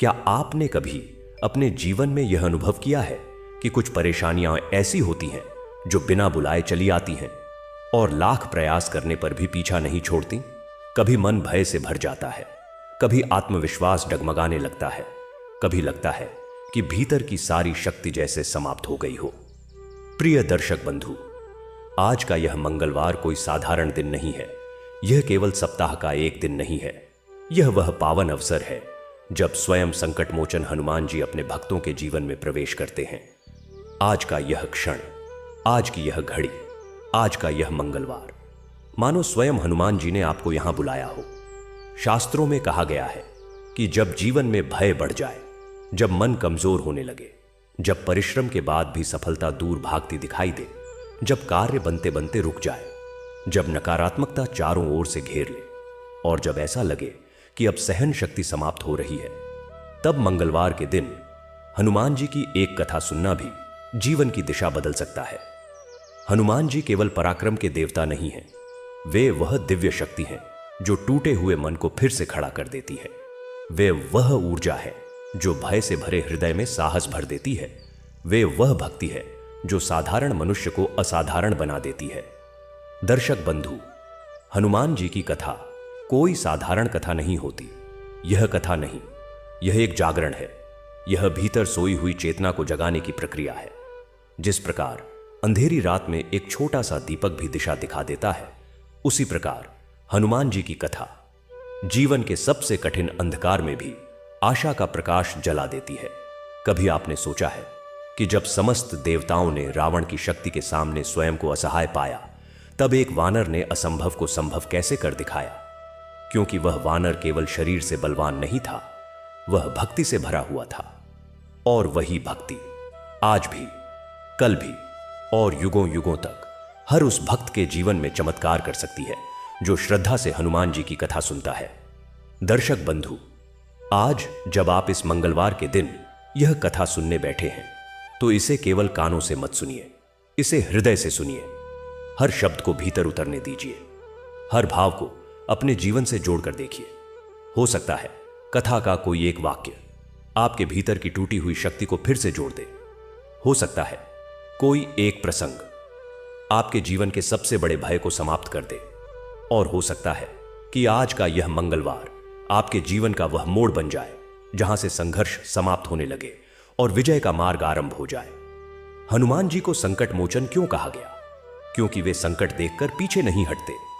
क्या आपने कभी अपने जीवन में यह अनुभव किया है कि कुछ परेशानियां ऐसी होती हैं जो बिना बुलाए चली आती हैं और लाख प्रयास करने पर भी पीछा नहीं छोड़ती? कभी मन भय से भर जाता है, कभी आत्मविश्वास डगमगाने लगता है, कभी लगता है कि भीतर की सारी शक्ति जैसे समाप्त हो गई हो। प्रिय दर्शक बंधु, आज का यह मंगलवार कोई साधारण दिन नहीं है। यह केवल सप्ताह का एक दिन नहीं है। यह वह पावन अवसर है जब स्वयं संकट मोचन हनुमान जी अपने भक्तों के जीवन में प्रवेश करते हैं। आज का यह क्षण, आज की यह घड़ी, आज का यह मंगलवार, मानो स्वयं हनुमान जी ने आपको यहां बुलाया हो। शास्त्रों में कहा गया है कि जब जीवन में भय बढ़ जाए, जब मन कमजोर होने लगे, जब परिश्रम के बाद भी सफलता दूर भागती दिखाई दे, जब कार्य बनते बनते रुक जाए, जब नकारात्मकता चारों ओर से घेर ले और जब ऐसा लगे कि अब सहन शक्ति समाप्त हो रही है, तब मंगलवार के दिन हनुमान जी की एक कथा सुनना भी जीवन की दिशा बदल सकता है। हनुमान जी केवल पराक्रम के देवता नहीं हैं, वे वह दिव्य शक्ति हैं जो टूटे हुए मन को फिर से खड़ा कर देती है। वे वह ऊर्जा है जो भय से भरे हृदय में साहस भर देती है। वे वह भक्ति है जो साधारण मनुष्य को असाधारण बना देती है। दर्शक बंधु, हनुमान जी की कथा कोई साधारण कथा नहीं होती। यह कथा नहीं, यह एक जागरण है। यह भीतर सोई हुई चेतना को जगाने की प्रक्रिया है। जिस प्रकार अंधेरी रात में एक छोटा सा दीपक भी दिशा दिखा देता है, उसी प्रकार हनुमान जी की कथा जीवन के सबसे कठिन अंधकार में भी आशा का प्रकाश जला देती है। कभी आपने सोचा है कि जब समस्त देवताओं ने रावण की शक्ति के सामने स्वयं को असहाय पाया, तब एक वानर ने असंभव को संभव कैसे कर दिखाया? क्योंकि वह वानर केवल शरीर से बलवान नहीं था, वह भक्ति से भरा हुआ था। और वही भक्ति आज भी, कल भी और युगों युगों तक हर उस भक्त के जीवन में चमत्कार कर सकती है जो श्रद्धा से हनुमान जी की कथा सुनता है। दर्शक बंधु, आज जब आप इस मंगलवार के दिन यह कथा सुनने बैठे हैं, तो इसे केवल कानों से मत सुनिए, इसे हृदय से सुनिए। हर शब्द को भीतर उतरने दीजिए, हर भाव को अपने जीवन से जोड़कर देखिए। हो सकता है कथा का कोई एक वाक्य आपके भीतर की टूटी हुई शक्ति को फिर से जोड़ दे। हो सकता है कोई एक प्रसंग आपके जीवन के सबसे बड़े भय को समाप्त कर दे। और हो सकता है कि आज का यह मंगलवार आपके जीवन का वह मोड़ बन जाए जहां से संघर्ष समाप्त होने लगे और विजय का मार्ग आरंभ हो जाए। हनुमान जी को संकट मोचन क्यों कहा गया? क्योंकि वे संकट देखकर पीछे नहीं हटते।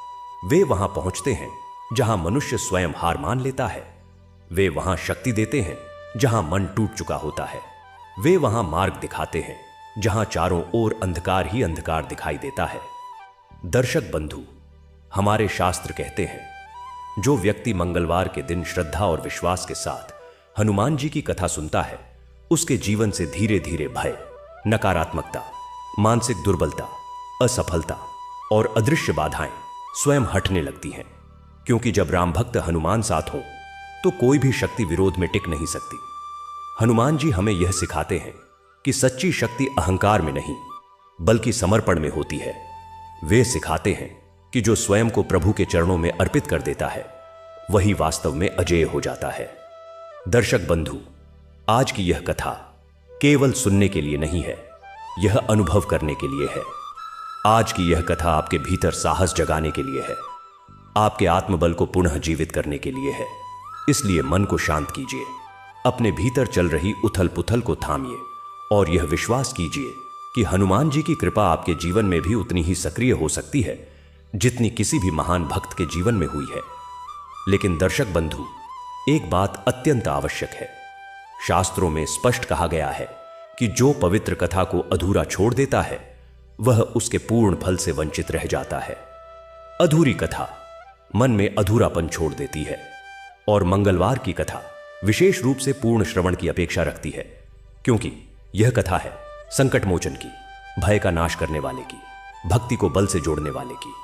वे वहां पहुंचते हैं जहां मनुष्य स्वयं हार मान लेता है। वे वहां शक्ति देते हैं जहां मन टूट चुका होता है। वे वहां मार्ग दिखाते हैं जहां चारों ओर अंधकार ही अंधकार दिखाई देता है। दर्शक बंधु, हमारे शास्त्र कहते हैं, जो व्यक्ति मंगलवार के दिन श्रद्धा और विश्वास के साथ हनुमान जी की कथा सुनता है, उसके जीवन से धीरे धीरे भय, नकारात्मकता, मानसिक दुर्बलता, असफलता और अदृश्य बाधाएं स्वयं हटने लगती हैं। क्योंकि जब राम भक्त हनुमान साथ हों, तो कोई भी शक्ति विरोध में टिक नहीं सकती। हनुमान जी हमें यह सिखाते हैं कि सच्ची शक्ति अहंकार में नहीं, बल्कि समर्पण में होती है। वे सिखाते हैं कि जो स्वयं को प्रभु के चरणों में अर्पित कर देता है, वही वास्तव में अजेय हो जाता है। दर्शक बंधु, आज की यह कथा केवल सुनने के लिए नहीं है, यह अनुभव करने के लिए है। आज की यह कथा आपके भीतर साहस जगाने के लिए है, आपके आत्मबल को पुनः जीवित करने के लिए है। इसलिए मन को शांत कीजिए, अपने भीतर चल रही उथल पुथल को थामिए और यह विश्वास कीजिए कि हनुमान जी की कृपा आपके जीवन में भी उतनी ही सक्रिय हो सकती है जितनी किसी भी महान भक्त के जीवन में हुई है। लेकिन दर्शक बंधु, एक बात अत्यंत आवश्यक है। शास्त्रों में स्पष्ट कहा गया है कि जो पवित्र कथा को अधूरा छोड़ देता है, वह उसके पूर्ण फल से वंचित रह जाता है। अधूरी कथा मन में अधूरापन छोड़ देती है और मंगलवार की कथा विशेष रूप से पूर्ण श्रवण की अपेक्षा रखती है, क्योंकि यह कथा है संकट मोचन की, भय का नाश करने वाले की, भक्ति को बल से जोड़ने वाले की।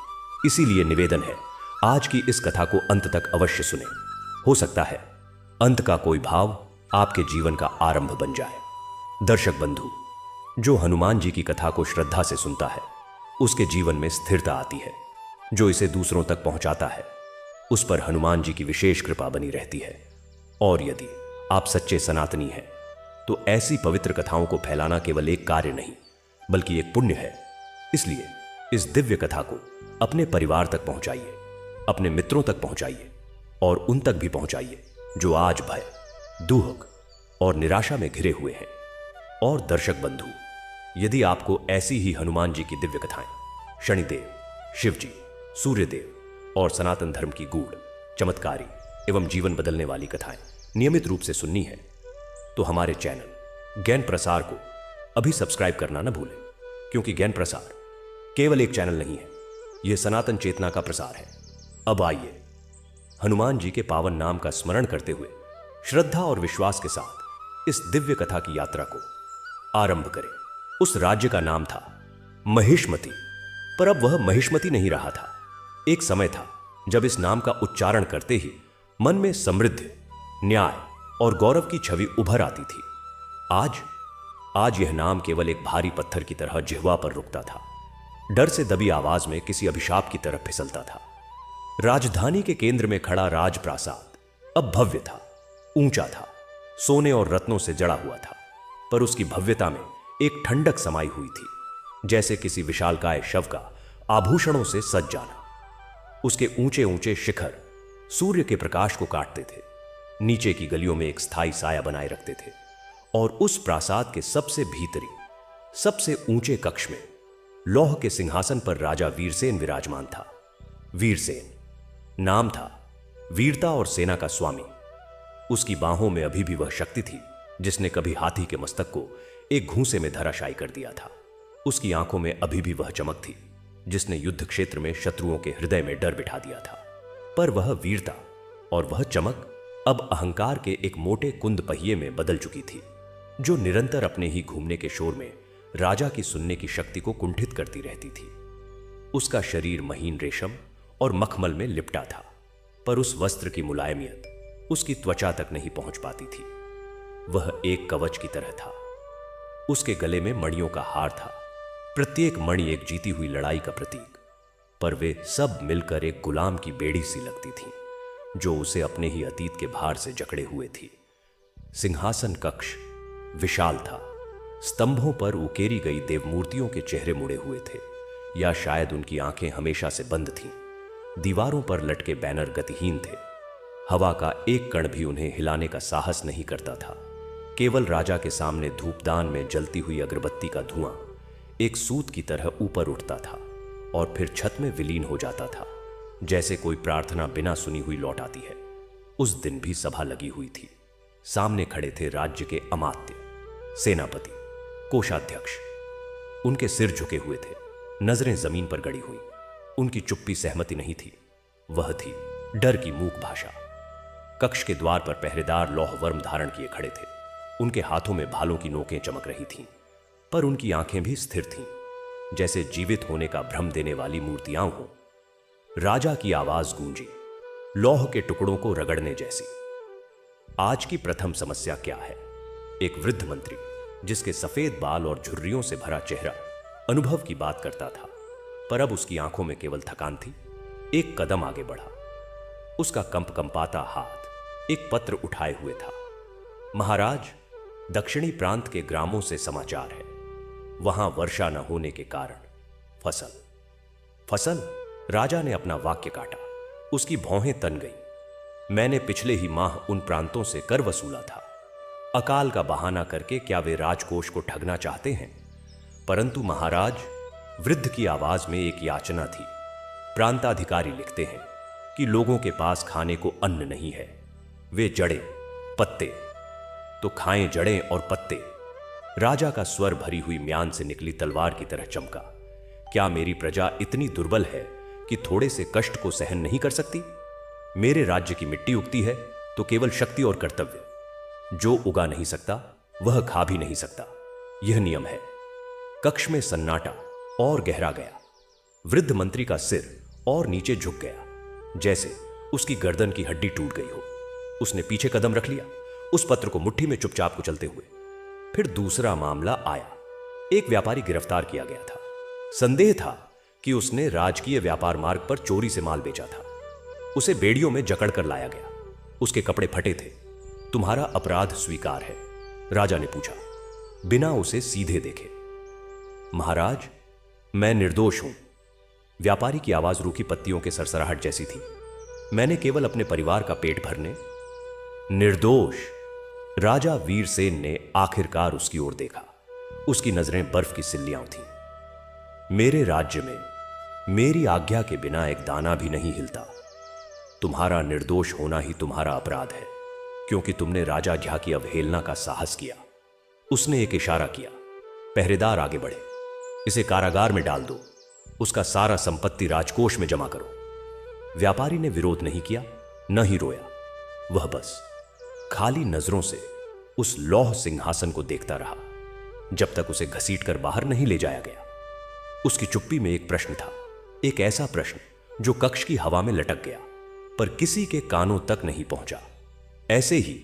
इसीलिए निवेदन है, आज की इस कथा को अंत तक अवश्य सुने। हो सकता है अंत का कोई भाव आपके जीवन का आरंभ बन जाए। दर्शक बंधु, जो हनुमान जी की कथा को श्रद्धा से सुनता है, उसके जीवन में स्थिरता आती है। जो इसे दूसरों तक पहुंचाता है, उस पर हनुमान जी की विशेष कृपा बनी रहती है। और यदि आप सच्चे सनातनी हैं तो ऐसी पवित्र कथाओं को फैलाना केवल एक कार्य नहीं बल्कि एक पुण्य है। इसलिए इस दिव्य कथा को अपने परिवार तक पहुंचाइए, अपने मित्रों तक पहुंचाइए और उन तक भी पहुंचाइए जो आज भय, दुख और निराशा में घिरे हुए हैं। और दर्शक बंधु, यदि आपको ऐसी ही हनुमान जी की दिव्य कथाएं, शनिदेव, शिवजी, सूर्यदेव और सनातन धर्म की गूढ़, चमत्कारी एवं जीवन बदलने वाली कथाएं नियमित रूप से सुननी है तो हमारे चैनल ज्ञान प्रसार को अभी सब्सक्राइब करना न भूलें, क्योंकि ज्ञान प्रसार केवल एक चैनल नहीं है, यह सनातन चेतना का प्रसार है। अब आइए हनुमान जी के पावन नाम का स्मरण करते हुए श्रद्धा और विश्वास के साथ इस दिव्य कथा की यात्रा को आरंभ करें। उस राज्य का नाम था महिष्मति, पर अब वह महिष्मति नहीं रहा था। एक समय था जब इस नाम का उच्चारण करते ही मन में समृद्धि, न्याय और गौरव की छवि उभर आती थी। आज यह नाम केवल एक भारी पत्थर की तरह जिह्वा पर रुकता था, डर से दबी आवाज में किसी अभिशाप की तरफ फिसलता था। राजधानी के केंद्र में खड़ा राजप्रासाद अब भव्य था, ऊंचा था, सोने और रत्नों से जड़ा हुआ था, पर उसकी भव्यता में एक ठंडक समाई हुई थी, जैसे किसी विशालकाय शव का आभूषणों से सज जाना। उसके ऊंचे ऊंचे शिखर सूर्य के प्रकाश को काटते थे, नीचे की गलियों में एक स्थायी साया बनाए रखते थे, और उस प्रासाद के सबसे भीतरी, सबसे ऊंचे कक्ष में लौह के सिंहासन पर राजा वीरसेन विराजमान था। वीरसेन नाम था, वीरता और सेना का स्वामी। उसकी बाहों में अभी भी वह शक्ति थी जिसने कभी हाथी के मस्तक को एक घूंसे में धराशायी कर दिया था। उसकी आंखों में अभी भी वह चमक थी जिसने युद्ध क्षेत्र में शत्रुओं के हृदय में डर बिठा दिया था। पर वह वीरता और वह चमक अब अहंकार के एक मोटे कुंद पहिए में बदल चुकी थी, जो निरंतर अपने ही घूमने के शोर में राजा की सुनने की शक्ति को कुंठित करती रहती थी। उसका शरीर महीन रेशम और मखमल में लिपटा था, पर उस वस्त्र की मुलायमियत उसकी त्वचा तक नहीं पहुंच पाती थी। वह एक कवच की तरह था। उसके गले में मणियों का हार था, प्रत्येक मणि एक जीती हुई लड़ाई का प्रतीक, पर वे सब मिलकर एक गुलाम की बेड़ी सी लगती थीं, जो उसे अपने ही अतीत के भार से जकड़े हुए थी। सिंहासन कक्ष विशाल था। स्तंभों पर उकेरी गई देवमूर्तियों के चेहरे मुड़े हुए थे, या शायद उनकी आंखें हमेशा से बंद थीं। दीवारों पर लटके बैनर गतिहीन थे। हवा का एक कण भी उन्हें हिलाने का साहस नहीं करता था। केवल राजा के सामने धूपदान में जलती हुई अगरबत्ती का धुआं एक सूत की तरह ऊपर उठता था और फिर छत में विलीन हो जाता था, जैसे कोई प्रार्थना बिना सुनी हुई लौट आती है। उस दिन भी सभा लगी हुई थी। सामने खड़े थे राज्य के अमात्य, सेनापति, कोषाध्यक्ष। उनके सिर झुके हुए थे, नजरें जमीन पर गड़ी हुई। उनकी चुप्पी सहमति नहीं थी, वह थी डर की मूक भाषा। कक्ष के द्वार पर पहरेदार लौह वर्म धारण किए खड़े थे। उनके हाथों में भालों की नोकें चमक रही थीं, पर उनकी आंखें भी स्थिर थीं, जैसे जीवित होने का भ्रम देने वाली मूर्तियां हों। राजा की आवाज गूंजी, लौह के टुकड़ों को रगड़ने जैसी। आज की प्रथम समस्या क्या है? एक वृद्ध मंत्री, जिसके सफेद बाल और झुर्रियों से भरा चेहरा अनुभव की बात करता था, पर अब उसकी आंखों में केवल थकान थी, एक कदम आगे बढ़ा। उसका कंपकंपाता हाथ एक पत्र उठाए हुए था। महाराज, दक्षिणी प्रांत के ग्रामों से समाचार है। वहां वर्षा न होने के कारण फसल। राजा ने अपना वाक्य काटा। उसकी भौहें तन गई। मैंने पिछले ही माह उन प्रांतों से कर वसूला था। अकाल का बहाना करके क्या वे राजकोष को ठगना चाहते हैं? परंतु महाराज, वृद्ध की आवाज में एक याचना थी। प्रांताधिकारी लिखते हैं कि लोगों के पास खाने को अन्न नहीं है। वे जड़ें, पत्ते, तो खाएं जड़ें और पत्ते। राजा का स्वर भरी हुई म्यान से निकली तलवार की तरह चमका। क्या मेरी प्रजा इतनी दुर्बल है कि थोड़े से कष्ट को सहन नहीं कर सकती? मेरे राज्य की मिट्टी उगती है तो केवल शक्ति और कर्तव्य। जो उगा नहीं सकता वह खा भी नहीं सकता, यह नियम है। कक्ष में सन्नाटा और गहरा गया। वृद्ध मंत्री का सिर और नीचे झुक गया, जैसे उसकी गर्दन की हड्डी टूट गई हो। उसने पीछे कदम रख लिया, उस पत्र को मुट्ठी में चुपचाप कुचलते हुए। फिर दूसरा मामला आया। एक व्यापारी गिरफ्तार किया गया था। संदेह था कि उसने राजकीय व्यापार मार्ग पर चोरी से माल बेचा था। उसे बेड़ियों में जकड़ कर लाया गया। उसके कपड़े फटे थे, तुम्हारा अपराध स्वीकार है, राजा ने पूछा, बिना उसे सीधे देखे। महाराज, मैं निर्दोष हूं। व्यापारी की आवाज रूखी पत्तियों के सरसराहट जैसी थी। मैंने केवल अपने परिवार का पेट भरने। निर्दोष? राजा वीरसेन ने आखिरकार उसकी ओर देखा। उसकी नजरें बर्फ की सिल्लियां थीं। मेरे राज्य में मेरी आज्ञा के बिना एक दाना भी नहीं हिलता। तुम्हारा निर्दोष होना ही तुम्हारा अपराध है, क्योंकि तुमने राजा झा की अवहेलना का साहस किया। उसने एक इशारा किया। पहरेदार आगे बढ़े। इसे कारागार में डाल दो, उसका सारा संपत्ति राजकोष में जमा करो। व्यापारी ने विरोध नहीं किया, न ही रोया। वह बस खाली नजरों से उस लौह सिंहासन को देखता रहा जब तक उसे घसीटकर बाहर नहीं ले जाया गया। उसकी चुप्पी में एक प्रश्न था, एक ऐसा प्रश्न जो कक्ष की हवा में लटक गया पर किसी के कानों तक नहीं पहुंचा। ऐसे ही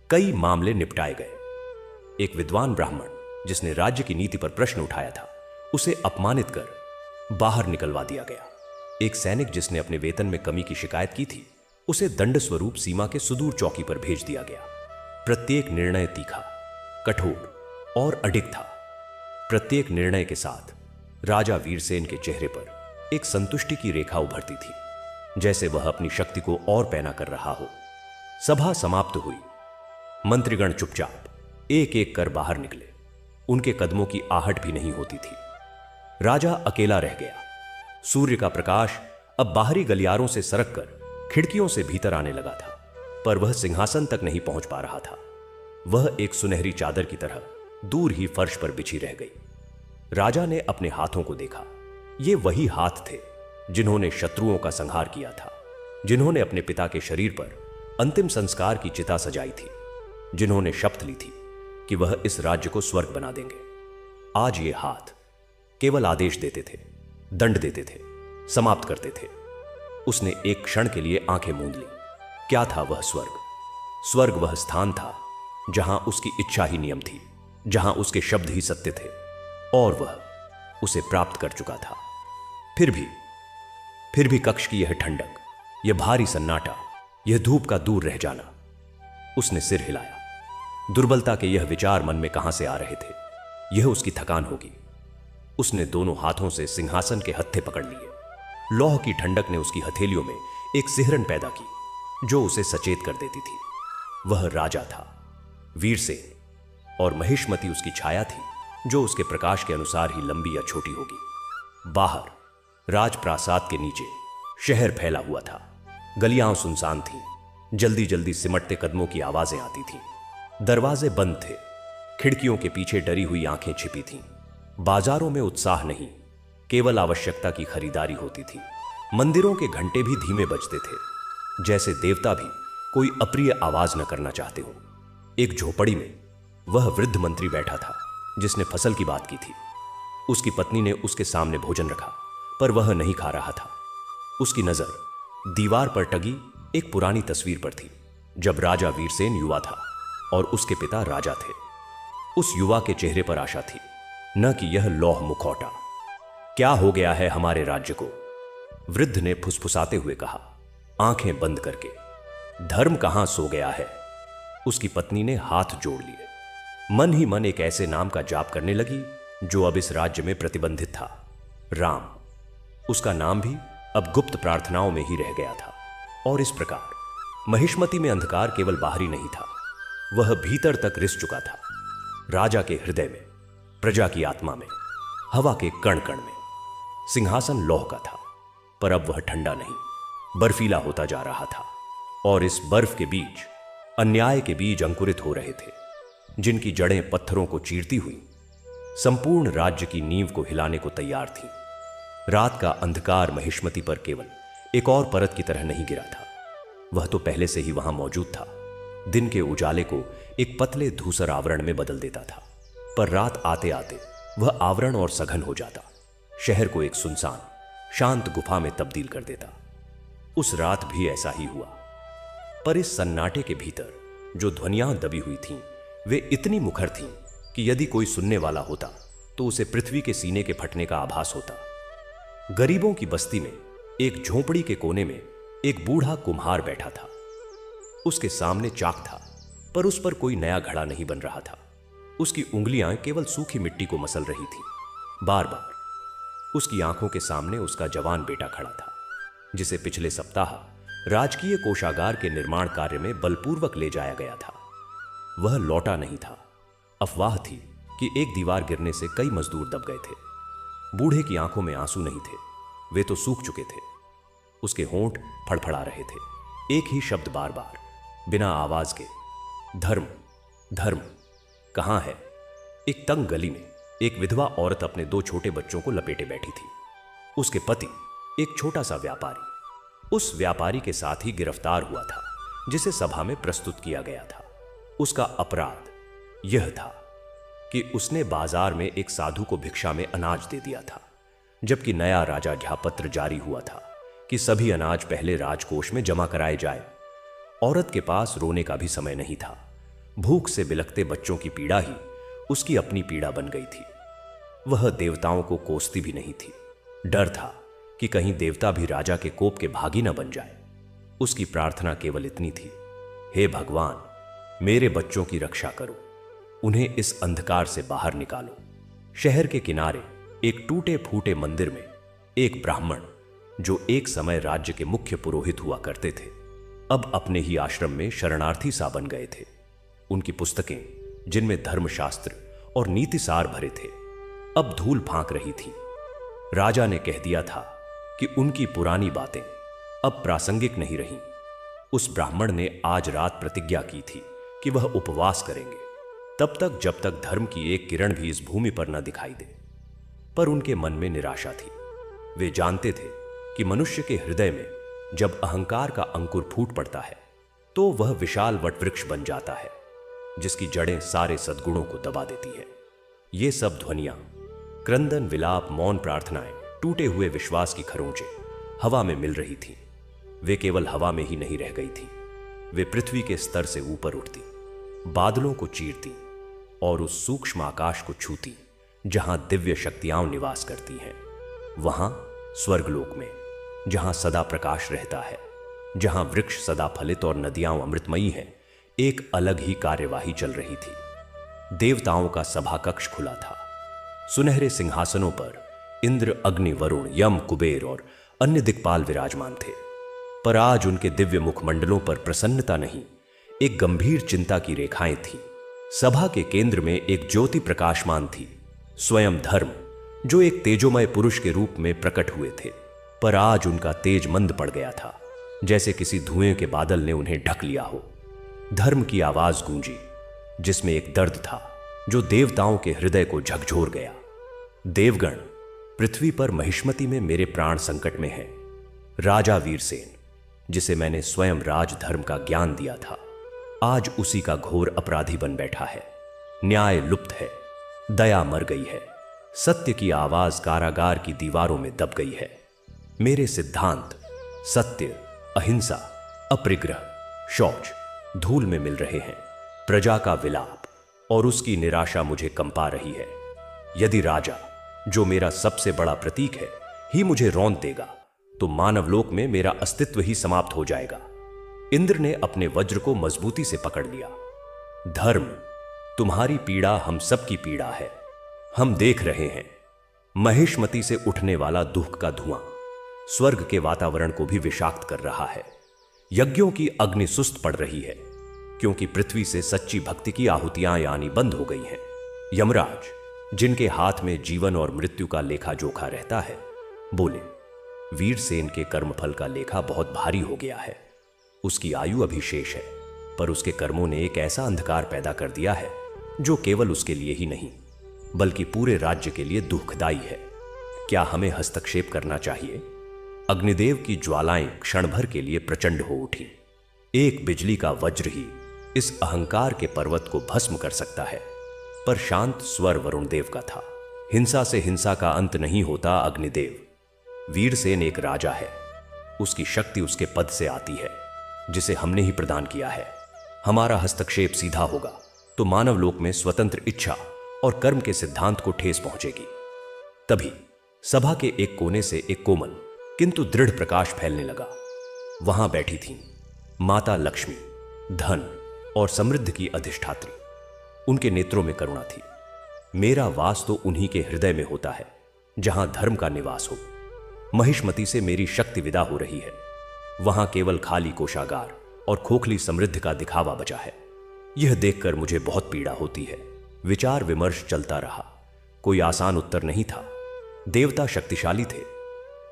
कई मामले निपटाए गए। एक विद्वान ब्राह्मण जिसने राज्य की नीति पर प्रश्न उठाया था, उसे अपमानित कर बाहर निकलवा दिया गया। एक सैनिक जिसने अपने वेतन में कमी की शिकायत की थी, उसे दंड स्वरूप सीमा के सुदूर चौकी पर भेज दिया गया। प्रत्येक निर्णय तीखा, कठोर और अडिग था। प्रत्येक निर्णय के साथ राजा वीरसेन के चेहरे पर एक संतुष्टि की रेखा उभरती थी, जैसे वह अपनी शक्ति को और पैना कर रहा हो। सभा समाप्त हुई। मंत्रीगण चुपचाप एक एक कर बाहर निकले। उनके कदमों की आहट भी नहीं होती थी। राजा अकेला रह गया। सूर्य का प्रकाश अब बाहरी गलियारों से सरक कर खिड़कियों से भीतर आने लगा था, पर वह सिंहासन तक नहीं पहुंच पा रहा था। वह एक सुनहरी चादर की तरह दूर ही फर्श पर बिछी रह गई। राजा ने अपने हाथों को देखा। ये वही हाथ थे जिन्होंने शत्रुओं का संहार किया था, जिन्होंने अपने पिता के शरीर पर अंतिम संस्कार की चिता सजाई थी, जिन्होंने शपथ ली थी कि वह इस राज्य को स्वर्ग बना देंगे। आज ये हाथ केवल आदेश देते थे, दंड देते थे, समाप्त करते थे। उसने एक क्षण के लिए आंखें मूंद ली। क्या था वह स्वर्ग? स्वर्ग वह स्थान था जहां उसकी इच्छा ही नियम थी, जहां उसके शब्द ही सत्य थे, और वह उसे प्राप्त कर चुका था। फिर भी कक्ष की यह ठंडक, यह भारी सन्नाटा, यह धूप का दूर रह जाना। उसने सिर हिलाया। दुर्बलता के यह विचार मन में कहां से आ रहे थे? यह उसकी थकान होगी। उसने दोनों हाथों से सिंहासन के हत्थे पकड़ लिए। लौह की ठंडक ने उसकी हथेलियों में एक सिहरन पैदा की, जो उसे सचेत कर देती थी। वह राजा था, वीरसेन, और महिष्मती उसकी छाया थी, जो उसके प्रकाश के अनुसार ही लंबी या छोटी होगी। बाहर राजप्रासाद के नीचे शहर फैला हुआ था। गलियां सुनसान थीं। जल्दी जल्दी सिमटते कदमों की आवाजें आती थीं। दरवाजे बंद थे। खिड़कियों के पीछे डरी हुई आंखें छिपी थीं। बाजारों में उत्साह नहीं, केवल आवश्यकता की खरीदारी होती थी। मंदिरों के घंटे भी धीमे बजते थे, जैसे देवता भी कोई अप्रिय आवाज न करना चाहते हो। एक झोपड़ी में वह वृद्ध मंत्री बैठा था जिसने फसल की बात की थी। उसकी पत्नी ने उसके सामने भोजन रखा, पर वह नहीं खा रहा था। उसकी नजर दीवार पर टगी एक पुरानी तस्वीर पर थी, जब राजा वीरसेन युवा था और उसके पिता राजा थे। उस युवा के चेहरे पर आशा थी, न कि यह लौह मुखौटा। क्या हो गया है हमारे राज्य को? वृद्ध ने फुसफुसाते हुए कहा, आंखें बंद करके। धर्म कहां सो गया है? उसकी पत्नी ने हाथ जोड़ लिए। मन ही मन एक ऐसे नाम का जाप करने लगी जो अब इस राज्य में प्रतिबंधित था, राम। उसका नाम भी अब गुप्त प्रार्थनाओं में ही रह गया था। और इस प्रकार महिष्मती में अंधकार केवल बाहरी नहीं था, वह भीतर तक रिस चुका था। राजा के हृदय में, प्रजा की आत्मा में, हवा के कण कण में। सिंहासन लौह का था, पर अब वह ठंडा नहीं, बर्फीला होता जा रहा था। और इस बर्फ के बीच अन्याय के बीज अंकुरित हो रहे थे, जिनकी जड़ें पत्थरों को चीरती हुई संपूर्ण राज्य की नींव को हिलाने को तैयार थीं। रात का अंधकार महिष्मती पर केवल एक और परत की तरह नहीं गिरा था, वह तो पहले से ही वहां मौजूद था। दिन के उजाले को एक पतले धूसर आवरण में बदल देता था, पर रात आते आते वह आवरण और सघन हो जाता, शहर को एक सुनसान शांत गुफा में तब्दील कर देता। उस रात भी ऐसा ही हुआ, पर इस सन्नाटे के भीतर जो ध्वनियां दबी हुई थीं, वे इतनी मुखर थीं कि यदि कोई सुनने वाला होता तो उसे पृथ्वी के सीने के फटने का आभास होता। गरीबों की बस्ती में एक झोंपड़ी के कोने में एक बूढ़ा कुम्हार बैठा था। उसके सामने चाक था, पर पर उस पर कोई नया घड़ा नहीं बन रहा था। उसकी उंगलियां केवल सूखी मिट्टी को मसल रही थी। बार बार उसकी आंखों के सामने उसका जवान बेटा खड़ा था, जिसे पिछले सप्ताह राजकीय कोषागार के निर्माण कार्य में बलपूर्वक ले जाया गया था। वह लौटा नहीं था। अफवाह थी कि एक दीवार गिरने से कई मजदूर दब गए थे। बूढ़े की आंखों में आंसू नहीं थे, वे तो सूख चुके थे। उसके होंठ फड़फड़ा रहे थे, एक ही शब्द बार बार, बिना आवाज के, धर्म धर्म। कहां है? एक तंग गली में एक विधवा औरत अपने 2 छोटे बच्चों को लपेटे बैठी थी। उसके पति एक छोटा सा व्यापारी उस व्यापारी के साथ ही गिरफ्तार हुआ था, जिसे सभा में प्रस्तुत किया गया था। उसका अपराध यह था कि उसने बाजार में एक साधु को भिक्षा में अनाज दे दिया था, जबकि नया राजाज्ञापत्र जारी हुआ था कि सभी अनाज पहले राजकोष में जमा कराए जाए। औरत के पास रोने का भी समय नहीं था। भूख से बिलखते बच्चों की पीड़ा ही उसकी अपनी पीड़ा बन गई थी। वह देवताओं को कोसती भी नहीं थी। डर था कि कहीं देवता भी राजा के कोप के भागी न बन जाए। उसकी प्रार्थना केवल इतनी थी, हे भगवान, मेरे बच्चों की रक्षा करो, उन्हें इस अंधकार से बाहर निकालो। शहर के किनारे एक टूटे फूटे मंदिर में एक ब्राह्मण, जो एक समय राज्य के मुख्य पुरोहित हुआ करते थे, अब अपने ही आश्रम में शरणार्थी सा बन गए थे। उनकी पुस्तकें, जिनमें धर्मशास्त्र और नीतिसार भरे थे, अब धूल फांक रही थी। राजा ने कह दिया था कि उनकी पुरानी बातें अब प्रासंगिक नहीं रहीं। उस ब्राह्मण ने आज रात प्रतिज्ञा की थी कि वह उपवास करेंगे, तब तक जब तक धर्म की एक किरण भी इस भूमि पर न दिखाई दे। पर उनके मन में निराशा थी। वे जानते थे कि मनुष्य के हृदय में जब अहंकार का अंकुर फूट पड़ता है तो वह विशाल वटवृक्ष बन जाता है, जिसकी जड़ें सारे सद्गुणों को दबा देती है। ये सब ध्वनियां, क्रंदन, विलाप, मौन प्रार्थनाएं, टूटे हुए विश्वास की खरोंचें हवा में मिल रही थीं। वे केवल हवा में ही नहीं रह गई थीं, वे पृथ्वी के स्तर से ऊपर उठती, बादलों को चीरती और उस सूक्ष्म आकाश को छूती जहां दिव्य शक्तियां निवास करती हैं। वहां स्वर्गलोक में, जहां सदा प्रकाश रहता है, जहां वृक्ष सदा फलित और नदियां अमृतमयी हैं, एक अलग ही कार्यवाही चल रही थी। देवताओं का सभा कक्ष खुला था। सुनहरे सिंहासनों पर इंद्र, अग्नि, वरुण, यम, कुबेर और अन्य दिक्पाल विराजमान थे। पर आज उनके दिव्य मुखमंडलों पर प्रसन्नता नहीं, एक गंभीर चिंता की रेखाएं थीं। सभा के केंद्र में एक ज्योति प्रकाशमान थी, स्वयं धर्म, जो एक तेजोमय पुरुष के रूप में प्रकट हुए थे। पर आज उनका तेज मंद पड़ गया था, जैसे किसी धुएं के बादल ने उन्हें ढक लिया हो। धर्म की आवाज गूंजी, जिसमें एक दर्द था जो देवताओं के हृदय को झकझोर गया। देवगण, पृथ्वी पर महिष्मति में मेरे प्राण संकट में है। राजा वीरसेन, जिसे मैंने स्वयं राजधर्म का ज्ञान दिया था, आज उसी का घोर अपराधी बन बैठा है। न्याय लुप्त है, दया मर गई है, सत्य की आवाज कारागार की दीवारों में दब गई है। मेरे सिद्धांत सत्य, अहिंसा, अपरिग्रह, शौच धूल में मिल रहे हैं। प्रजा का विलाप और उसकी निराशा मुझे कंपा रही है। यदि राजा, जो मेरा सबसे बड़ा प्रतीक है, ही मुझे रौंद देगा, तो मानवलोक में मेरा अस्तित्व ही समाप्त हो जाएगा। इंद्र ने अपने वज्र को मजबूती से पकड़ लिया। धर्म, तुम्हारी पीड़ा हम सबकी पीड़ा है। हम देख रहे हैं, महिष्मति से उठने वाला दुख का धुआं स्वर्ग के वातावरण को भी विषाक्त कर रहा है। यज्ञों की अग्नि सुस्त पड़ रही है, क्योंकि पृथ्वी से सच्ची भक्ति की आहुतियां यानी बंद हो गई हैं। यमराज, जिनके हाथ में जीवन और मृत्यु का लेखा जोखा रहता है, बोले, वीरसेन के कर्मफल का लेखा बहुत भारी हो गया है। उसकी आयु अभी शेष है, पर उसके कर्मों ने एक ऐसा अंधकार पैदा कर दिया है जो केवल उसके लिए ही नहीं, बल्कि पूरे राज्य के लिए दुखदायी है। क्या हमें हस्तक्षेप करना चाहिए? अग्निदेव की ज्वालाएं क्षण भर के लिए प्रचंड हो उठी। एक बिजली का वज्र ही इस अहंकार के पर्वत को भस्म कर सकता है। पर शांत स्वर वरुण देव का था। हिंसा से हिंसा का अंत नहीं होता अग्निदेव। वीरसेन एक राजा है, उसकी शक्ति उसके पद से आती है, जिसे हमने ही प्रदान किया है। हमारा हस्तक्षेप सीधा होगा तो मानवलोक में स्वतंत्र इच्छा और कर्म के सिद्धांत को ठेस पहुंचेगी। तभी सभा के एक कोने से एक कोमल किंतु दृढ़ प्रकाश फैलने लगा। वहां बैठी थीं माता लक्ष्मी, धन, और समृद्धि की अधिष्ठात्री। उनके नेत्रों में करुणा थी। मेरा वास तो उन्हीं के हृदय में होता है जहां धर्म का निवास हो। महिष्मती से मेरी शक्ति विदा हो रही है। वहां केवल खाली कोषागार और खोखली समृद्धि का दिखावा बचा है। यह देखकर मुझे बहुत पीड़ा होती है। विचार विमर्श चलता रहा। कोई आसान उत्तर नहीं था। देवता शक्तिशाली थे,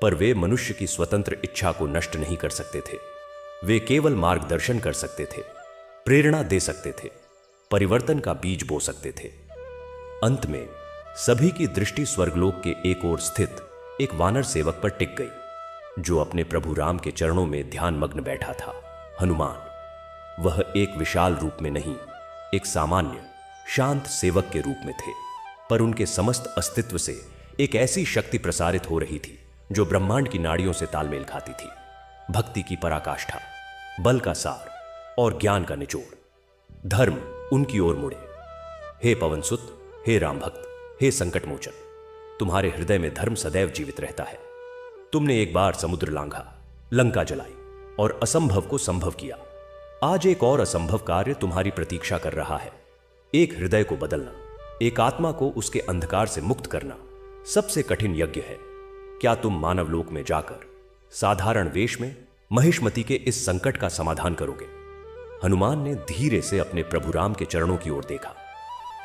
पर वे मनुष्य की स्वतंत्र इच्छा को नष्ट नहीं कर सकते थे। वे केवल मार्गदर्शन कर सकते थे, प्रेरणा दे सकते थे, परिवर्तन का बीज बो सकते थे। अंत में सभी की दृष्टि स्वर्गलोक के एक ओर स्थित एक वानर सेवक पर टिक गई, जो अपने प्रभु राम के चरणों में ध्यान मग्न बैठा था। हनुमान। वह एक विशाल रूप में नहीं, एक सामान्य शांत सेवक के रूप में थे, पर उनके समस्त अस्तित्व से एक ऐसी शक्ति प्रसारित हो रही थी जो ब्रह्मांड की नाड़ियों से तालमेल खाती थी। भक्ति की पराकाष्ठा, बल का सार और ज्ञान का निचोड़। धर्म उनकी ओर मुड़े। हे पवनसुत, हे राम भक्त, हे संकट मोचन, तुम्हारे हृदय में धर्म सदैव जीवित रहता है। तुमने एक बार समुद्र लांघा, लंका जलाई और असंभव को संभव किया। आज एक और असंभव कार्य तुम्हारी प्रतीक्षा कर रहा है। एक हृदय को बदलना, एक आत्मा को उसके अंधकार से मुक्त करना सबसे कठिन यज्ञ है। क्या तुम मानवलोक में जाकर साधारण वेश में महिष्मती के इस संकट का समाधान करोगे? हनुमान ने धीरे से अपने प्रभु राम के चरणों की ओर देखा।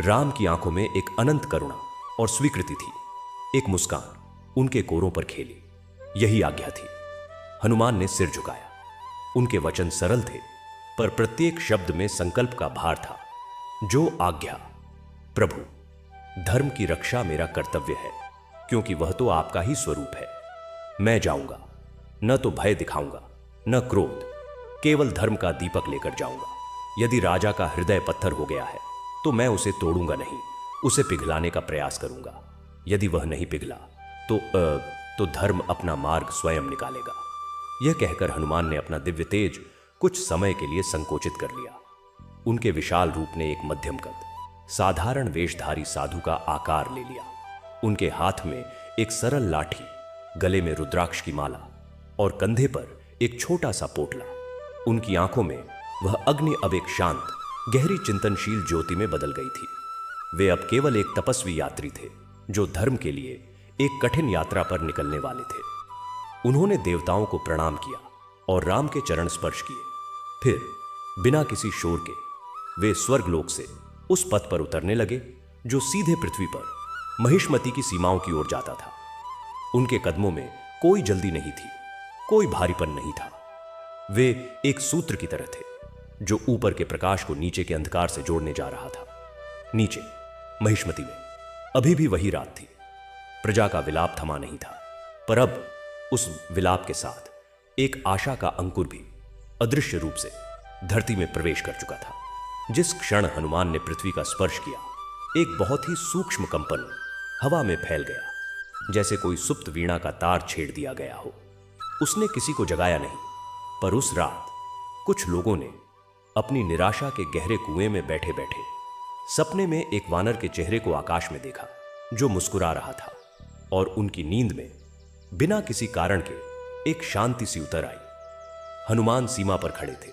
राम की आंखों में एक अनंत करुणा और स्वीकृति थी। एक मुस्कान उनके कोरों पर खेली। यही आज्ञा थी। हनुमान ने सिर झुकाया। उनके वचन सरल थे, पर प्रत्येक शब्द में संकल्प का भार था। जो आज्ञा। प्रभु, धर्म की रक्षा मेरा कर्तव्य है, क्योंकि वह तो आपका ही स्वरूप है। मैं जाऊंगा, न तो भय दिखाऊंगा न क्रोध, केवल धर्म का दीपक लेकर जाऊंगा। यदि राजा का हृदय पत्थर हो गया है तो मैं उसे तोड़ूंगा नहीं, उसे पिघलाने का प्रयास करूंगा। यदि वह नहीं पिघला तो धर्म अपना मार्ग स्वयं निकालेगा। यह कहकर हनुमान ने अपना दिव्य तेज कुछ समय के लिए संकोचित कर लिया। उनके विशाल रूप ने एक मध्यम कद, साधारण वेशधारी साधु का आकार ले लिया। उनके हाथ में एक सरल लाठी, गले में रुद्राक्ष की माला और कंधे पर एक छोटा सा पोटला। उनकी आंखों में वह अग्नि अब एक शांत, गहरी चिंतनशील ज्योति में बदल गई थी। वे अब केवल एक तपस्वी यात्री थे, जो धर्म के लिए एक कठिन यात्रा पर निकलने वाले थे। उन्होंने देवताओं को प्रणाम किया और राम के चरण स्पर्श किए। फिर बिना किसी शोर के वे स्वर्गलोक से उस पथ पर उतरने लगे जो सीधे पृथ्वी पर महिष्मती की सीमाओं की ओर जाता था। उनके कदमों में कोई जल्दी नहीं थी, कोई भारीपन नहीं था। वे एक सूत्र की तरह थे जो ऊपर के प्रकाश को नीचे के अंधकार से जोड़ने जा रहा था। नीचे महिष्मती में अभी भी वही रात थी। प्रजा का विलाप थमा नहीं था, पर अब उस विलाप के साथ एक आशा का अंकुर भी अदृश्य रूप से धरती में प्रवेश कर चुका था। जिस क्षण हनुमान ने पृथ्वी का स्पर्श किया, एक बहुत ही सूक्ष्म कंपन हवा में फैल गया, जैसे कोई सुप्त वीणा का तार छेड़ दिया गया हो। उसने किसी को जगाया नहीं, पर उस रात कुछ लोगों ने अपनी निराशा के गहरे कुएं में बैठे बैठे सपने में एक वानर के चेहरे को आकाश में देखा, जो मुस्कुरा रहा था, और उनकी नींद में बिना किसी कारण के एक शांति सी उतर आई। हनुमान सीमा पर खड़े थे।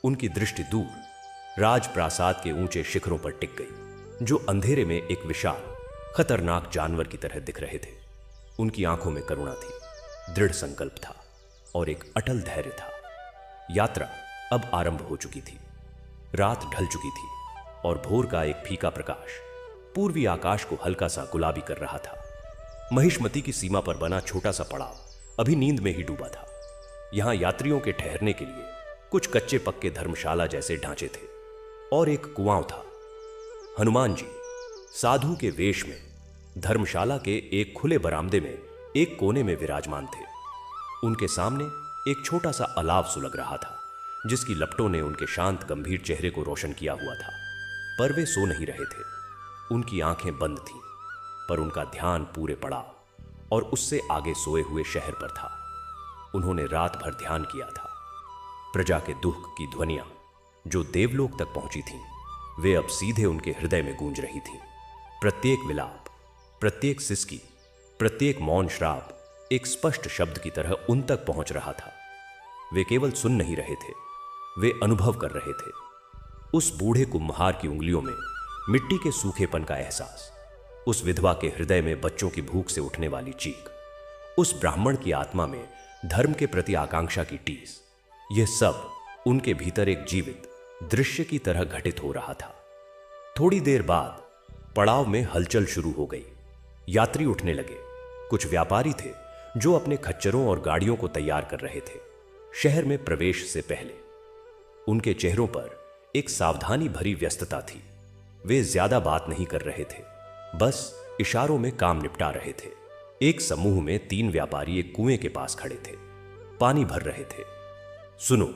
उनकी दृष्टि दूर राजप्रासाद के ऊंचे शिखरों पर टिक गई, जो अंधेरे में एक विशाल खतरनाक जानवर की तरह दिख रहे थे। उनकी आंखों में करुणा थी, दृढ़ संकल्प था और एक अटल धैर्य था। यात्रा अब आरंभ हो चुकी थी। रात ढल चुकी थी और भोर का एक फीका प्रकाश पूर्वी आकाश को हल्का सा गुलाबी कर रहा था। महिष्मती की सीमा पर बना छोटा सा पड़ाव अभी नींद में ही डूबा था। यहां यात्रियों के ठहरने के लिए कुछ कच्चे पक्के धर्मशाला जैसे ढांचे थे और एक कुआं था। हनुमान जी साधु के वेश में धर्मशाला के एक खुले बरामदे में एक कोने में विराजमान थे। उनके सामने एक छोटा सा अलाव सुलग रहा था, जिसकी लपटों ने उनके शांत गंभीर चेहरे को रोशन किया हुआ था। पर वे सो नहीं रहे थे। उनकी आंखें बंद थीं, पर उनका ध्यान पूरे पड़ाव और उससे आगे सोए हुए शहर पर था। उन्होंने रात भर ध्यान किया था। प्रजा के दुख की ध्वनियां जो देवलोक तक पहुंची थीं, वे अब सीधे उनके हृदय में गूंज रही थीं। प्रत्येक विलाप, प्रत्येक सिसकी, प्रत्येक मौन श्राप एक स्पष्ट शब्द की तरह उन तक पहुंच रहा था। वे केवल सुन नहीं रहे थे, वे अनुभव कर रहे थे। उस बूढ़े कुम्हार की उंगलियों में मिट्टी के सूखेपन का एहसास, उस विधवा के हृदय में बच्चों की भूख से उठने वाली चीख, उस ब्राह्मण की आत्मा में धर्म के प्रति आकांक्षा की टीस, यह सब उनके भीतर एक जीवित दृश्य की तरह घटित हो रहा था। थोड़ी देर बाद पड़ाव में हलचल शुरू हो गई। यात्री उठने लगे। कुछ व्यापारी थे जो अपने खच्चरों और गाड़ियों को तैयार कर रहे थे। शहर में प्रवेश से पहले उनके चेहरों पर एक सावधानी भरी व्यस्तता थी। वे ज्यादा बात नहीं कर रहे थे, बस इशारों में काम निपटा रहे थे। एक समूह में 3 व्यापारी एक कुएं के पास खड़े थे, पानी भर रहे थे। सुनो,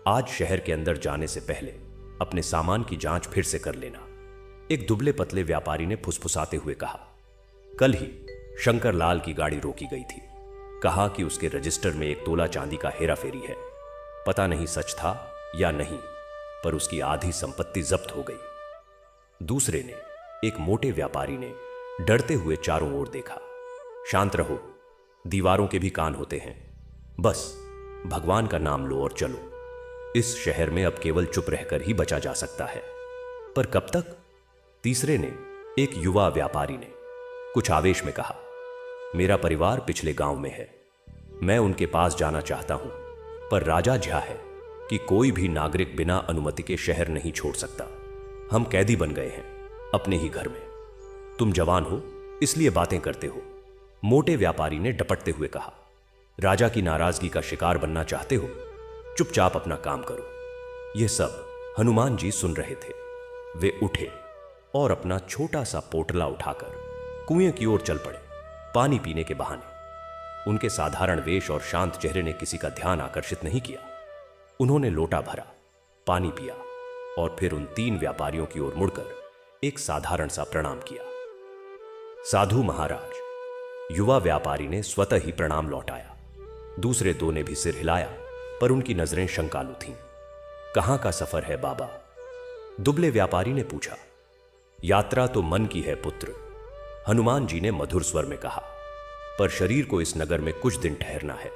आज शहर के अंदर जाने से पहले अपने सामान की जांच फिर से कर लेना, एक दुबले पतले व्यापारी ने फुसफुसाते हुए कहा। कल ही शंकर लाल की गाड़ी रोकी गई थी। कहा कि उसके रजिस्टर में 1 तोला चांदी का हेराफेरी है। पता नहीं सच था या नहीं, पर उसकी आधी संपत्ति जब्त हो गई। दूसरे ने, एक मोटे व्यापारी ने डरते हुए चारों ओर देखा। शांत रहो, दीवारों के भी कान होते हैं। बस भगवान का नाम लो और चलो। इस शहर में अब केवल चुप रहकर ही बचा जा सकता है। पर कब तक? तीसरे ने, एक युवा व्यापारी ने कुछ आवेश में कहा। मेरा परिवार पिछले गांव में है, मैं उनके पास जाना चाहता हूं, पर राजा झा है कि कोई भी नागरिक बिना अनुमति के शहर नहीं छोड़ सकता। हम कैदी बन गए हैं अपने ही घर में। तुम जवान हो इसलिए बातें करते हो, मोटे व्यापारी ने डपटते हुए कहा। राजा की नाराजगी का शिकार बनना चाहते हो? चुपचाप अपना काम करो। यह सब हनुमान जी सुन रहे थे। वे उठे और अपना छोटा सा पोटला उठाकर कुएं की ओर चल पड़े, पानी पीने के बहाने। उनके साधारण वेश और शांत चेहरे ने किसी का ध्यान आकर्षित नहीं किया। उन्होंने लोटा भरा, पानी पिया और फिर उन 3 व्यापारियों की ओर मुड़कर एक साधारण सा प्रणाम किया। साधु महाराज, युवा व्यापारी ने स्वतः ही प्रणाम लौटाया। दूसरे 2 ने भी सिर हिलाया, पर उनकी नजरें शंकालु थीं। कहां का सफर है बाबा? दुबले व्यापारी ने पूछा। यात्रा तो मन की है पुत्र, हनुमान जी ने मधुर स्वर में कहा, पर शरीर को इस नगर में कुछ दिन ठहरना है।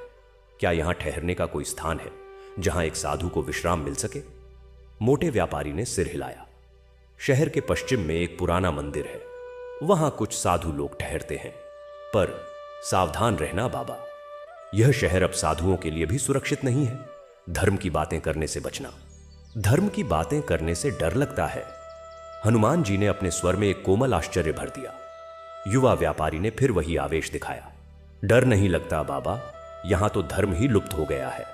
क्या यहां ठहरने का कोई स्थान है जहां एक साधु को विश्राम मिल सके? मोटे व्यापारी ने सिर हिलाया। शहर के पश्चिम में एक पुराना मंदिर है, वहां कुछ साधु लोग ठहरते हैं, पर सावधान रहना बाबा, यह शहर अब साधुओं के लिए भी सुरक्षित नहीं है। धर्म की बातें करने से बचना। धर्म की बातें करने से डर लगता है। हनुमान जी ने अपने स्वर में एक कोमल आश्चर्य भर दिया। युवा व्यापारी ने फिर वही आवेश दिखाया। डर नहीं लगता बाबा, यहां तो धर्म ही लुप्त हो गया है।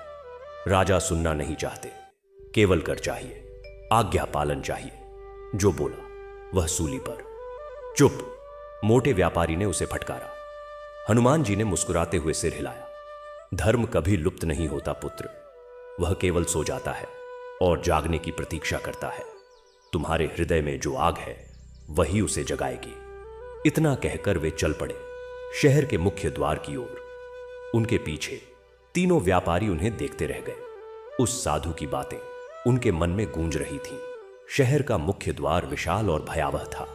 राजा सुनना नहीं चाहते, केवल कर चाहिए, आज्ञा पालन चाहिए। जो बोला वह सूली पर। चुप, मोटे व्यापारी ने उसे फटकारा। हनुमान जी ने मुस्कुराते हुए सिर हिलाया। धर्म कभी लुप्त नहीं होता पुत्र, वह केवल सो जाता है और जागने की प्रतीक्षा करता है। तुम्हारे हृदय में जो आग है वही उसे जगाएगी। इतना कहकर वे चल पड़े शहर के मुख्य द्वार की ओर। उनके पीछे 3 व्यापारी उन्हें देखते रह गए। उस साधु की बातें उनके मन में गूंज रही थीं। शहर का मुख्य द्वार विशाल और भयावह था।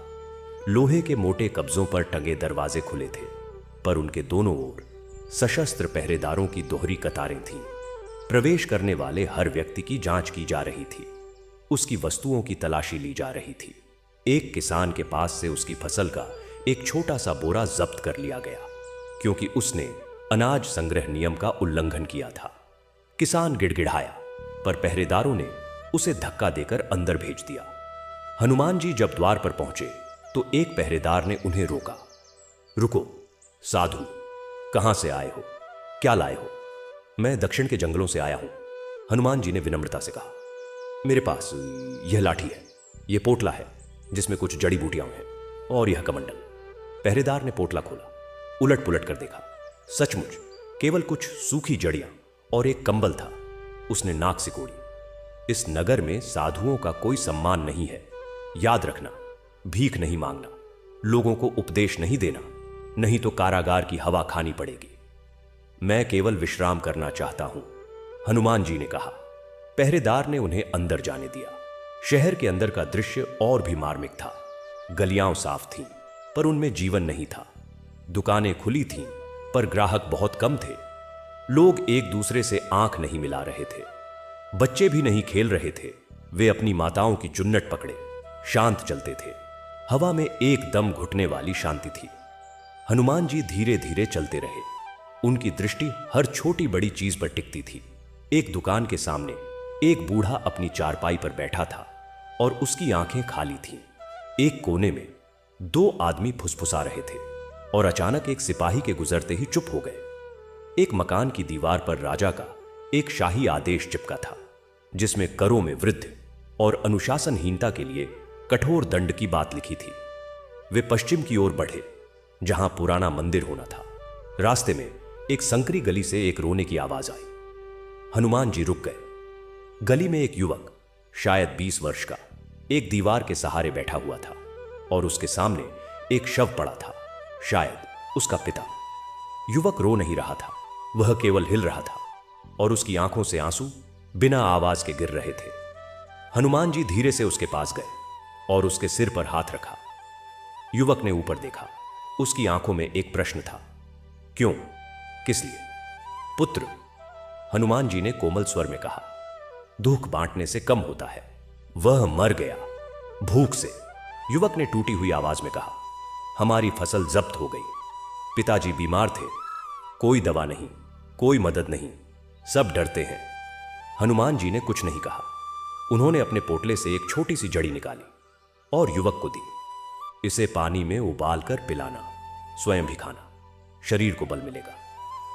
लोहे के मोटे कब्जों पर टंगे दरवाजे खुले थे, पर उनके दोनों ओर सशस्त्र पहरेदारों की दोहरी कतारें थीं। प्रवेश करने वाले हर व्यक्ति की जांच की जा रही थी, उसकी वस्तुओं की तलाशी ली जा रही थी। एक किसान के पास से उसकी फसल का एक छोटा सा बोरा जब्त कर लिया गया, क्योंकि उसने अनाज संग्रह नियम का उल्लंघन किया था। किसान गिड़गिड़ाया, पर पहरेदारों ने उसे धक्का देकर अंदर भेज दिया। हनुमान जी जब द्वार पर पहुंचे तो एक पहरेदार ने उन्हें रोका। रुको साधु, कहां से आए हो, क्या लाए हो? मैं दक्षिण के जंगलों से आया हूं, हनुमान जी ने विनम्रता से कहा। मेरे पास यह लाठी है, यह पोटला है जिसमें कुछ जड़ी बूटियां हैं, और यह कमंडल। पहरेदार ने पोटला खोला, उलट पुलट कर देखा। सचमुच केवल कुछ सूखी जड़ियां और एक कंबल था। उसने नाक सिकोड़ी। इस नगर में साधुओं का कोई सम्मान नहीं है। याद रखना, भीख नहीं मांगना, लोगों को उपदेश नहीं देना, नहीं तो कारागार की हवा खानी पड़ेगी। मैं केवल विश्राम करना चाहता हूं, हनुमान जी ने कहा। पहरेदार ने उन्हें अंदर जाने दिया। शहर के अंदर का दृश्य और भी मार्मिक था। गलियां साफ थीं, पर उनमें जीवन नहीं था। दुकानें खुली थीं, पर ग्राहक बहुत कम थे। लोग एक दूसरे से आंख नहीं मिला रहे थे। बच्चे भी नहीं खेल रहे थे, वे अपनी माताओं की चुन्नट पकड़े शांत चलते थे। हवा में एकदम घुटने वाली शांति थी। हनुमान जी धीरे धीरे चलते रहे। उनकी दृष्टि हर छोटी बड़ी चीज पर टिकती थी। एक दुकान के सामने एक बूढ़ा अपनी चारपाई पर बैठा था और उसकी आंखें खाली थीं। एक कोने में दो आदमी फुसफुसा रहे थे और अचानक एक सिपाही के गुजरते ही चुप हो गए। एक मकान की दीवार पर राजा का एक शाही आदेश चिपका था, जिसमें करों में वृद्धि और अनुशासनहीनता के लिए कठोर दंड की बात लिखी थी। वे पश्चिम की ओर बढ़े, जहां पुराना मंदिर होना था। रास्ते में एक संकरी गली से एक रोने की आवाज आई। हनुमान जी रुक गए। गली में एक युवक, शायद 20 वर्ष का, एक दीवार के सहारे बैठा हुआ था और उसके सामने एक शव पड़ा था, शायद उसका पिता। युवक रो नहीं रहा था, वह केवल हिल रहा था और उसकी आंखों से आंसू बिना आवाज के गिर रहे थे। हनुमान जी धीरे से उसके पास गए और उसके सिर पर हाथ रखा। युवक ने ऊपर देखा। उसकी आंखों में एक प्रश्न था, क्यों, किस लिए? पुत्र, हनुमान जी ने कोमल स्वर में कहा, दुख बांटने से कम होता है। वह मर गया, भूख से। युवक ने टूटी हुई आवाज में कहा, हमारी फसल जब्त हो गई। पिताजी बीमार थे, कोई दवा नहीं, कोई मदद नहीं, सब डरते हैं। हनुमान जी ने कुछ नहीं कहा। उन्होंने अपने पोटले से एक छोटी सी जड़ी निकाली और युवक को दी। इसे पानी में उबाल कर पिलाना, स्वयं भी खाना, शरीर को बल मिलेगा।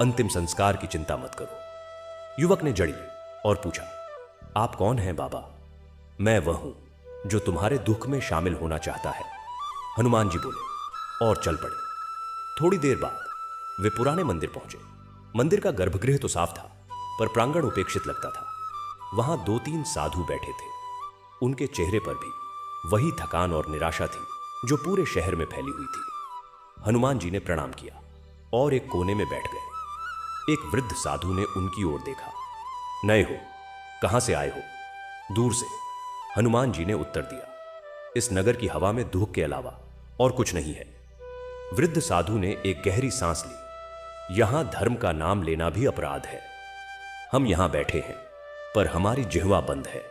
अंतिम संस्कार की चिंता मत करो। युवक ने जड़ी ली और पूछा, आप कौन हैं बाबा? मैं वह हूं जो तुम्हारे दुख में शामिल होना चाहता है। हनुमान जी बोले और चल पड़े। थोड़ी देर बाद वे पुराने मंदिर पहुंचे। मंदिर का गर्भगृह तो साफ था, पर प्रांगण उपेक्षित लगता था। वहां 2-3 साधु बैठे थे। उनके चेहरे पर भी वही थकान और निराशा थी जो पूरे शहर में फैली हुई थी। हनुमान जी ने प्रणाम किया और एक कोने में बैठ गए। एक वृद्ध साधु ने उनकी ओर देखा। नए हो, कहां से आए हो? दूर से, हनुमान जी ने उत्तर दिया। इस नगर की हवा में धूप के अलावा और कुछ नहीं है। वृद्ध साधु ने एक गहरी सांस ली। यहां धर्म का नाम लेना भी अपराध है। हम यहां बैठे हैं, पर हमारी जिह्वा बंद है।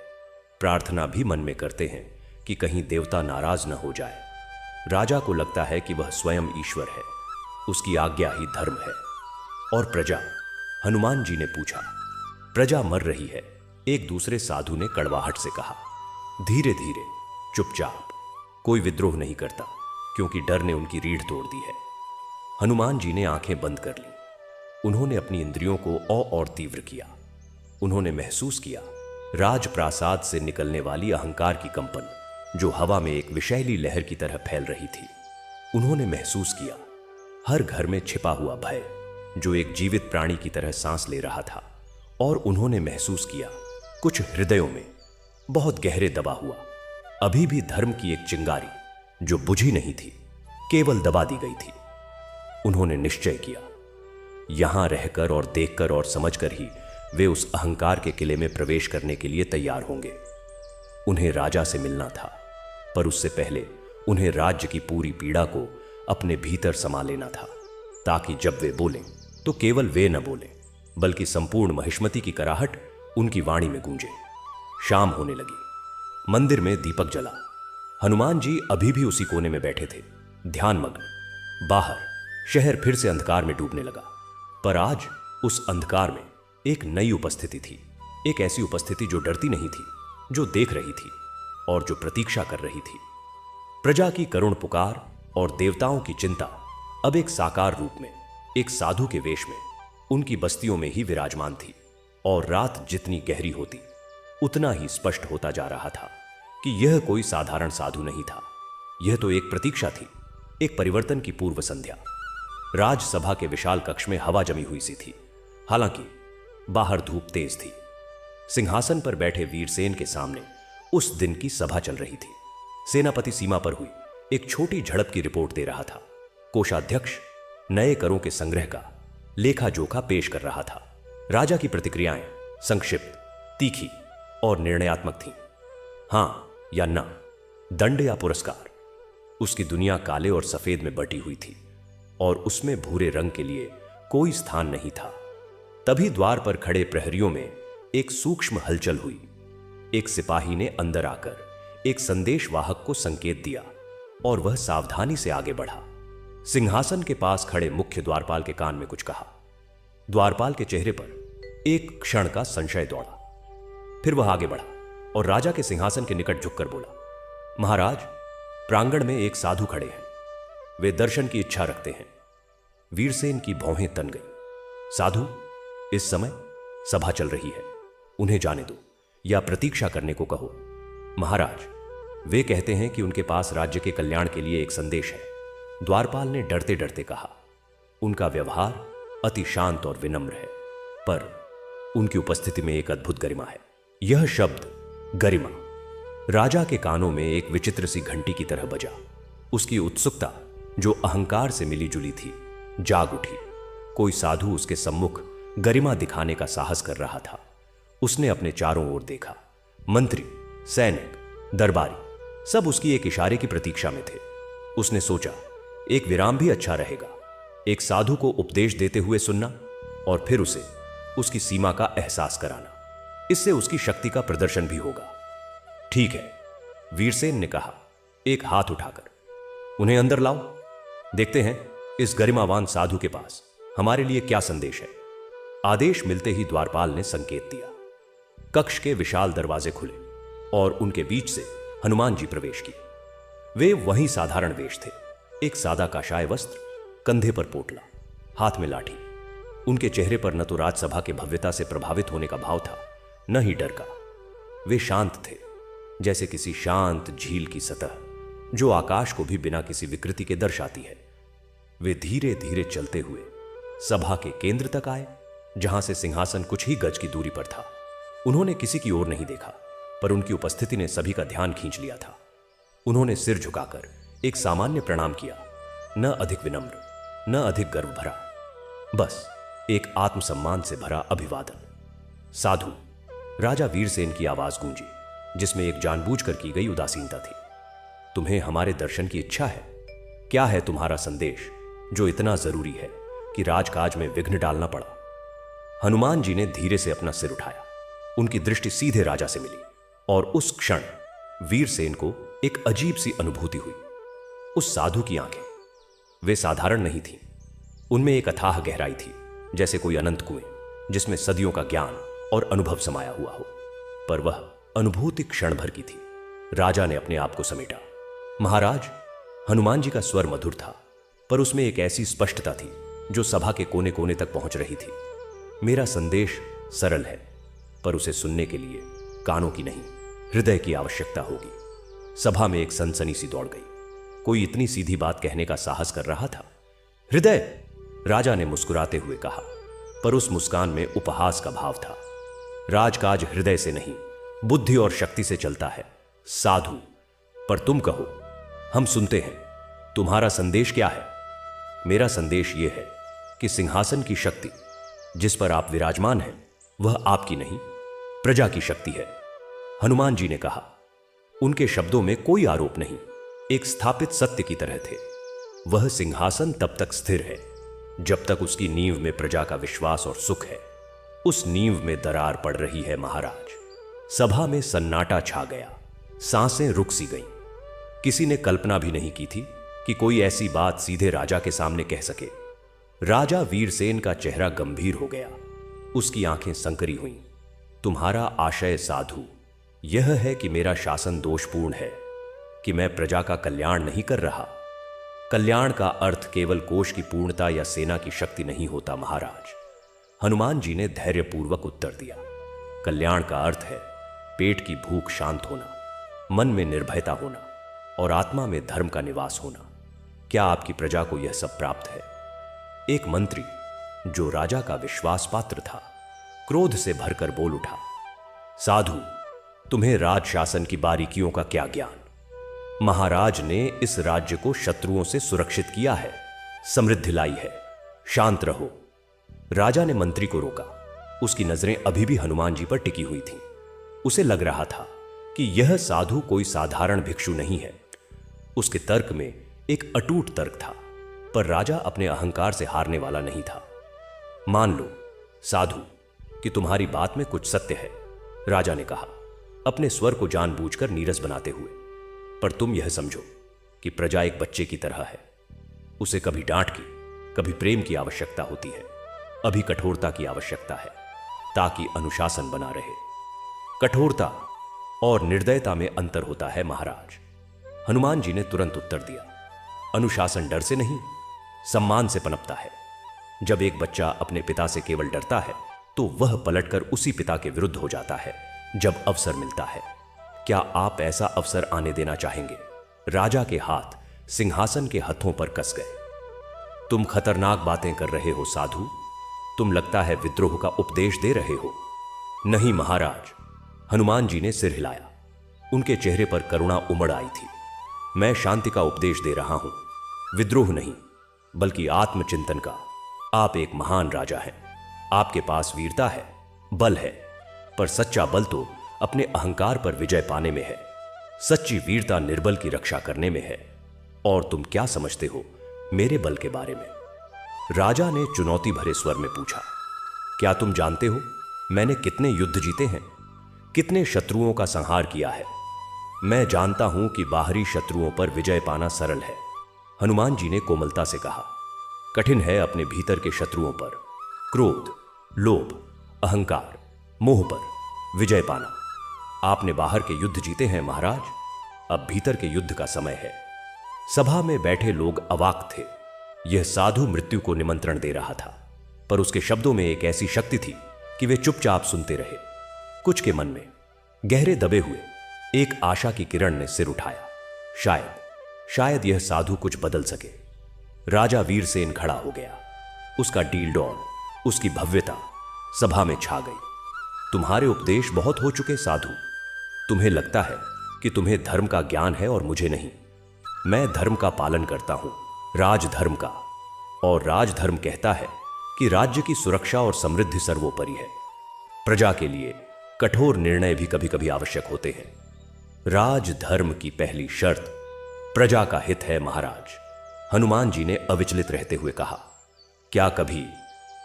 प्रार्थना भी मन में करते हैं कि कहीं देवता नाराज न हो जाए। राजा को लगता है कि वह स्वयं ईश्वर है, उसकी आज्ञा ही धर्म है। और प्रजा? हनुमान जी ने पूछा। प्रजा मर रही है, एक दूसरे साधु ने कड़वाहट से कहा। धीरे धीरे, चुपचाप, कोई विद्रोह नहीं करता, क्योंकि डर ने उनकी रीढ़ तोड़ दी है। हनुमान जी ने आंखें बंद कर ली। उन्होंने अपनी इंद्रियों को और तीव्र किया। उन्होंने महसूस किया राजप्रासाद से निकलने वाली अहंकार की कंपन, जो हवा में एक विषैली लहर की तरह फैल रही थी। उन्होंने महसूस किया हर घर में छिपा हुआ भय, जो एक जीवित प्राणी की तरह सांस ले रहा था। और उन्होंने महसूस किया कुछ हृदयों में बहुत गहरे दबा हुआ अभी भी धर्म की एक चिंगारी, जो बुझी नहीं थी, केवल दबा दी गई थी। उन्होंने निश्चय किया, यहां रहकर और देखकर और समझकर ही वे उस अहंकार के किले में प्रवेश करने के लिए तैयार होंगे। उन्हें राजा से मिलना था, पर उससे पहले उन्हें राज्य की पूरी पीड़ा को अपने भीतर समा लेना था, ताकि जब वे बोलें तो केवल वे न बोलें, बल्कि संपूर्ण महिष्मति की कराहट उनकी वाणी में गूंजे। शाम होने लगी। मंदिर में दीपक जला। हनुमान जी अभी भी उसी कोने में बैठे थे, ध्यानमग्न। बाहर शहर फिर से अंधकार में डूबने लगा, पर आज उस अंधकार में एक नई उपस्थिति थी। एक ऐसी उपस्थिति जो डरती नहीं थी, जो देख रही थी और जो प्रतीक्षा कर रही थी। प्रजा की करुण पुकार और देवताओं की चिंता अब एक साकार रूप में, एक साधु के वेश में उनकी बस्तियों में ही विराजमान थी। और रात जितनी गहरी होती, उतना ही स्पष्ट होता जा रहा था कि यह कोई साधारण साधु नहीं था। यह तो एक प्रतीक्षा थी, एक परिवर्तन की पूर्व संध्या। राजसभा के विशाल कक्ष में हवा जमी हुई सी थी, हालांकि बाहर धूप तेज थी। सिंहासन पर बैठे वीरसेन के सामने उस दिन की सभा चल रही थी। सेनापति सीमा पर हुई एक छोटी झड़प की रिपोर्ट दे रहा था। कोषाध्यक्ष नए करों के संग्रह का लेखा जोखा पेश कर रहा था। राजा की प्रतिक्रियाएं संक्षिप्त, तीखी और निर्णयात्मक थीं। हां या ना, दंड या पुरस्कार। उसकी दुनिया काले और सफेद में बटी हुई थी और उसमें भूरे रंग के लिए कोई स्थान नहीं था। तभी द्वार पर खड़े प्रहरियों में एक सूक्ष्म हलचल हुई। एक सिपाही ने अंदर आकर एक संदेशवाहक को संकेत दिया और वह सावधानी से आगे बढ़ा। सिंहासन के पास खड़े मुख्य द्वारपाल के कान में कुछ कहा। द्वारपाल के चेहरे पर एक क्षण का संशय दौड़ा। फिर वह आगे बढ़ा और राजा के सिंहासन के निकट झुककर बोला, महाराज, प्रांगण में एक साधु खड़े हैं। वे दर्शन की इच्छा रखते हैं। वीरसेन की भौहें तन गई। साधु, इस समय सभा चल रही है, उन्हें जाने दो या प्रतीक्षा करने को कहो। महाराज, वे कहते हैं कि उनके पास राज्य के कल्याण के लिए एक संदेश है। द्वारपाल ने डरते डरते कहा। उनका व्यवहार अति शांत और विनम्र है, पर उनकी उपस्थिति में एक अद्भुत गरिमा है। यह शब्द गरिमा राजा के कानों में एक विचित्र सी घंटी की तरह बजा। उसकी उत्सुकता, जो अहंकार से मिली जुली थी, जाग उठी। कोई साधु उसके सम्मुख गरिमा दिखाने का साहस कर रहा था। उसने अपने चारों ओर देखा। मंत्री, सैनिक, दरबारी सब उसकी एक इशारे की प्रतीक्षा में थे। उसने सोचा, एक विराम भी अच्छा रहेगा। एक साधु को उपदेश देते हुए सुनना और फिर उसे उसकी सीमा का एहसास कराना। इससे उसकी शक्ति का प्रदर्शन भी होगा। ठीक है, वीरसेन ने कहा, एक हाथ उठाकर। उन्हें अंदर लाओ। देखते हैं इस गरिमावान साधु के पास हमारे लिए क्या संदेश है। आदेश मिलते ही द्वारपाल ने संकेत दिया। कक्ष के विशाल दरवाजे खुले और उनके बीच से हनुमान जी प्रवेश किए। वे वहीं साधारण वेश थे। एक सादा काशाय वस्त्र, कंधे पर पोटला, हाथ में लाठी। उनके चेहरे पर न तो राजसभा के भव्यता से प्रभावित होने का भाव था, न ही डर का। वे शांत थे, जैसे किसी शांत झील की सतह जो आकाश को भी बिना किसी विकृति के दर्शाती है। वे धीरे धीरे चलते हुए सभा के केंद्र तक आए, जहां से सिंहासन कुछ ही गज की दूरी पर था। उन्होंने किसी की ओर नहीं देखा, पर उनकी उपस्थिति ने सभी का ध्यान खींच लिया था। उन्होंने सिर झुकाकर एक सामान्य प्रणाम किया, न अधिक विनम्र, न अधिक गर्व भरा, बस एक आत्मसम्मान से भरा अभिवादन। साधु, राजा वीरसेन की आवाज गूंजी, जिसमें एक जानबूझकर की गई उदासीनता थी। तुम्हें हमारे दर्शन की इच्छा है? क्या है तुम्हारा संदेश जो इतना जरूरी है कि राजकाज में विघ्न डालना पड़ा? हनुमान जी ने धीरे से अपना सिर उठाया। उनकी दृष्टि सीधे राजा से मिली और उस क्षण वीरसेन को एक अजीब सी अनुभूति हुई। उस साधु की आंखें, वे साधारण नहीं थीं। उनमें एक अथाह गहराई थी, जैसे कोई अनंत कुएं जिसमें सदियों का ज्ञान और अनुभव समाया हुआ हो। पर वह अनुभूति क्षण भर की थी। राजा ने अपने आप को समेटा। महाराज, हनुमान जी का स्वर मधुर था, पर उसमें एक ऐसी स्पष्टता थी जो सभा के कोने कोने तक पहुंच रही थी। मेरा संदेश सरल है, पर उसे सुनने के लिए कानों की नहीं, हृदय की आवश्यकता होगी। सभा में एक सनसनी सी दौड़ गई। कोई इतनी सीधी बात कहने का साहस कर रहा था? हृदय, राजा ने मुस्कुराते हुए कहा, पर उस मुस्कान में उपहास का भाव था। राजकाज हृदय से नहीं, बुद्धि और शक्ति से चलता है। साधु, पर तुम कहो, हम सुनते हैं। तुम्हारा संदेश क्या है? मेरा संदेश यह है कि सिंहासन की शक्ति जिस पर आप विराजमान हैं, वह आपकी नहीं, प्रजा की शक्ति है। हनुमान जी ने कहा। उनके शब्दों में कोई आरोप नहीं, एक स्थापित सत्य की तरह थे। वह सिंहासन तब तक स्थिर है जब तक उसकी नींव में प्रजा का विश्वास और सुख है। उस नींव में दरार पड़ रही है महाराज। सभा में सन्नाटा छा गया, सांसें रुक सी गईं। किसी ने कल्पना भी नहीं की थी कि कोई ऐसी बात सीधे राजा के सामने कह सके। राजा वीरसेन का चेहरा गंभीर हो गया, उसकी आंखें संकरी हुईं। तुम्हारा आशय साधु यह है कि मेरा शासन दोषपूर्ण है, कि मैं प्रजा का कल्याण नहीं कर रहा। कल्याण का अर्थ केवल कोष की पूर्णता या सेना की शक्ति नहीं होता महाराज। हनुमान जी ने धैर्यपूर्वक उत्तर दिया। कल्याण का अर्थ है पेट की भूख शांत होना, मन में निर्भयता होना और आत्मा में धर्म का निवास होना। क्या आपकी प्रजा को यह सब प्राप्त है? एक मंत्री, जो राजा का विश्वास पात्र था, क्रोध से भरकर बोल उठा, साधु, तुम्हें राज शासन की बारीकियों का क्या ज्ञान? महाराज ने इस राज्य को शत्रुओं से सुरक्षित किया है, समृद्धि लाई है। शांत रहो। राजा ने मंत्री को रोका। उसकी नजरें अभी भी हनुमान जी पर टिकी हुई थीं। उसे लग रहा था कि यह साधु कोई साधारण भिक्षु नहीं है। उसके तर्क में एक अटूट तर्क था, पर राजा अपने अहंकार से हारने वाला नहीं था। मान लो साधु कि तुम्हारी बात में कुछ सत्य है, राजा ने कहा, अपने स्वर को जानबूझकर नीरस बनाते हुए। पर तुम यह समझो कि प्रजा एक बच्चे की तरह है। उसे कभी डांट की, कभी प्रेम की आवश्यकता होती है, अभी कठोरता की आवश्यकता है, ताकि अनुशासन बना रहे। कठोरता और निर्दयता में अंतर होता है महाराज। हनुमान जी ने तुरंत उत्तर दिया। अनुशासन डर से नहीं, सम्मान से पनपता है। जब एक बच्चा अपने पिता से केवल डरता है तो वह पलटकर उसी पिता के विरुद्ध हो जाता है जब अवसर मिलता है। क्या आप ऐसा अवसर आने देना चाहेंगे? राजा के हाथ सिंहासन के हथों पर कस गए। तुम खतरनाक बातें कर रहे हो साधु। तुम लगता है विद्रोह का उपदेश दे रहे हो। नहीं महाराज, हनुमान जी ने सिर हिलाया। उनके चेहरे पर करुणा उमड़ आई थी। मैं शांति का उपदेश दे रहा हूं, विद्रोह नहीं, बल्कि आत्मचिंतन का। आप एक महान राजा हैं। आपके पास वीरता है, बल है, पर सच्चा बल तो अपने अहंकार पर विजय पाने में है। सच्ची वीरता निर्बल की रक्षा करने में है। और तुम क्या समझते हो मेरे बल के बारे में? राजा ने चुनौती भरे स्वर में पूछा। क्या तुम जानते हो मैंने कितने युद्ध जीते हैं, कितने शत्रुओं का संहार किया है? मैं जानता हूं कि बाहरी शत्रुओं पर विजय पाना सरल है। हनुमान जी ने कोमलता से कहा, कठिन है अपने भीतर के शत्रुओं पर, क्रोध, लोभ, अहंकार, मोह पर विजय पाना। आपने बाहर के युद्ध जीते हैं महाराज, अब भीतर के युद्ध का समय है। सभा में बैठे लोग अवाक थे। यह साधु मृत्यु को निमंत्रण दे रहा था, पर उसके शब्दों में एक ऐसी शक्ति थी कि वे चुपचाप सुनते रहे। कुछ के मन में गहरे दबे हुए एक आशा की किरण ने सिर उठाया। शायद यह साधु कुछ बदल सके। राजा वीरसेन खड़ा हो गया। उसका डील डौल, उसकी भव्यता सभा में छा गई। तुम्हारे उपदेश बहुत हो चुके साधु। तुम्हें लगता है कि तुम्हें धर्म का ज्ञान है और मुझे नहीं। मैं धर्म का पालन करता हूं, राजधर्म का। और राजधर्म कहता है कि राज्य की सुरक्षा और समृद्धि सर्वोपरि है। प्रजा के लिए कठोर निर्णय भी कभी कभी आवश्यक होते हैं। राजधर्म की पहली शर्त प्रजा का हित है महाराज। हनुमान जी ने अविचलित रहते हुए कहा, क्या कभी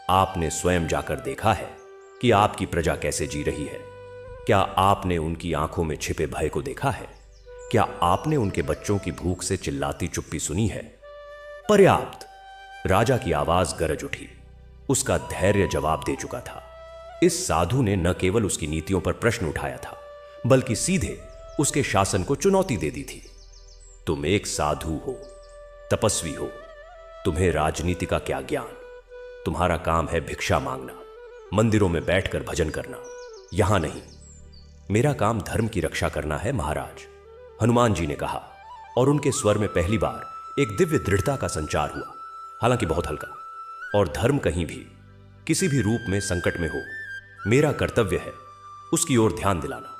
आपने स्वयं जाकर देखा है कि आपकी प्रजा कैसे जी रही है? क्या आपने उनकी आंखों में छिपे भय को देखा है? क्या आपने उनके बच्चों की भूख से चिल्लाती चुप्पी सुनी है? पर्याप्त! राजा की आवाज गरज उठी। उसका धैर्य जवाब दे चुका था। इस साधु ने न केवल उसकी नीतियों पर प्रश्न उठाया था, बल्कि सीधे उसके शासन को चुनौती दे दी थी। तुम एक साधु हो, तपस्वी हो, तुम्हें राजनीति का क्या ज्ञान? तुम्हारा काम है भिक्षा मांगना, मंदिरों में बैठकर भजन करना। यहां नहीं, मेरा काम धर्म की रक्षा करना है महाराज, हनुमान जी ने कहा। और उनके स्वर में पहली बार एक दिव्य दृढ़ता का संचार हुआ, हालांकि बहुत हल्का। और धर्म कहीं भी, किसी भी रूप में संकट में हो, मेरा कर्तव्य है उसकी ओर ध्यान दिलाना।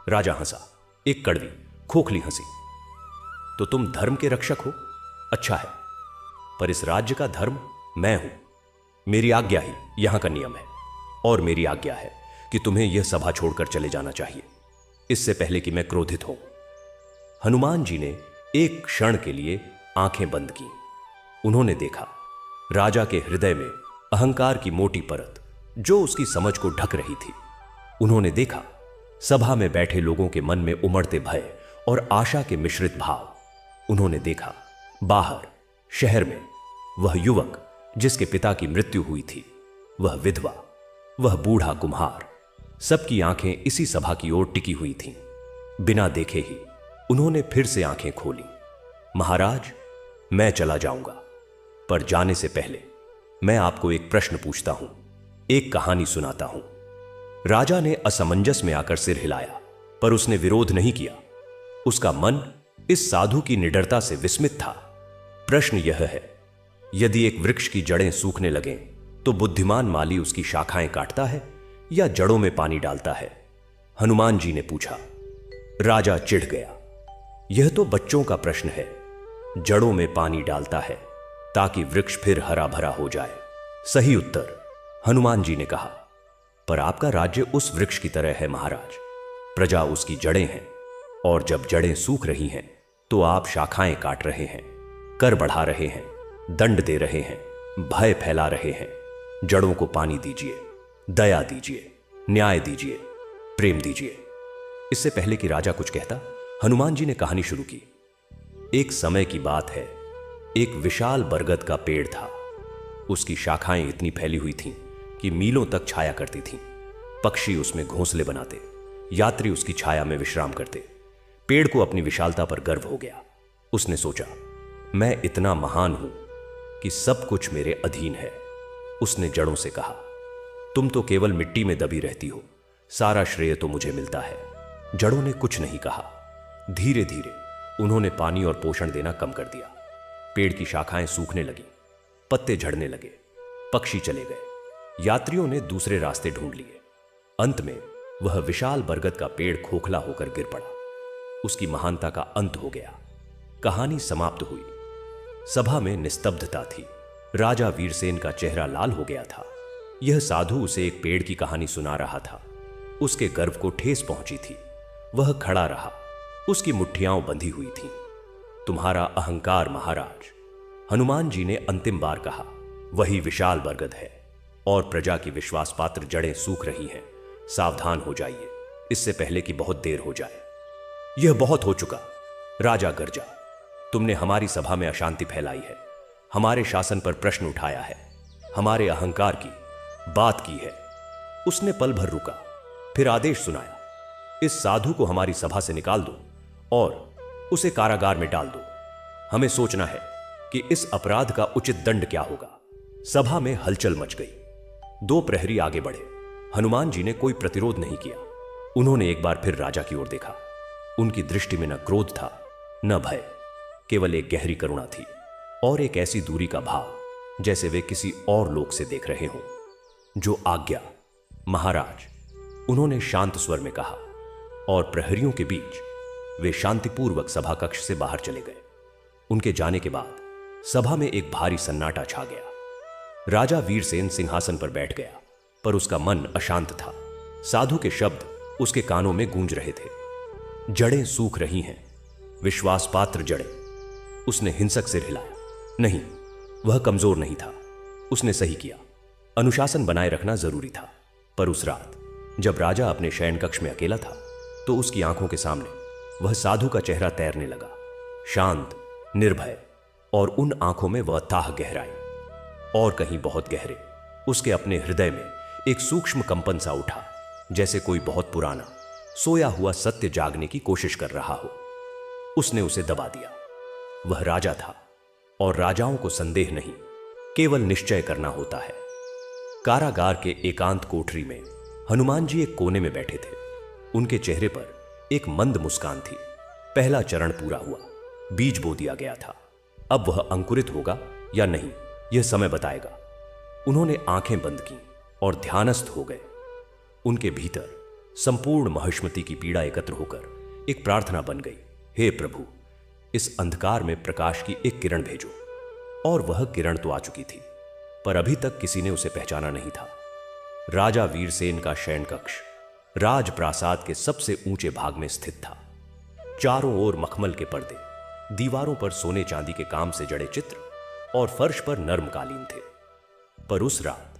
राजा हंसा, एक कड़वी खोखली हंसी। तो तुम धर्म के रक्षक हो? अच्छा है, पर इस राज्य का धर्म मैं हूं। मेरी आज्ञा ही यहां का नियम है। और मेरी आज्ञा है कि तुम्हें यह सभा छोड़कर चले जाना चाहिए, इससे पहले कि मैं क्रोधित हूं। हनुमान जी ने एक क्षण के लिए आंखें बंद की। उन्होंने देखा राजा के हृदय में अहंकार की मोटी परत जो उसकी समझ को ढक रही थी। उन्होंने देखा सभा में बैठे लोगों के मन में उमड़ते भय और आशा के मिश्रित भाव। उन्होंने देखा बाहर शहर में वह युवक जिसके पिता की मृत्यु हुई थी, वह विधवा, वह बूढ़ा कुम्हार। सबकी आंखें इसी सभा की ओर टिकी हुई थीं। बिना देखे ही उन्होंने फिर से आंखें खोली। महाराज, मैं चला जाऊंगा, पर जाने से पहले मैं आपको एक प्रश्न पूछता हूं, एक कहानी सुनाता हूं। राजा ने असमंजस में आकर सिर हिलाया, पर उसने विरोध नहीं किया। उसका मन इस साधु की निडरता से विस्मित था। प्रश्न यह है, यदि एक वृक्ष की जड़ें सूखने लगें तो बुद्धिमान माली उसकी शाखाएं काटता है या जड़ों में पानी डालता है? हनुमान जी ने पूछा। राजा चिढ़ गया। यह तो बच्चों का प्रश्न है। जड़ों में पानी डालता है ताकि वृक्ष फिर हरा भरा हो जाए। सही उत्तर, हनुमान जी ने कहा। पर आपका राज्य उस वृक्ष की तरह है महाराज। प्रजा उसकी जड़ें हैं, और जब जड़ें सूख रही हैं तो आप शाखाएं काट रहे हैं, कर बढ़ा रहे हैं, दंड दे रहे हैं, भय फैला रहे हैं। जड़ों को पानी दीजिए, दया दीजिए, न्याय दीजिए, प्रेम दीजिए। इससे पहले कि राजा कुछ कहता, हनुमान जी ने कहानी शुरू की। एक समय की बात है, एक विशाल बरगद का पेड़ था। उसकी शाखाएं इतनी फैली हुई थीं कि मीलों तक छाया करती थीं। पक्षी उसमें घोंसले बनाते, यात्री उसकी छाया में विश्राम करते। पेड़ को अपनी विशालता पर गर्व हो गया। उसने सोचा, मैं इतना महान हूं कि सब कुछ मेरे अधीन है। उसने जड़ों से कहा, तुम तो केवल मिट्टी में दबी रहती हो, सारा श्रेय तो मुझे मिलता है। जड़ों ने कुछ नहीं कहा। धीरे धीरे उन्होंने पानी और पोषण देना कम कर दिया। पेड़ की शाखाएं सूखने लगी, पत्ते झड़ने लगे, पक्षी चले गए, यात्रियों ने दूसरे रास्ते ढूंढ लिए। अंत में वह विशाल बरगद का पेड़ खोखला होकर गिर पड़ा। उसकी महानता का अंत हो गया। कहानी समाप्त हुई। सभा में निस्तब्धता थी। राजा वीरसेन का चेहरा लाल हो गया था। यह साधु उसे एक पेड़ की कहानी सुना रहा था। उसके गर्व को ठेस पहुंची थी। वह खड़ा रहा, उसकी मुट्ठियां बंधी हुई थीं। तुम्हारा अहंकार महाराज, हनुमान जी ने अंतिम बार कहा, वही विशाल बरगद है और प्रजा की विश्वास पात्र जड़ें सूख रही हैं। सावधान हो जाइए, इससे पहले कि बहुत देर हो जाए। यह बहुत हो चुका। राजा गरजा, तुमने हमारी सभा में अशांति फैलाई है, हमारे शासन पर प्रश्न उठाया है, हमारे अहंकार की बात की है। उसने पल भर रुका, फिर आदेश सुनाया, इस साधु को हमारी सभा से निकाल दो और उसे कारागार में डाल दो। हमें सोचना है कि इस अपराध का उचित दंड क्या होगा। सभा में हलचल मच गई। 2 प्रहरी आगे बढ़े। हनुमान जी ने कोई प्रतिरोध नहीं किया। उन्होंने एक बार फिर राजा की ओर देखा। उनकी दृष्टि में न क्रोध था न भय, केवल एक गहरी करुणा थी और एक ऐसी दूरी का भाव जैसे वे किसी और लोक से देख रहे हों। जो आज्ञा महाराज, उन्होंने शांत स्वर में कहा और प्रहरियों के बीच वे शांतिपूर्वक सभा कक्ष से बाहर चले गए। उनके जाने के बाद सभा में एक भारी सन्नाटा छा गया। राजा वीरसेन सिंहासन पर बैठ गया, पर उसका मन अशांत था। साधु के शब्द उसके कानों में गूंज रहे थे। जड़ें सूख रही हैं, विश्वास पात्र जड़ें। उसने हिंसक सिर हिलाया। नहीं, वह कमजोर नहीं था। उसने सही किया। अनुशासन बनाए रखना जरूरी था। पर उस रात जब राजा अपने शयन कक्ष में अकेला था, तो उसकी आंखों के सामने वह साधु का चेहरा तैरने लगा, शांत, निर्भय, और उन आंखों में वह ताह गहराई। और कहीं बहुत गहरे उसके अपने हृदय में एक सूक्ष्म कंपन सा उठा, जैसे कोई बहुत पुराना सोया हुआ सत्य जागने की कोशिश कर रहा हो। उसने उसे दबा दिया। वह राजा था और राजाओं को संदेह नहीं, केवल निश्चय करना होता है। कारागार के एकांत कोठरी में हनुमान जी एक कोने में बैठे थे। उनके चेहरे पर एक मंद मुस्कान थी। पहला चरण पूरा हुआ, बीज बो दिया गया था। अब वह अंकुरित होगा या नहीं, यह समय बताएगा। उन्होंने आंखें बंद की और ध्यानस्थ हो गए। उनके भीतर संपूर्ण महिष्मति की पीड़ा एकत्र होकर एक प्रार्थना बन गई, हे प्रभु, इस अंधकार में प्रकाश की एक किरण भेजो। और वह किरण तो आ चुकी थी, पर अभी तक किसी ने उसे पहचाना नहीं था। राजा वीरसेन का शयन कक्ष राजप्रासाद के सबसे ऊंचे भाग में स्थित था। चारों ओर मखमल के पर्दे, दीवारों पर सोने चांदी के काम से जड़े चित्र और फर्श पर नर्म कालीन थे। पर उस रात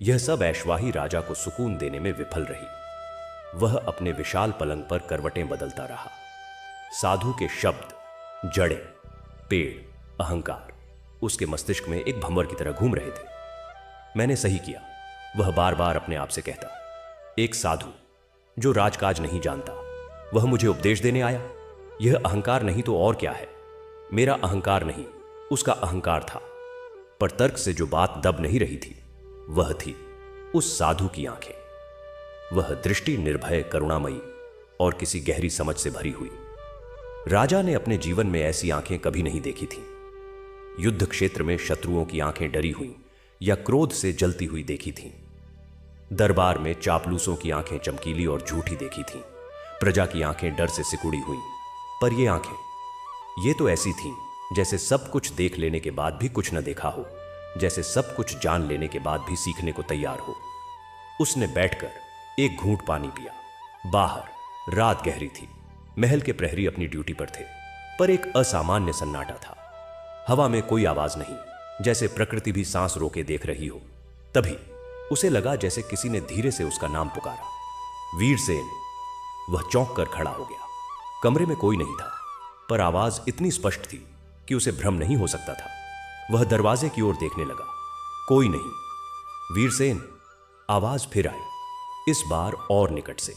यह सब ऐशवाही राजा को सुकून देने में विफल रही। वह अपने विशाल पलंग पर करवटें बदलता रहा। साधु के शब्द, जड़ें, पेड़, अहंकार उसके मस्तिष्क में एक भंवर की तरह घूम रहे थे। मैंने सही किया, वह बार बार अपने आप से कहता। एक साधु जो राजकाज नहीं जानता, वह मुझे उपदेश देने आया। यह अहंकार नहीं तो और क्या है? मेरा अहंकार नहीं, उसका अहंकार था। पर तर्क से जो बात दब नहीं रही थी, वह थी उस साधु की आंखें। वह दृष्टि निर्भय, करुणामयी और किसी गहरी समझ से भरी हुई। राजा ने अपने जीवन में ऐसी आंखें कभी नहीं देखी थीं। युद्ध क्षेत्र में शत्रुओं की आंखें डरी हुई या क्रोध से जलती हुई देखी थीं। दरबार में चापलूसों की आंखें चमकीली और झूठी देखी थीं। प्रजा की आंखें डर से सिकुड़ी हुई। पर ये आंखें, ये तो ऐसी थीं जैसे सब कुछ देख लेने के बाद भी कुछ न देखा हो, जैसे सब कुछ जान लेने के बाद भी सीखने को तैयार हो। उसने बैठकर एक घूंट पानी पिया। बाहर रात गहरी थी। महल के प्रहरी अपनी ड्यूटी पर थे, पर एक असामान्य सन्नाटा था। हवा में कोई आवाज नहीं, जैसे प्रकृति भी सांस रोके देख रही हो। तभी उसे लगा जैसे किसी ने धीरे से उसका नाम पुकारा, वीरसेन। वह चौंक कर खड़ा हो गया। कमरे में कोई नहीं था, पर आवाज इतनी स्पष्ट थी कि उसे भ्रम नहीं हो सकता था। वह दरवाजे की ओर देखने लगा, कोई नहीं। वीरसेन, आवाज फिर आई, इस बार और निकट से,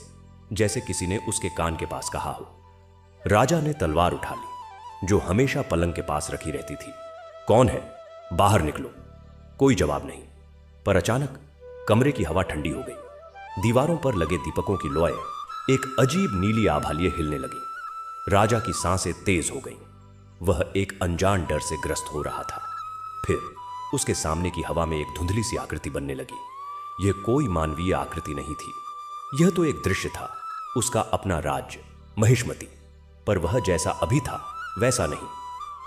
जैसे किसी ने उसके कान के पास कहा हो। राजा ने तलवार उठा ली, जो हमेशा पलंग के पास रखी रहती थी। कौन है? बाहर निकलो। कोई जवाब नहीं। पर अचानक कमरे की हवा ठंडी हो गई। दीवारों पर लगे दीपकों की लौय एक अजीब नीली आभा लिए हिलने लगी। राजा की सांसें तेज हो गईं। वह एक अनजान डर से ग्रस्त हो रहा था। फिर उसके सामने की हवा में एक धुंधली सी आकृति बनने लगी। यह कोई मानवीय आकृति नहीं थी, यह तो एक दृश्य था, उसका अपना राज्य महिष्मती। पर वह जैसा अभी था वैसा नहीं।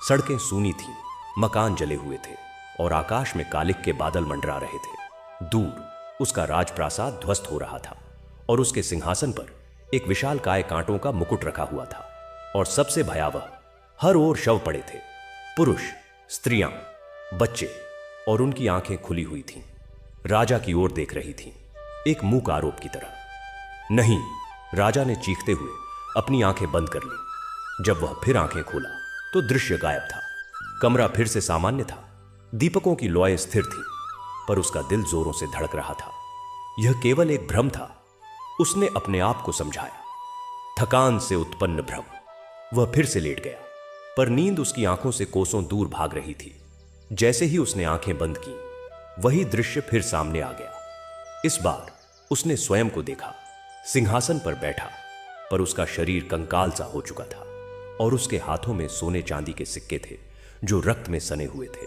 सड़कें सूनी थीं, मकान जले हुए थे और आकाश में कालिक के बादल मंडरा रहे थे। दूर उसका राजप्रासाद ध्वस्त हो रहा था और उसके सिंहासन पर एक विशालकाय कांटों का मुकुट रखा हुआ था। और सबसे भयावह, हर ओर शव पड़े थे, पुरुष, स्त्रियां, बच्चे, और उनकी आंखें खुली हुई थीं, राजा की ओर देख रही थीं, एक मूक आरोप की तरह। नहीं, राजा ने चीखते हुए अपनी आंखें बंद कर ली। जब वह फिर आंखें खोला तो दृश्य गायब था। कमरा फिर से सामान्य था, दीपकों की लौय स्थिर थी, पर उसका दिल जोरों से धड़क रहा था। यह केवल एक भ्रम था, उसने अपने आप को समझाया। थकान से उत्पन्न भ्रम। वह फिर से लेट गया, पर नींद उसकी आंखों से कोसों दूर भाग रही थी। जैसे ही उसने आंखें बंद की, वही दृश्य फिर सामने आ गया। इस बार उसने स्वयं को देखा, सिंहासन पर बैठा, पर उसका शरीर कंकाल सा हो चुका था और उसके हाथों में सोने चांदी के सिक्के थे जो रक्त में सने हुए थे।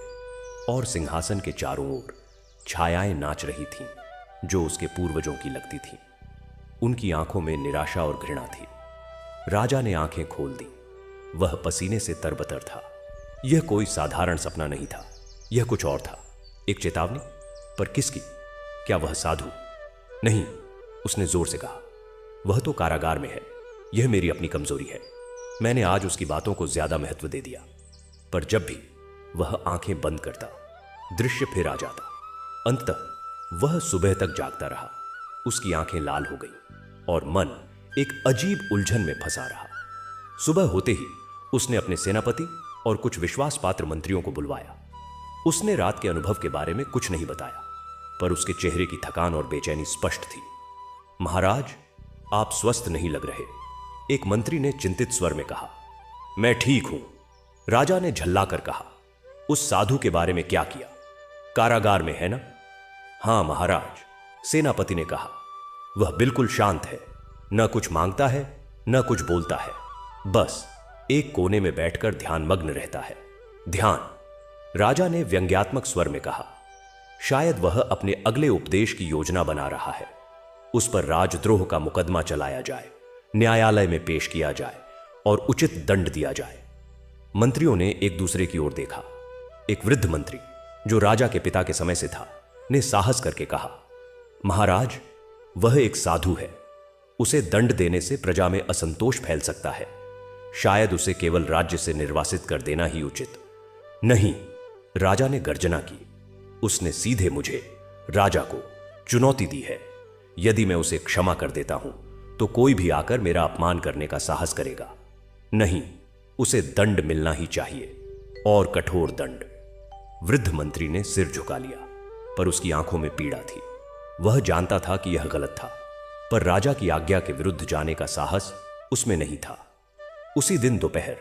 और सिंहासन के चारों ओर छायाएं नाच रही थीं जो उसके पूर्वजों की लगती थीं। उनकी आंखों में निराशा और घृणा थी। राजा ने आंखें खोल दी। वह पसीने से तरबतर था। यह कोई साधारण सपना नहीं था, यह कुछ और था। एक चेतावनी, पर किसकी? क्या वह साधु? नहीं, उसने जोर से कहा। वह तो कारागार में है। यह मेरी अपनी कमजोरी है। मैंने आज उसकी बातों को ज्यादा महत्व दे दिया। पर जब भी वह आंखें बंद करता, दृश्य फिर आ जाता। अंततः वह सुबह तक जागता रहा। उसकी आंखें लाल हो गईं और मन एक अजीब उलझन में फंसा रहा। सुबह होते ही उसने अपने सेनापति और कुछ विश्वास पात्र मंत्रियों को बुलवाया। उसने रात के अनुभव के बारे में कुछ नहीं बताया, पर उसके चेहरे की थकान और बेचैनी स्पष्ट थी। महाराज, आप स्वस्थ नहीं लग रहे, एक मंत्री ने चिंतित स्वर में कहा। मैं ठीक हूं, राजा ने झल्लाकर कहा। उस साधु के बारे में क्या किया? कारागार में है ना? हां महाराज, सेनापति ने कहा। वह बिल्कुल शांत है, न कुछ मांगता है न कुछ बोलता है, बस एक कोने में बैठकर ध्यानमग्न रहता है। ध्यान, राजा ने व्यंग्यात्मक स्वर में कहा। शायद वह अपने अगले उपदेश की योजना बना रहा है। उस पर राजद्रोह का मुकदमा चलाया जाए, न्यायालय में पेश किया जाए और उचित दंड दिया जाए। मंत्रियों ने एक दूसरे की ओर देखा। एक वृद्ध मंत्री, जो राजा के पिता के समय से था, ने साहस करके कहा, महाराज, वह एक साधु है। उसे दंड देने से प्रजा में असंतोष फैल सकता है। शायद उसे केवल राज्य से निर्वासित कर देना ही उचित। नहीं, राजा ने गर्जना की। उसने सीधे मुझे, राजा को, चुनौती दी है। यदि मैं उसे क्षमा कर देता हूं तो कोई भी आकर मेरा अपमान करने का साहस करेगा। नहीं, उसे दंड मिलना ही चाहिए, और कठोर दंड। वृद्ध मंत्री ने सिर झुका लिया, पर उसकी आंखों में पीड़ा थी। वह जानता था कि यह गलत था, पर राजा की आज्ञा के विरुद्ध जाने का साहस उसमें नहीं था। उसी दिन दोपहर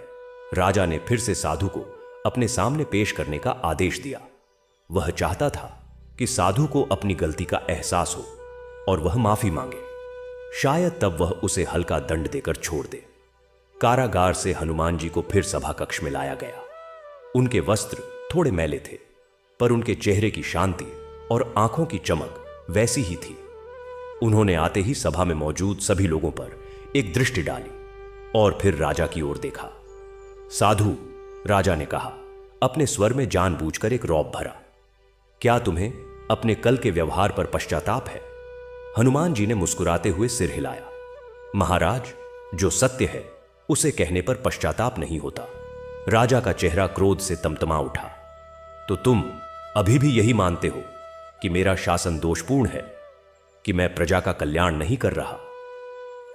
राजा ने फिर से साधु को अपने सामने पेश करने का आदेश दिया। वह चाहता था कि साधु को अपनी गलती का एहसास हो और वह माफी मांगे। शायद तब वह उसे हल्का दंड देकर छोड़ दे। कारागार से हनुमान जी को फिर सभा कक्ष में लाया गया। उनके वस्त्र थोड़े मैले थे, पर उनके चेहरे की शांति और आंखों की चमक वैसी ही थी। उन्होंने आते ही सभा में मौजूद सभी लोगों पर एक दृष्टि डाली और फिर राजा की ओर देखा। साधु, राजा ने कहा, अपने स्वर में जानबूझकर एक रौब भरा, क्या तुम्हें अपने कल के व्यवहार पर पश्चाताप है? हनुमान जी ने मुस्कुराते हुए सिर हिलाया। महाराज, जो सत्य है उसे कहने पर पश्चाताप नहीं होता। राजा का चेहरा क्रोध से तमतमा उठा। तो तुम अभी भी यही मानते हो कि मेरा शासन दोषपूर्ण है, कि मैं प्रजा का कल्याण नहीं कर रहा?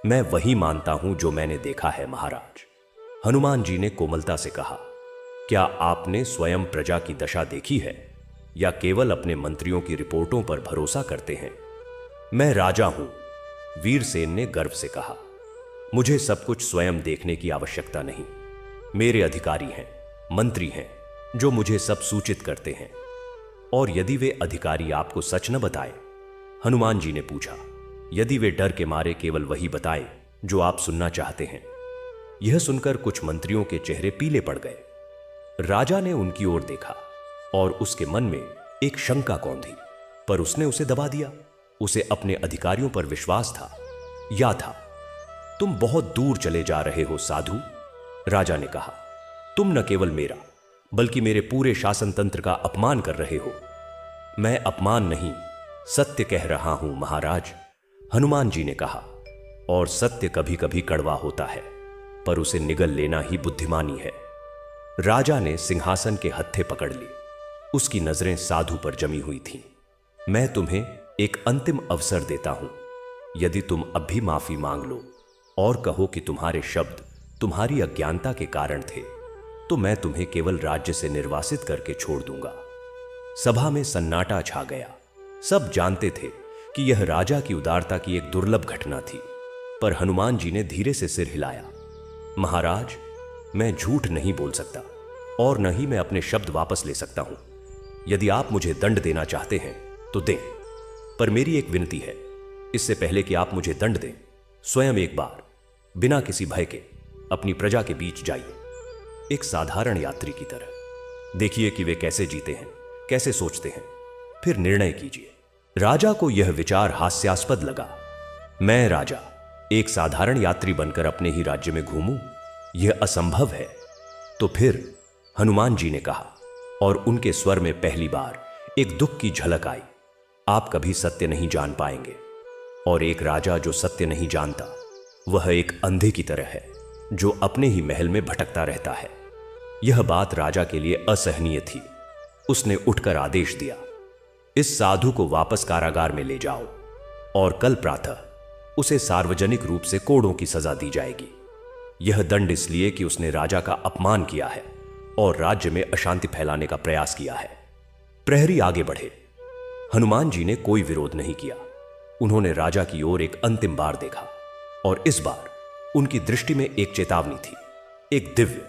मैं वही मानता हूं जो मैंने देखा है महाराज। हनुमान जी ने कोमलता से कहा, क्या आपने स्वयं प्रजा की दशा देखी है या केवल अपने मंत्रियों की रिपोर्टों पर भरोसा करते हैं? मैं राजा हूं, वीरसेन ने गर्व से कहा। मुझे सब कुछ स्वयं देखने की आवश्यकता नहीं। मेरे अधिकारी हैं, मंत्री हैं, जो मुझे सब सूचित करते हैं। और यदि वे अधिकारी आपको सच न बताए? हनुमान जी ने पूछा। यदि वे डर के मारे केवल वही बताए जो आप सुनना चाहते हैं। यह सुनकर कुछ मंत्रियों के चेहरे पीले पड़ गए। राजा ने उनकी ओर देखा और उसके मन में एक शंका कौंधी, पर उसने उसे दबा दिया। उसे अपने अधिकारियों पर विश्वास था। या था। तुम बहुत दूर चले जा रहे हो साधु, राजा ने कहा। तुम न केवल मेरा बल्कि मेरे पूरे शासन तंत्र का अपमान कर रहे हो। मैं अपमान नहीं, सत्य कह रहा हूं महाराज, हनुमान जी ने कहा। और सत्य कभी कभी कड़वा होता है, पर उसे निगल लेना ही बुद्धिमानी है। राजा ने सिंहासन के हत्थे पकड़ लिए। उसकी नजरें साधु पर जमी हुई थीं। मैं तुम्हें एक अंतिम अवसर देता हूं। यदि तुम अब भी माफी मांग लो और कहो कि तुम्हारे शब्द तुम्हारी अज्ञानता के कारण थे, तो मैं तुम्हें केवल राज्य से निर्वासित करके छोड़ दूंगा। सभा में सन्नाटा छा गया। सब जानते थे कि यह राजा की उदारता की एक दुर्लभ घटना थी, पर हनुमान जी ने धीरे से सिर हिलाया। महाराज, मैं झूठ नहीं बोल सकता और न ही मैं अपने शब्द वापस ले सकता हूं। यदि आप मुझे दंड देना चाहते हैं तो दें, पर मेरी एक विनती है। इससे पहले कि आप मुझे दंड दें, स्वयं एक बार बिना किसी भय के अपनी प्रजा के बीच जाइए, एक साधारण यात्री की तरह। देखिए कि वे कैसे जीते हैं, कैसे सोचते हैं, फिर निर्णय कीजिए। राजा को यह विचार हास्यास्पद लगा। मैं राजा एक साधारण यात्री बनकर अपने ही राज्य में घूमूं? यह असंभव है। तो फिर, हनुमान जी ने कहा, और उनके स्वर में पहली बार एक दुख की झलक आई, आप कभी सत्य नहीं जान पाएंगे। और एक राजा जो सत्य नहीं जानता, वह एक अंधे की तरह है जो अपने ही महल में भटकता रहता है। यह बात राजा के लिए असहनीय थी। उसने उठकर आदेश दिया, इस साधु को वापस कारागार में ले जाओ और कल प्रातः उसे सार्वजनिक रूप से कोड़ों की सजा दी जाएगी। यह दंड इसलिए कि उसने राजा का अपमान किया है और राज्य में अशांति फैलाने का प्रयास किया है। प्रहरी आगे बढ़े। हनुमान जी ने कोई विरोध नहीं किया। उन्होंने राजा की ओर एक अंतिम बार देखा और इस बार उनकी दृष्टि में एक चेतावनी थी, एक दिव्य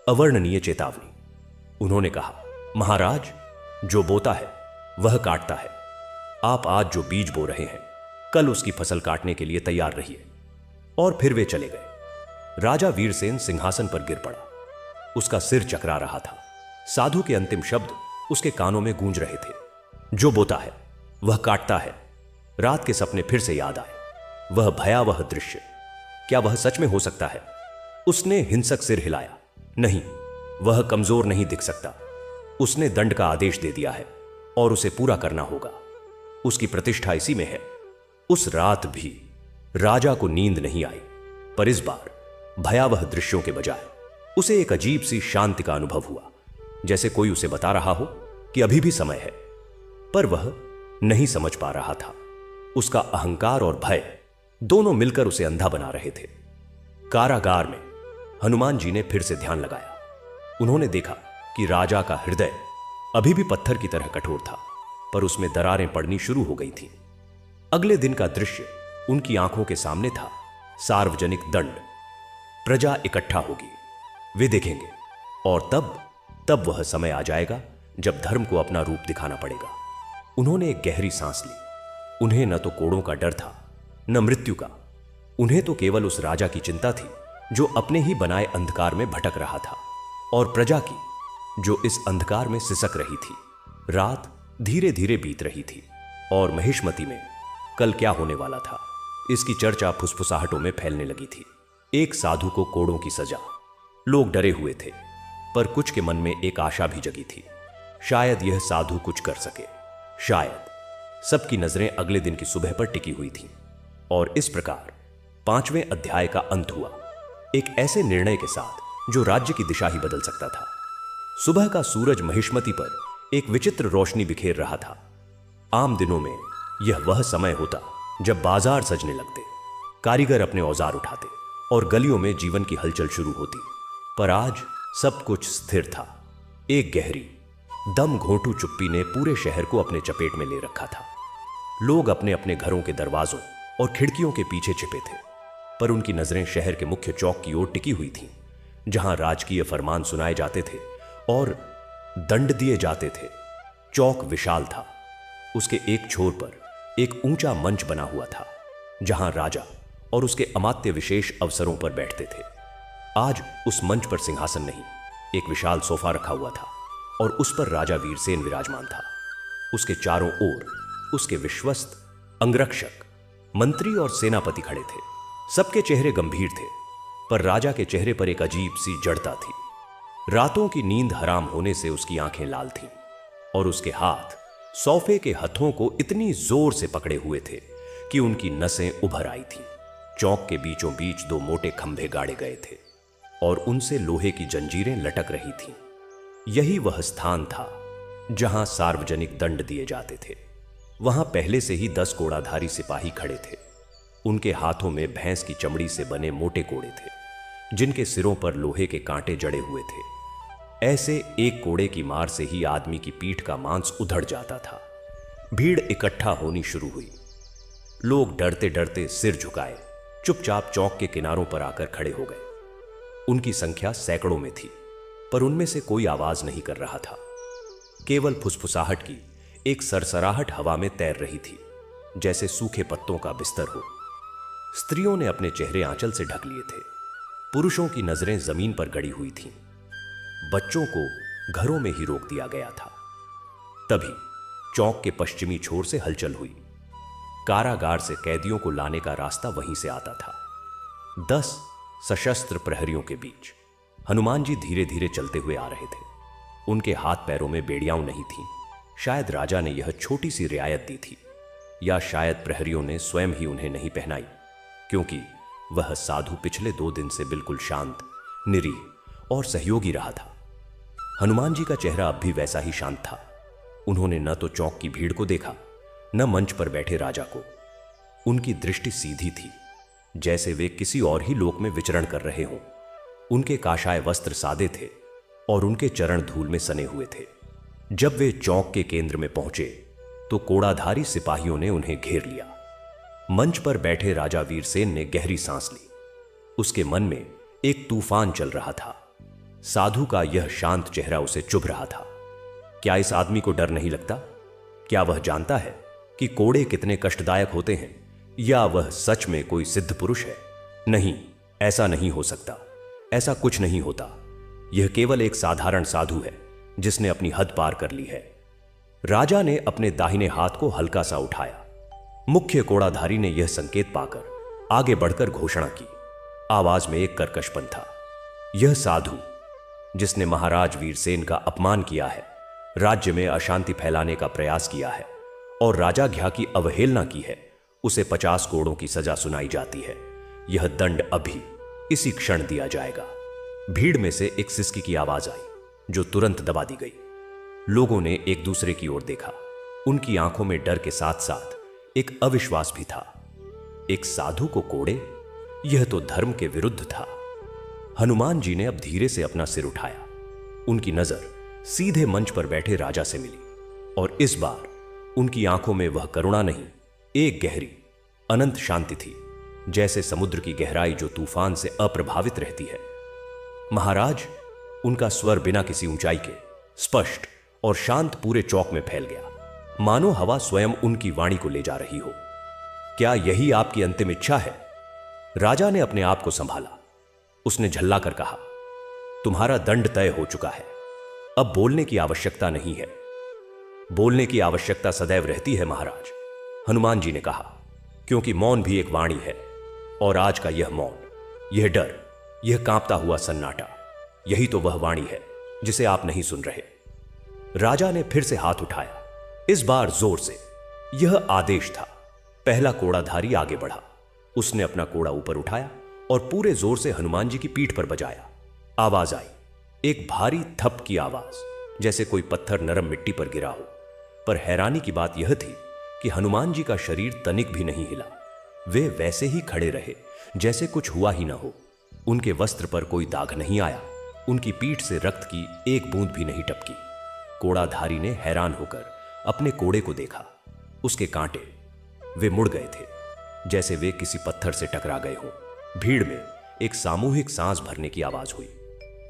अवर्णनीय चेतावनी। उन्होंने कहा, महाराज, जो बोता है वह काटता है। आप आज जो बीज बो रहे हैं, कल उसकी फसल काटने के लिए तैयार रहिए। और फिर वे चले गए। राजा वीरसेन सिंहासन पर गिर पड़ा। उसका सिर चकरा रहा था। साधु के अंतिम शब्द उसके कानों में गूंज रहे थे, जो बोता है वह काटता है। रात के सपने फिर से याद आए। वह भयावह दृश्य, क्या वह सच में हो सकता है? उसने हिंसक सिर हिलाया। नहीं, वह कमजोर नहीं दिख सकता। उसने दंड का आदेश दे दिया है और उसे पूरा करना होगा। उसकी प्रतिष्ठा इसी में है। उस रात भी राजा को नींद नहीं आई, पर इस बार भयावह दृश्यों के बजाय उसे एक अजीब सी शांति का अनुभव हुआ, जैसे कोई उसे बता रहा हो कि अभी भी समय है। पर वह नहीं समझ पा रहा था। उसका अहंकार और भय दोनों मिलकर उसे अंधा बना रहे थे। कारागार में हनुमान जी ने फिर से ध्यान लगाया। उन्होंने देखा कि राजा का हृदय अभी भी पत्थर की तरह कठोर था, पर उसमें दरारें पड़नी शुरू हो गई थीं। अगले दिन का दृश्य उनकी आंखों के सामने था। सार्वजनिक दंड, प्रजा इकट्ठा होगी, वे देखेंगे। और तब वह समय आ जाएगा जब धर्म को अपना रूप दिखाना पड़ेगा। उन्होंने एक गहरी सांस ली। उन्हें न तो कोड़ों का डर था, न मृत्यु का। उन्हें तो केवल उस राजा की चिंता थी जो अपने ही बनाए अंधकार में भटक रहा था, और प्रजा की जो इस अंधकार में सिसक रही थी। रात धीरे धीरे बीत रही थी और महिष्मती में कल क्या होने वाला था, इसकी चर्चा फुसफुसाहटों में फैलने लगी थी। एक साधु को कोड़ों की सजा। लोग डरे हुए थे, पर कुछ के मन में एक आशा भी जगी थी। शायद यह साधु कुछ कर सके, शायद। सबकी नजरें अगले दिन की सुबह पर टिकी हुई थीं। और इस प्रकार 5वें अध्याय का अंत हुआ, एक ऐसे निर्णय के साथ जो राज्य की दिशा ही बदल सकता था। सुबह का सूरज महिष्मती पर एक विचित्र रोशनी बिखेर रहा था। आम दिनों में यह वह समय होता जब बाजार सजने लगते, कारीगर अपने औजार उठाते और गलियों में जीवन की हलचल शुरू होती। पर आज सब कुछ स्थिर था। एक गहरी दम घोंटू चुप्पी ने पूरे शहर को अपने चपेट में ले रखा था। लोग अपने अपने घरों के दरवाजों और खिड़कियों के पीछे छिपे थे, पर उनकी नजरें शहर के मुख्य चौक की ओर टिकी हुई थीं, जहां राजकीय फरमान सुनाए जाते थे और दंड दिए जाते थे। चौक विशाल था। उसके एक छोर पर एक ऊंचा मंच बना हुआ था, जहां राजा और उसके अमात्य विशेष अवसरों पर बैठते थे। आज उस मंच पर सिंहासन नहीं, एक विशाल सोफा रखा हुआ था और उस पर राजा वीरसेन विराजमान था। उसके चारों ओर उसके विश्वस्त, अंगरक्षक, मंत्री और सेनापति खड़े थे। सबके चेहरे गंभीर थे, पर राजा के चेहरे पर एक अजीब सी जड़ता थी। रातों की नींद हराम होने से उसकी आंखें लाल थीं और उसके हाथ सोफे के हथों को इतनी जोर से पकड़े हुए थे कि उनकी नसें उभर आई थीं। चौक के बीचों बीच दो मोटे खंभे गाड़े गए थे और उनसे लोहे की जंजीरें लटक रही थीं। यही वह स्थान था जहां सार्वजनिक दंड दिए जाते थे। वहां पहले से ही 10 कोड़ाधारी सिपाही खड़े थे। उनके हाथों में भैंस की चमड़ी से बने मोटे कोड़े थे, जिनके सिरों पर लोहे के कांटे जड़े हुए थे। ऐसे एक कोड़े की मार से ही आदमी की पीठ का मांस उधड़ जाता था। भीड़ इकट्ठा होनी शुरू हुई। लोग डरते डरते सिर झुकाए चुपचाप चौक के किनारों पर आकर खड़े हो गए। उनकी संख्या सैकड़ों में थी, पर उनमें से कोई आवाज नहीं कर रहा था। केवल फुसफुसाहट की एक सरसराहट हवा में तैर रही थी, जैसे सूखे पत्तों का बिस्तर हो। स्त्रियों ने अपने चेहरे आंचल से ढक लिए थे। पुरुषों की नजरें जमीन पर गड़ी हुई थीं। बच्चों को घरों में ही रोक दिया गया था। तभी चौक के पश्चिमी छोर से हलचल हुई। कारागार से कैदियों को लाने का रास्ता वहीं से आता था। 10 सशस्त्र प्रहरियों के बीच हनुमान जी धीरे धीरे चलते हुए आ रहे थे। उनके हाथ पैरों में बेड़ियां नहीं थीं। शायद राजा ने यह छोटी सी रियायत दी थी, या शायद प्रहरियों ने स्वयं ही उन्हें नहीं पहनाई, क्योंकि वह साधु पिछले 2 दिन से बिल्कुल शांत, निरीह और सहयोगी रहा था। हनुमान जी का चेहरा अब भी वैसा ही शांत था। उन्होंने न तो चौक की भीड़ को देखा, न मंच पर बैठे राजा को। उनकी दृष्टि सीधी थी, जैसे वे किसी और ही लोक में विचरण कर रहे हों। उनके काशाय वस्त्र सादे थे और उनके चरण धूल में सने हुए थे। जब वे चौक के केंद्र में पहुंचे तो कोड़ाधारी सिपाहियों ने उन्हें घेर लिया। मंच पर बैठे राजा वीरसेन ने गहरी सांस ली। उसके मन में एक तूफान चल रहा था। साधु का यह शांत चेहरा उसे चुभ रहा था। क्या इस आदमी को डर नहीं लगता? क्या वह जानता है कि कोड़े कितने कष्टदायक होते हैं, या वह सच में कोई सिद्ध पुरुष है? नहीं, ऐसा नहीं हो सकता। ऐसा कुछ नहीं होता। यह केवल एक साधारण साधु है जिसने अपनी हद पार कर ली है। राजा ने अपने दाहिने हाथ को हल्का सा उठाया। मुख्य कोड़ाधारी ने यह संकेत पाकर आगे बढ़कर घोषणा की। आवाज में एक कर्कशपन था। यह साधु जिसने महाराज वीरसेन का अपमान किया है, राज्य में अशांति फैलाने का प्रयास किया है और राजाज्ञा की अवहेलना की है, उसे 50 कोड़ों की सजा सुनाई जाती है। यह दंड अभी इसी क्षण दिया जाएगा। भीड़ में से एक सिसकी की आवाज आई, जो तुरंत दबा दी गई। लोगों ने एक दूसरे की ओर देखा। उनकी आंखों में डर के साथ साथ एक अविश्वास भी था। एक साधु को कोड़े, यह तो धर्म के विरुद्ध था। हनुमान जी ने अब धीरे से अपना सिर उठाया। उनकी नजर सीधे मंच पर बैठे राजा से मिली और इस बार उनकी आंखों में वह करुणा नहीं, एक गहरी अनंत शांति थी, जैसे समुद्र की गहराई जो तूफान से अप्रभावित रहती है। महाराज, उनका स्वर बिना किसी ऊंचाई के स्पष्ट और शांत पूरे चौक में फैल गया, मानो हवा स्वयं उनकी वाणी को ले जा रही हो। क्या यही आपकी अंतिम इच्छा है? राजा ने अपने आप को संभाला। उसने झल्ला कर कहा, तुम्हारा दंड तय हो चुका है। अब बोलने की आवश्यकता नहीं है। बोलने की आवश्यकता सदैव रहती है महाराज, हनुमान जी ने कहा, क्योंकि मौन भी एक वाणी है। और आज का यह मौन, यह डर, यह कांपता हुआ सन्नाटा, यही तो वह वाणी है जिसे आप नहीं सुन रहे। राजा ने फिर से हाथ उठाया, इस बार जोर से। यह आदेश था। पहला कोड़ाधारी आगे बढ़ा। उसने अपना कोड़ा ऊपर उठाया और पूरे जोर से हनुमान जी की पीठ पर बजाया। आवाज आई, एक भारी थप की आवाज, जैसे कोई पत्थर नरम मिट्टी पर गिरा हो। पर हैरानी की बात यह थी कि हनुमान जी का शरीर तनिक भी नहीं हिला। वे वैसे ही खड़े रहे जैसे कुछ हुआ ही ना हो। उनके वस्त्र पर कोई दाग नहीं आया, उनकी पीठ से रक्त की एक बूंद भी नहीं टपकी। कोड़ाधारी ने हैरान होकर अपने कोड़े को देखा। उसके कांटे, वे मुड़ गए थे जैसे वे किसी पत्थर से टकरा गए हों। भीड़ में एक सामूहिक सांस भरने की आवाज हुई।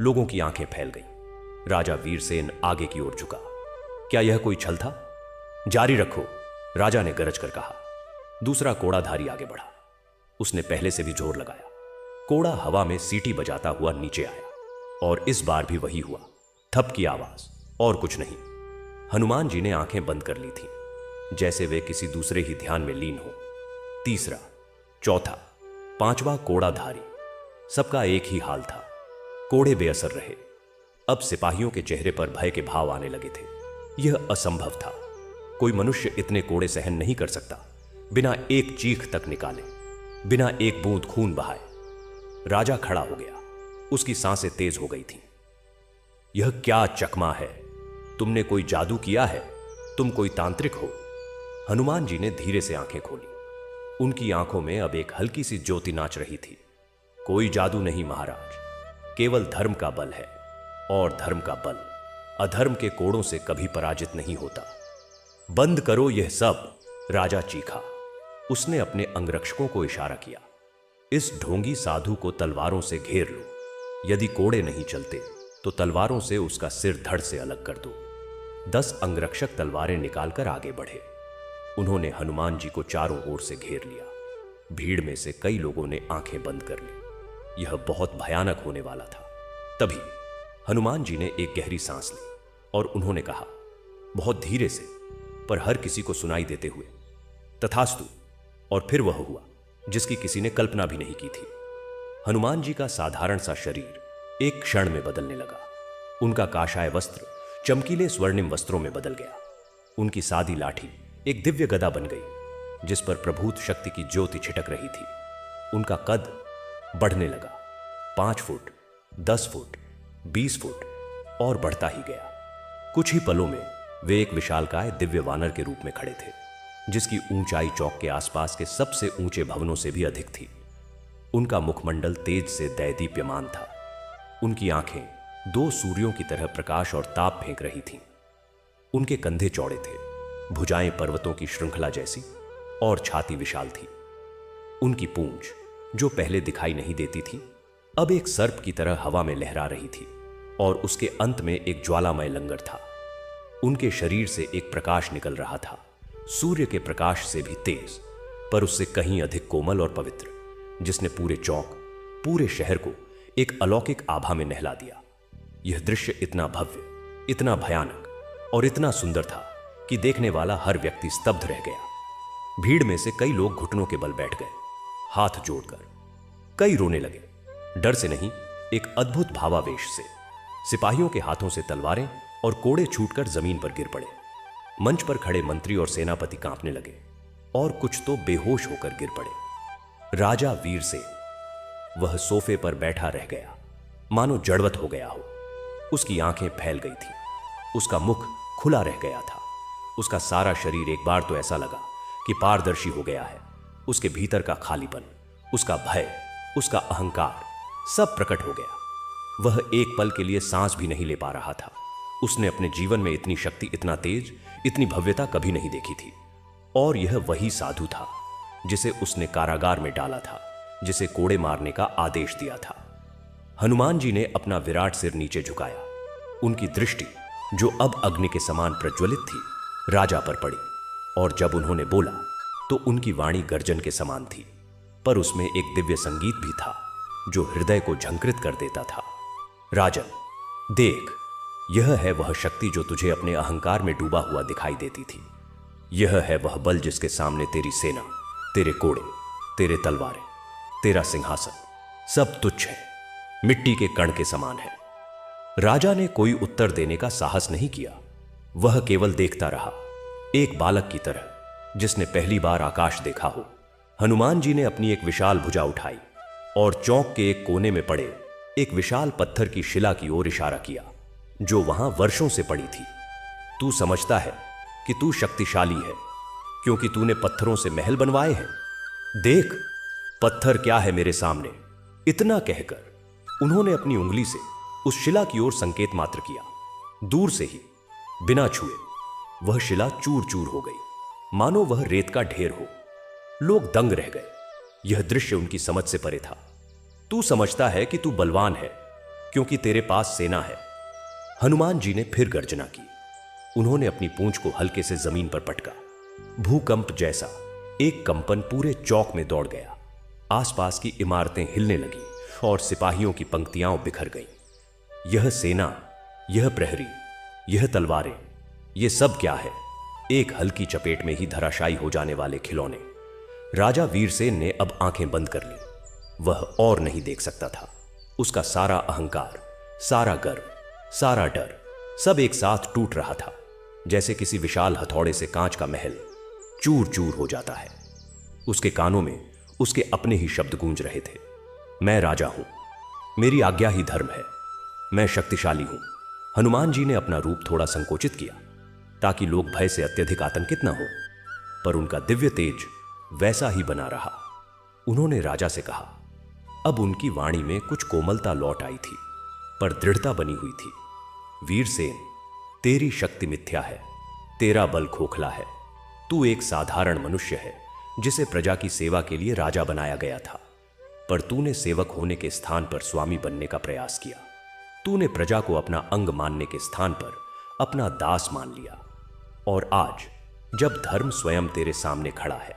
लोगों की आंखें फैल गईं। राजा वीरसेन आगे की ओर झुका। क्या यह कोई छल था? जारी रखो, राजा ने गरज कर कहा। दूसरा कोड़ाधारी आगे बढ़ा। उसने पहले से भी जोर लगाया। कोड़ा हवा में सीटी बजाता हुआ नीचे आया और इस बार भी वही हुआ, थप की आवाज और कुछ नहीं। हनुमान जी ने आंखें बंद कर ली थीं, जैसे वे किसी दूसरे ही ध्यान में लीन हो। तीसरा, चौथा, पांचवा कोड़ाधारी, सबका एक ही हाल था। कोड़े बेअसर रहे। अब सिपाहियों के चेहरे पर भय के भाव आने लगे थे। यह असंभव था। कोई मनुष्य इतने कोड़े सहन नहीं कर सकता बिना एक चीख तक निकाले, बिना एक बूंद खून बहाए। राजा खड़ा हो गया। उसकी सांसें तेज हो गई थीं। यह क्या चकमा है? तुमने कोई जादू किया है? तुम कोई तांत्रिक हो? हनुमान जी ने धीरे से आंखें खोली। उनकी आंखों में अब एक हल्की सी ज्योति नाच रही थी। कोई जादू नहीं महाराज, केवल धर्म का बल है, और धर्म का बल अधर्म के कोड़ों से कभी पराजित नहीं होता। बंद करो यह सब, राजा चीखा। उसने अपने अंगरक्षकों को इशारा किया। इस ढोंगी साधु को तलवारों से घेर लो। यदि कोड़े नहीं चलते तो तलवारों से उसका सिर धड़ से अलग कर दो। 10 अंगरक्षक तलवारें निकालकर आगे बढ़े। उन्होंने हनुमान जी को चारों ओर से घेर लिया। भीड़ में से कई लोगों ने आंखें बंद कर ली। यह बहुत भयानक होने वाला था। तभी हनुमान जी ने एक गहरी सांस ली और उन्होंने कहा, बहुत धीरे से पर हर किसी को सुनाई देते हुए, तथास्तु। और फिर वह हुआ जिसकी किसी ने कल्पना भी नहीं की थी। हनुमान जी का साधारण सा शरीर एक क्षण में बदलने लगा। उनका काशाय वस्त्र चमकीले स्वर्णिम वस्त्रों में बदल गया। उनकी सादी लाठी एक दिव्य गदा बन गई जिस पर प्रभूत शक्ति की ज्योति छिटक रही थी। उनका कद बढ़ने लगा। 5 फुट, 10 फुट, 20 फुट और बढ़ता ही गया। कुछ ही पलों में वे एक विशालकाय दिव्य वानर के रूप में खड़े थे, जिसकी ऊंचाई चौक के आसपास के सबसे ऊंचे भवनों से भी अधिक थी। उनका मुखमंडल तेज से दैदीप्यमान था। उनकी आंखें 2 सूर्यों की तरह प्रकाश और ताप फेंक रही थीं। उनके कंधे चौड़े थे, भुजाएं पर्वतों की श्रृंखला जैसी, और छाती विशाल थी। उनकी पूंछ, जो पहले दिखाई नहीं देती थी, अब एक सर्प की तरह हवा में लहरा रही थी, और उसके अंत में एक ज्वालामय लंगर था। उनके शरीर से एक प्रकाश निकल रहा था, सूर्य के प्रकाश से भी तेज, पर उससे कहीं अधिक कोमल और पवित्र, जिसने पूरे चौक, पूरे शहर को एक अलौकिक आभा में नहला दिया। यह दृश्य इतना भव्य, इतना भयानक और इतना सुंदर था कि देखने वाला हर व्यक्ति स्तब्ध रह गया। भीड़ में से कई लोग घुटनों के बल बैठ गए, हाथ जोड़कर। कई रोने लगे, डर से नहीं, एक अद्भुत भावावेश से। सिपाहियों के हाथों से तलवारें और कोड़े छूटकर जमीन पर गिर पड़े। मंच पर खड़े मंत्री और सेनापति कांपने लगे, और कुछ तो बेहोश होकर गिर पड़े। राजा वीरसेन, वह सोफे पर बैठा रह गया, मानो जड़वत हो गया हो। उसकी आंखें फैल गई थीं, उसका मुख खुला रह गया था। उसका सारा शरीर एक बार तो ऐसा लगा कि पारदर्शी हो गया है। उसके भीतर का खालीपन, उसका भय, उसका अहंकार सब प्रकट हो गया। वह एक पल के लिए सांस भी नहीं ले पा रहा था। उसने अपने जीवन में इतनी शक्ति, इतना तेज, इतनी भव्यता कभी नहीं देखी थी। और यह वही साधु था जिसे उसने कारागार में डाला था, जिसे कोड़े मारने का आदेश दिया था। हनुमान जी ने अपना विराट सिर नीचे झुकाया। उनकी दृष्टि, जो अब अग्नि के समान प्रज्वलित थी, राजा पर पड़ी, और जब उन्होंने बोला तो उनकी वाणी गर्जन के समान थी, पर उसमें एक दिव्य संगीत भी था जो हृदय को झंकृत कर देता था। राजन, देख, यह है वह शक्ति जो तुझे अपने अहंकार में डूबा हुआ दिखाई देती थी। यह है वह बल जिसके सामने तेरी सेना, तेरे कोड़े, तेरे तलवारें, तेरा सिंहासन सब तुच्छ है, मिट्टी के कण के समान है। राजा ने कोई उत्तर देने का साहस नहीं किया। वह केवल देखता रहा, एक बालक की तरह जिसने पहली बार आकाश देखा हो। हनुमान जी ने अपनी एक विशाल भुजा उठाई और चौक के एक कोने में पड़े एक विशाल पत्थर की शिला की ओर इशारा किया, जो वहां वर्षों से पड़ी थी। तू समझता है कि तू शक्तिशाली है क्योंकि तूने पत्थरों से महल बनवाए हैं। देख, पत्थर क्या है मेरे सामने। इतना कहकर उन्होंने अपनी उंगली से उस शिला की ओर संकेत मात्र किया। दूर से ही, बिना छुए, वह शिला चूर चूर हो गई, मानो वह रेत का ढेर हो। लोग दंग रह गए। यह दृश्य उनकी समझ से परे था। तू समझता है कि तू बलवान है क्योंकि तेरे पास सेना है। हनुमान जी ने फिर गर्जना की। उन्होंने अपनी पूंछ को हल्के से जमीन पर पटका। भूकंप जैसा एक कंपन पूरे चौक में दौड़ गया। आसपास की इमारतें हिलने लगी और सिपाहियों की पंक्तियां बिखर गईं। यह सेना, यह प्रहरी, यह तलवारें, यह सब क्या है? एक हल्की चपेट में ही धराशायी हो जाने वाले खिलौने। राजा वीरसेन ने अब आंखें बंद कर ली। वह और नहीं देख सकता था। उसका सारा अहंकार, सारा गर्व, सारा डर सब एक साथ टूट रहा था, जैसे किसी विशाल हथौड़े से कांच का महल चूर चूर हो जाता है। उसके कानों में उसके अपने ही शब्द गूंज रहे थे। मैं राजा हूं, मेरी आज्ञा ही धर्म है, मैं शक्तिशाली हूं। हनुमान जी ने अपना रूप थोड़ा संकोचित किया ताकि लोग भय से अत्यधिक आतंकित न हो, पर उनका दिव्य तेज वैसा ही बना रहा। उन्होंने राजा से कहा। अब उनकी वाणी में कुछ कोमलता लौट आई थी, पर दृढ़ता बनी हुई थी। वीरसेन, तेरी शक्ति मिथ्या है, तेरा बल खोखला है। तू एक साधारण मनुष्य है जिसे प्रजा की सेवा के लिए राजा बनाया गया था, पर तूने सेवक होने के स्थान पर स्वामी बनने का प्रयास किया। तूने प्रजा को अपना अंग मानने के स्थान पर अपना दास मान लिया। और आज जब धर्म स्वयं तेरे सामने खड़ा है,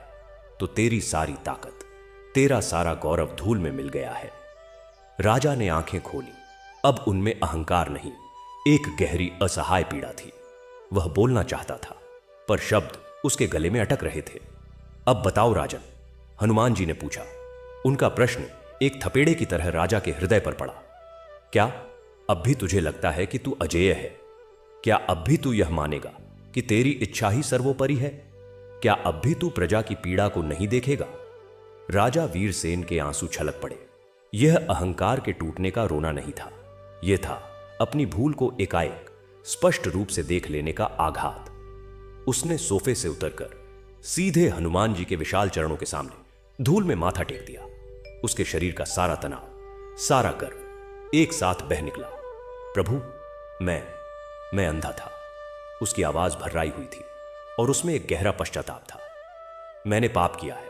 तो तेरी सारी ताकत, तेरा सारा गौरव धूल में मिल गया है। राजा ने आंखें खोली। अब उनमें अहंकार नहीं, एक गहरी असहाय पीड़ा थी। वह बोलना चाहता था, पर शब्द उसके गले में अटक रहे थे। अब बताओ राजन, हनुमान जी ने पूछा। उनका प्रश्न एक थपेड़े की तरह राजा के हृदय पर पड़ा। क्या अब भी तुझे लगता है कि तू अजेय है? क्या अब भी तू यह मानेगा कि तेरी इच्छा ही सर्वोपरि है? क्या अब भी तू प्रजा की पीड़ा को नहीं देखेगा? राजा वीरसेन के आंसू छलक पड़े। यह अहंकार के टूटने का रोना नहीं था, यह था अपनी भूल को एकाएक स्पष्ट रूप से देख लेने का आघात। उसने सोफे से उतरकर सीधे हनुमान जी के विशाल चरणों के सामने धूल में माथा टेक दिया। उसके शरीर का सारा तनाव, सारा गर्व एक साथ बह निकला। प्रभु, मैं अंधा था। उसकी आवाज भर्राई हुई थी और उसमें एक गहरा पश्चाताप था। मैंने पाप किया है,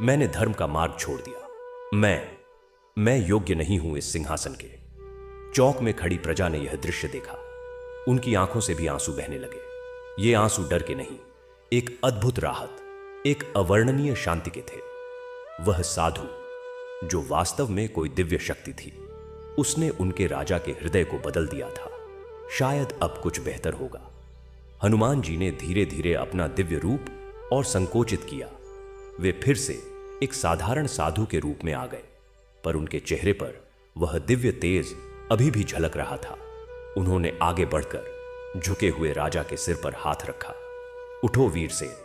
मैंने धर्म का मार्ग छोड़ दिया। मैं योग्य नहीं हूं इस सिंहासन के। चौक में खड़ी प्रजा ने यह दृश्य देखा। उनकी आंखों से भी आंसू बहने लगे। ये आंसू डर के नहीं, एक अद्भुत राहत, एक अवर्णनीय शांति के थे। वह साधु, जो वास्तव में कोई दिव्य शक्ति थी, उसने उनके राजा के हृदय को बदल दिया था। शायद अब कुछ बेहतर होगा। हनुमान जी ने धीरे धीरे अपना दिव्य रूप और संकोचित किया। वे फिर से एक साधारण साधु के रूप में आ गए, पर उनके चेहरे पर वह दिव्य तेज अभी भी झलक रहा था। उन्होंने आगे बढ़कर झुके हुए राजा के सिर पर हाथ रखा। उठो वीरसेन,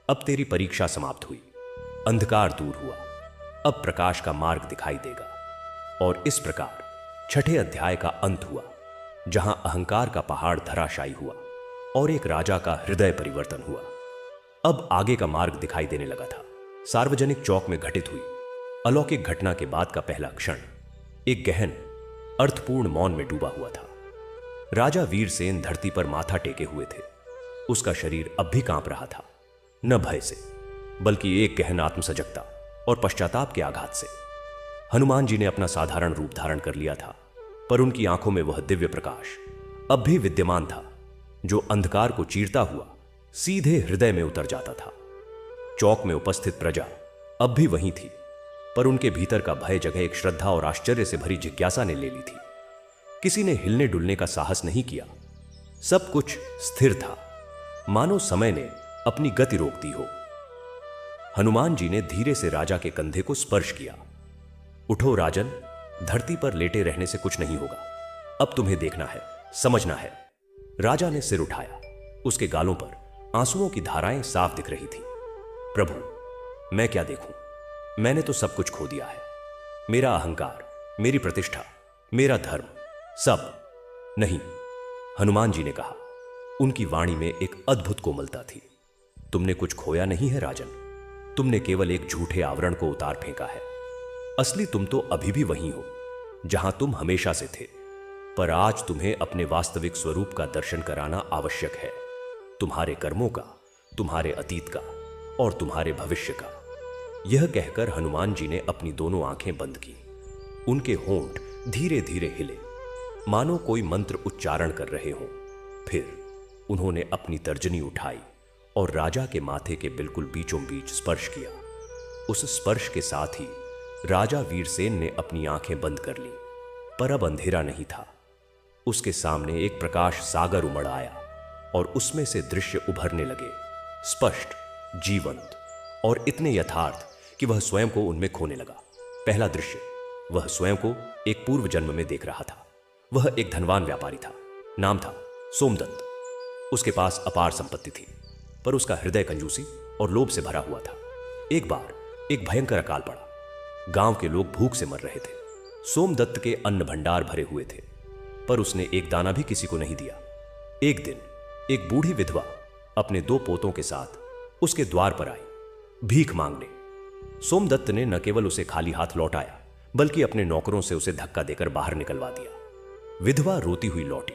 अब तेरी परीक्षा समाप्त हुई। अंधकार दूर हुआ, अब प्रकाश का मार्ग दिखाई देगा। और इस प्रकार छठे अध्याय का अंत हुआ, जहां अहंकार का पहाड़ धराशायी हुआ और एक राजा का हृदय परिवर्तन हुआ। अब आगे का मार्ग दिखाई देने लगा था। सार्वजनिक चौक में घटित हुई अलौकिक घटना के बाद का पहला क्षण एक गहन अर्थपूर्ण मौन में डूबा हुआ था। राजा वीरसेन धरती पर माथा टेके हुए थे। उसका शरीर अब भी कांप रहा था, न भय से, बल्कि एक गहन आत्मसजगता और पश्चाताप के आघात से। हनुमान जी ने अपना साधारण रूप धारण कर लिया था, पर उनकी आंखों में वह दिव्य प्रकाश अब भी विद्यमान था, जो अंधकार को चीरता हुआ सीधे हृदय में उतर जाता था। चौक में उपस्थित प्रजा अब भी वहीं थी, पर उनके भीतर का भय जगह एक श्रद्धा और आश्चर्य से भरी जिज्ञासा ने ले ली थी। किसी ने हिलने डुलने का साहस नहीं किया। सब कुछ स्थिर था, मानो समय ने अपनी गति रोक दी हो। हनुमान जी ने धीरे से राजा के कंधे को स्पर्श किया। उठो राजन, धरती पर लेटे रहने से कुछ नहीं होगा। अब तुम्हें देखना है, समझना है। राजा ने सिर उठाया। उसके गालों पर आंसुओं की धाराएं साफ दिख रही थी। प्रभु, मैं क्या देखूं? मैंने तो सब कुछ खो दिया है। मेरा अहंकार, मेरी प्रतिष्ठा, मेरा धर्म, सब नहीं। हनुमान जी ने कहा। उनकी वाणी में एक अद्भुत कोमलता थी। तुमने कुछ खोया नहीं है राजन। तुमने केवल एक झूठे आवरण को उतार फेंका है। असली तुम तो अभी भी वही हो जहां तुम हमेशा से थे, पर आज तुम्हें अपने वास्तविक स्वरूप का दर्शन कराना आवश्यक है, तुम्हारे कर्मों का, तुम्हारे अतीत का और तुम्हारे भविष्य का। यह कहकर हनुमान जी ने अपनी दोनों आंखें बंद की। उनके होंठ धीरे धीरे हिले, मानो कोई मंत्र उच्चारण कर रहे हों। फिर उन्होंने अपनी तर्जनी उठाई और राजा के माथे के बिल्कुल बीचों बीच स्पर्श किया। उस स्पर्श के साथ ही राजा वीरसेन ने अपनी आंखें बंद कर ली, पर अब अंधेरा नहीं था। उसके सामने एक प्रकाश सागर उमड़ आया और उसमें से दृश्य उभरने लगे, स्पष्ट, जीवंत और इतने यथार्थ कि वह स्वयं को उनमें खोने लगा। पहला दृश्य, वह स्वयं को एक पूर्व जन्म में देख रहा था। वह एक धनवान व्यापारी था, नाम था सोमदत्त। उसके पास अपार संपत्ति थी, पर उसका हृदय कंजूसी और लोभ से भरा हुआ था। एक बार एक भयंकर अकाल पड़ा, गांव के लोग भूख से मर रहे थे। सोमदत्त के अन्न भंडार भरे हुए थे, पर उसने एक दाना भी किसी को नहीं दिया। एक दिन एक बूढ़ी विधवा अपने 2 पोतों के साथ उसके द्वार पर आई भीख मांगने। सोमदत्त ने न केवल उसे खाली हाथ लौटाया, बल्कि अपने नौकरों से उसे धक्का देकर बाहर निकलवा दिया। विधवा रोती हुई लौटी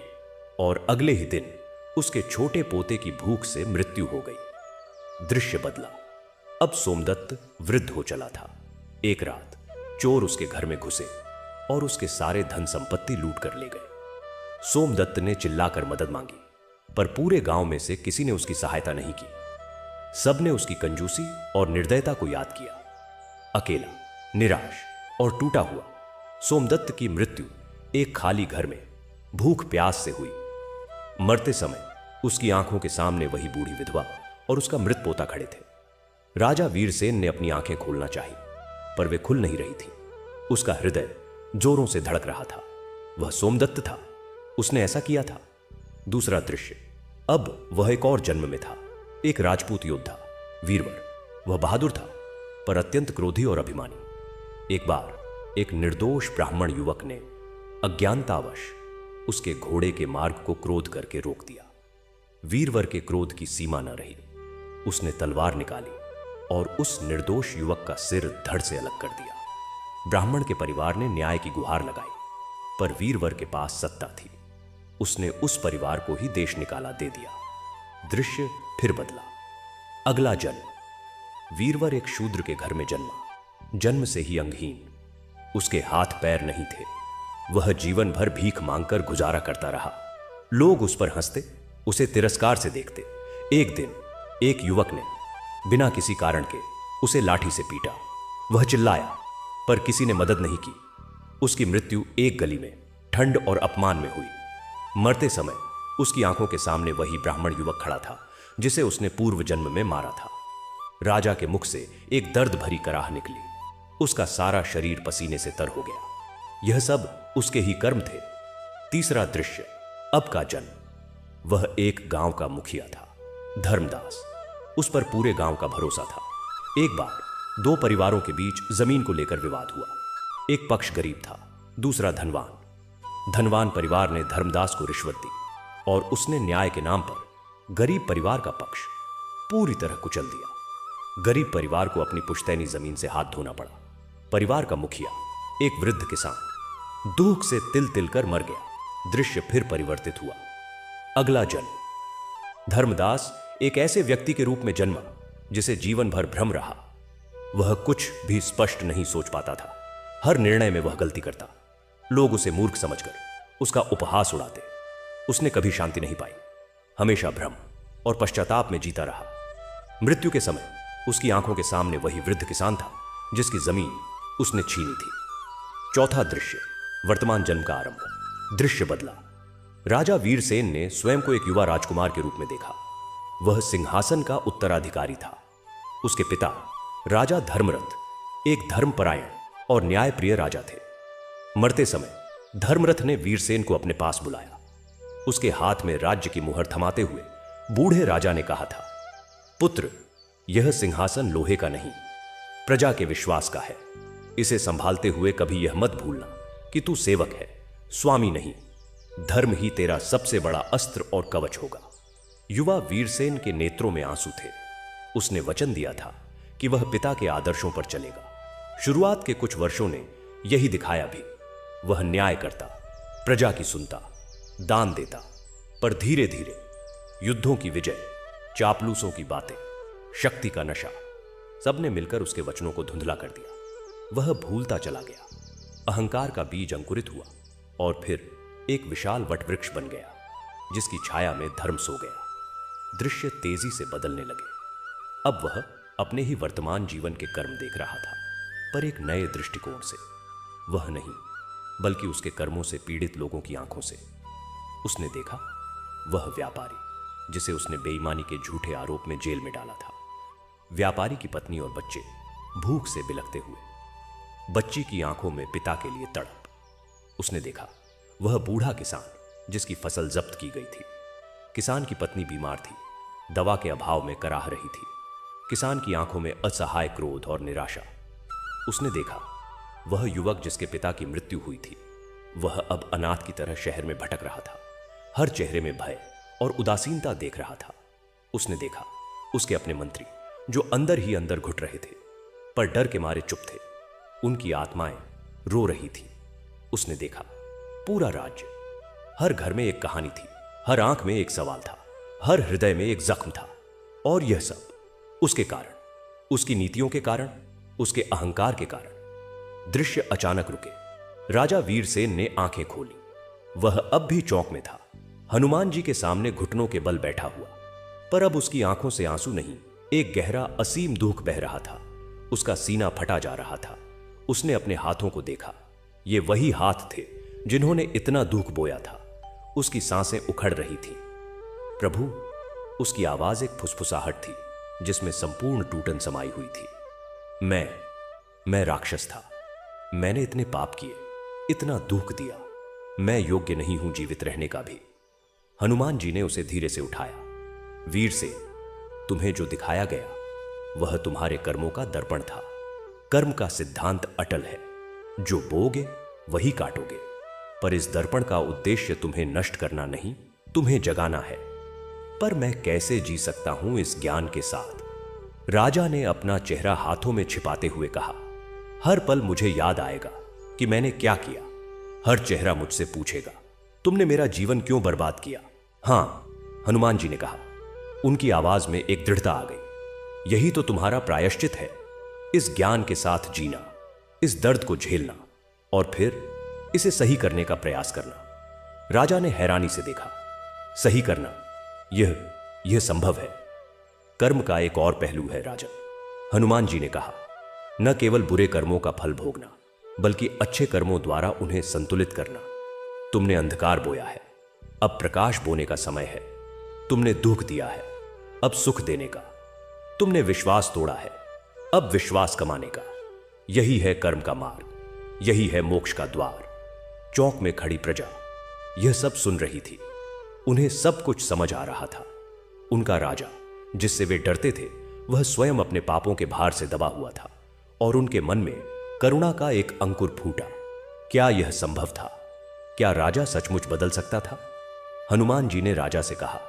और अगले ही दिन उसके छोटे पोते की भूख से मृत्यु हो गई। दृश्य बदला। अब सोमदत्त वृद्ध हो चला था। एक रात चोर उसके घर में घुसे और उसके सारे धन संपत्ति लूट कर ले गए। सोमदत्त ने चिल्लाकर मदद मांगी, पर पूरे गांव में से किसी ने उसकी सहायता नहीं की। सबने उसकी कंजूसी और निर्दयता को याद किया। अकेला, निराश और टूटा हुआ सोमदत्त की मृत्यु एक खाली घर में भूख प्यास से हुई। मरते समय उसकी आंखों के सामने वही बूढ़ी विधवा और उसका मृत पोता खड़े थे। राजा वीरसेन ने अपनी आंखें खोलना चाही, पर वे खुल नहीं रही थी। उसका हृदय जोरों से धड़क रहा था। वह सोमदत्त था, उसने ऐसा किया था। दूसरा दृश्य, अब वह एक और जन्म में था। एक राजपूत योद्धा, वीरवर। वह बहादुर था, पर अत्यंत क्रोधी और अभिमानी। एक बार एक निर्दोष ब्राह्मण युवक ने अज्ञानतावश उसके घोड़े के मार्ग को क्रोध करके रोक दिया। वीरवर के क्रोध की सीमा न रही। उसने तलवार निकाली और उस निर्दोष युवक का सिर धड़ से अलग कर दिया। ब्राह्मण के परिवार ने न्याय की गुहार लगाई, पर वीरवर के पास सत्ता थी। उसने उस परिवार को ही देश निकाला दे दिया। दृश्य फिर बदला। अगला जन्म। वीरवर एक शूद्र के घर में जन्मा, जन्म से ही अंगहीन। उसके हाथ पैर नहीं थे। वह जीवन भर भीख मांगकर गुजारा करता रहा। लोग उस पर हंसते, उसे तिरस्कार से देखते। एक दिन एक युवक ने बिना किसी कारण के उसे लाठी से पीटा। वह चिल्लाया, पर किसी ने मदद नहीं की। उसकी मृत्यु एक गली में ठंड और अपमान में हुई। मरते समय उसकी आंखों के सामने वही ब्राह्मण युवक खड़ा था जिसे उसने पूर्व जन्म में मारा था। राजा के मुख से एक दर्द भरी कराह निकली। उसका सारा शरीर पसीने से तर हो गया। यह सब उसके ही कर्म थे। तीसरा दृश्य, अब का जन्म। वह एक गांव का मुखिया था, धर्मदास। उस पर पूरे गांव का भरोसा था। एक बार 2 परिवारों के बीच जमीन को लेकर विवाद हुआ। एक पक्ष गरीब था, दूसरा धनवान। धनवान परिवार ने धर्मदास को रिश्वत दी और उसने न्याय के नाम पर गरीब परिवार का पक्ष पूरी तरह कुचल दिया। गरीब परिवार को अपनी पुश्तैनी जमीन से हाथ धोना पड़ा। परिवार का मुखिया, एक वृद्ध किसान, दुख से तिल तिल कर मर गया। दृश्य फिर परिवर्तित हुआ। अगला जन्म। धर्मदास एक ऐसे व्यक्ति के रूप में जन्मा जिसे जीवन भर भ्रम रहा। वह कुछ भी स्पष्ट नहीं सोच पाता था। हर निर्णय में वह गलती करता। लोग उसे मूर्ख समझकर उसका उपहास उड़ाते। उसने कभी शांति नहीं पाई, हमेशा भ्रम और पश्चाताप में जीता रहा। मृत्यु के समय उसकी आंखों के सामने वही वृद्ध किसान था जिसकी जमीन उसने छीनी थी। चौथा दृश्य, वर्तमान जन्म का आरंभ। दृश्य बदला। राजा वीरसेन ने स्वयं को एक युवा राजकुमार के रूप में देखा। वह सिंहासन का उत्तराधिकारी था। उसके पिता राजा धर्मरथ एक धर्मपरायण और न्यायप्रिय राजा थे। मरते समय धर्मरथ ने वीरसेन को अपने पास बुलाया। उसके हाथ में राज्य की मुहर थमाते हुए बूढ़े राजा ने कहा था, पुत्र, यह सिंहासन लोहे का नहीं, प्रजा के विश्वास का है। इसे संभालते हुए कभी यह मत भूलना कि तू सेवक है, स्वामी नहीं। धर्म ही तेरा सबसे बड़ा अस्त्र और कवच होगा। युवा वीरसेन के नेत्रों में आंसू थे। उसने वचन दिया था कि वह पिता के आदर्शों पर चलेगा। शुरुआत के कुछ वर्षों ने यही दिखाया भी। वह न्याय करता, प्रजा की सुनता, दान देता, पर धीरे धीरे युद्धों की विजय, चापलूसों की बातें, शक्ति का नशा, सबने मिलकर उसके वचनों को धुंधला कर दिया। वह भूलता चला गया। अहंकार का बीज अंकुरित हुआ और फिर एक विशाल वटवृक्ष बन गया, जिसकी छाया में धर्म सो गया। दृश्य तेजी से बदलने लगे। अब वह अपने ही वर्तमान जीवन के कर्म देख रहा था, पर एक नए दृष्टिकोण से। वह नहीं, बल्कि उसके कर्मों से पीड़ित लोगों की आंखों से। उसने देखा, वह व्यापारी जिसे उसने बेईमानी के झूठे आरोप में जेल में डाला था, व्यापारी की पत्नी और बच्चे भूख से बिलखते हुए, बच्ची की आंखों में पिता के लिए तड़प। उसने देखा, वह बूढ़ा किसान जिसकी फसल जब्त की गई थी। किसान की पत्नी बीमार थी, दवा के अभाव में कराह रही थी। किसान की आंखों में असहाय क्रोध और निराशा। उसने देखा, वह युवक जिसके पिता की मृत्यु हुई थी, वह अब अनाथ की तरह शहर में भटक रहा था, हर चेहरे में भय और उदासीनता देख रहा था। उसने देखा, उसके अपने मंत्री जो अंदर ही अंदर घुट रहे थे, पर डर के मारे चुप थे। उनकी आत्माएं रो रही थी। उसने देखा, पूरा राज्य, हर घर में एक कहानी थी, हर आंख में एक सवाल था, हर हृदय में एक जख्म था। और यह सब उसके कारण, उसकी नीतियों के कारण, उसके अहंकार के कारण। दृश्य अचानक रुके। राजा वीरसेन ने आंखें खोली। वह अब भी चौक में था, हनुमान जी के सामने घुटनों के बल बैठा हुआ। पर अब उसकी आंखों से आंसू नहीं, एक गहरा असीम दुख बह रहा था। उसका सीना फटा जा रहा था। उसने अपने हाथों को देखा। ये वही हाथ थे जिन्होंने इतना दुख बोया था। उसकी सांसें उखड़ रही थीं। प्रभु, उसकी आवाज एक फुसफुसाहट थी जिसमें संपूर्ण टूटन समाई हुई थी। मैं राक्षस था। मैंने इतने पाप किए, इतना दुख दिया। मैं योग्य नहीं हूं जीवित रहने का भी। हनुमान जी ने उसे धीरे से उठाया। वीरसेन, तुम्हें जो दिखाया गया वह तुम्हारे कर्मों का दर्पण था। कर्म का सिद्धांत अटल है, जो बोगे वही काटोगे। पर इस दर्पण का उद्देश्य तुम्हें नष्ट करना नहीं, तुम्हें जगाना है। पर मैं कैसे जी सकता हूं इस ज्ञान के साथ? राजा ने अपना चेहरा हाथों में छिपाते हुए कहा। हर पल मुझे याद आएगा कि मैंने क्या किया। हर चेहरा मुझसे पूछेगा, तुमने मेरा जीवन क्यों बर्बाद किया? हां, हनुमान जी ने कहा। उनकी आवाज में एक दृढ़ता आ गई। यही तो तुम्हारा प्रायश्चित है, इस ज्ञान के साथ जीना, इस दर्द को झेलना और फिर इसे सही करने का प्रयास करना। राजा ने हैरानी से देखा। सही करना, यह संभव है। कर्म का एक और पहलू है राजन, हनुमान जी ने कहा। न केवल बुरे कर्मों का फल भोगना, बल्कि अच्छे कर्मों द्वारा उन्हें संतुलित करना। तुमने अंधकार बोया है, अब प्रकाश बोने का समय है। तुमने दुख दिया है, अब सुख देने का। तुमने विश्वास तोड़ा है, अब विश्वास कमाने का। यही है कर्म का मार्ग, यही है मोक्ष का द्वार। चौक में खड़ी प्रजा यह सब सुन रही थी। उन्हें सब कुछ समझ आ रहा था। उनका राजा, जिससे वे डरते थे, वह स्वयं अपने पापों के भार से दबा हुआ था और उनके मन में करुणा का एक अंकुर फूटा। क्या यह संभव था? क्या राजा सचमुच बदल सकता था? हनुमान जी ने राजा से कहा,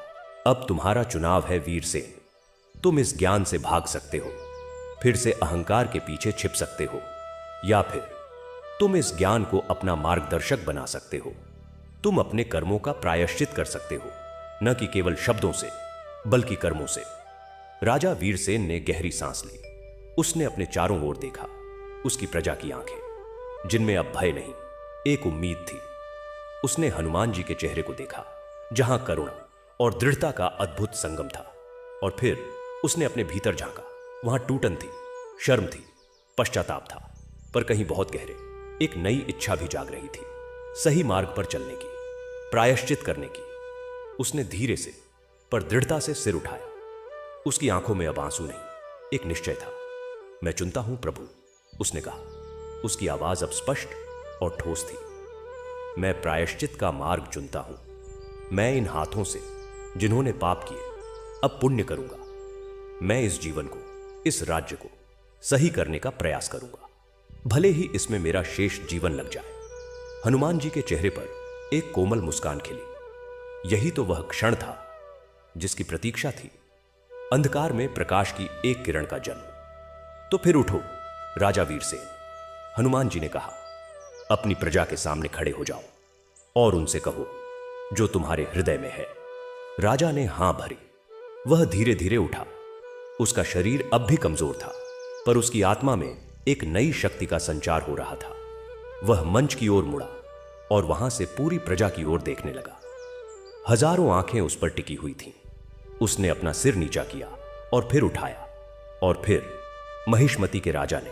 अब तुम्हारा चुनाव है वीरसेन। तुम इस ज्ञान से भाग सकते हो, फिर से अहंकार के पीछे छिप सकते हो, या फिर तुम इस ज्ञान को अपना मार्गदर्शक बना सकते हो। तुम अपने कर्मों का प्रायश्चित कर सकते हो, न कि केवल शब्दों से, बल्कि कर्मों से। राजा वीरसेन ने गहरी सांस ली। उसने अपने चारों ओर देखा। उसकी प्रजा की आंखें, जिनमें अब भय नहीं, एक उम्मीद थी। उसने हनुमान जी के चेहरे को देखा, जहां करुणा और दृढ़ता का अद्भुत संगम था। और फिर उसने अपने भीतर झांका। वहां टूटन थी, शर्म थी, पश्चाताप था, पर कहीं बहुत गहरे एक नई इच्छा भी जाग रही थी, सही मार्ग पर चलने की, प्रायश्चित करने की। उसने धीरे से पर दृढ़ता से सिर उठाया। उसकी आंखों में अब आंसू नहीं, एक निश्चय था। मैं चुनता हूं प्रभु, उसने कहा। उसकी आवाज अब स्पष्ट और ठोस थी। मैं प्रायश्चित का मार्ग चुनता हूं। मैं इन हाथों से, जिन्होंने पाप किए, अब पुण्य करूंगा। मैं इस जीवन को, इस राज्य को सही करने का प्रयास करूंगा, भले ही इसमें मेरा शेष जीवन लग जाए। हनुमान जी के चेहरे पर एक कोमल मुस्कान खिली। यही तो वह क्षण था जिसकी प्रतीक्षा थी। अंधकार में प्रकाश की एक किरण का जन्म। तो फिर उठो राजा वीरसेन, हनुमान जी ने कहा। अपनी प्रजा के सामने खड़े हो जाओ और उनसे कहो जो तुम्हारे हृदय में है। राजा ने हां भरी। वह धीरे धीरे उठा। उसका शरीर अब भी कमजोर था, पर उसकी आत्मा में एक नई शक्ति का संचार हो रहा था। वह मंच की ओर मुड़ा और वहां से पूरी प्रजा की ओर देखने लगा। हजारों आंखें उस पर टिकी हुई थीं। उसने अपना सिर नीचा किया और फिर उठाया, और फिर महिष्मति के राजा ने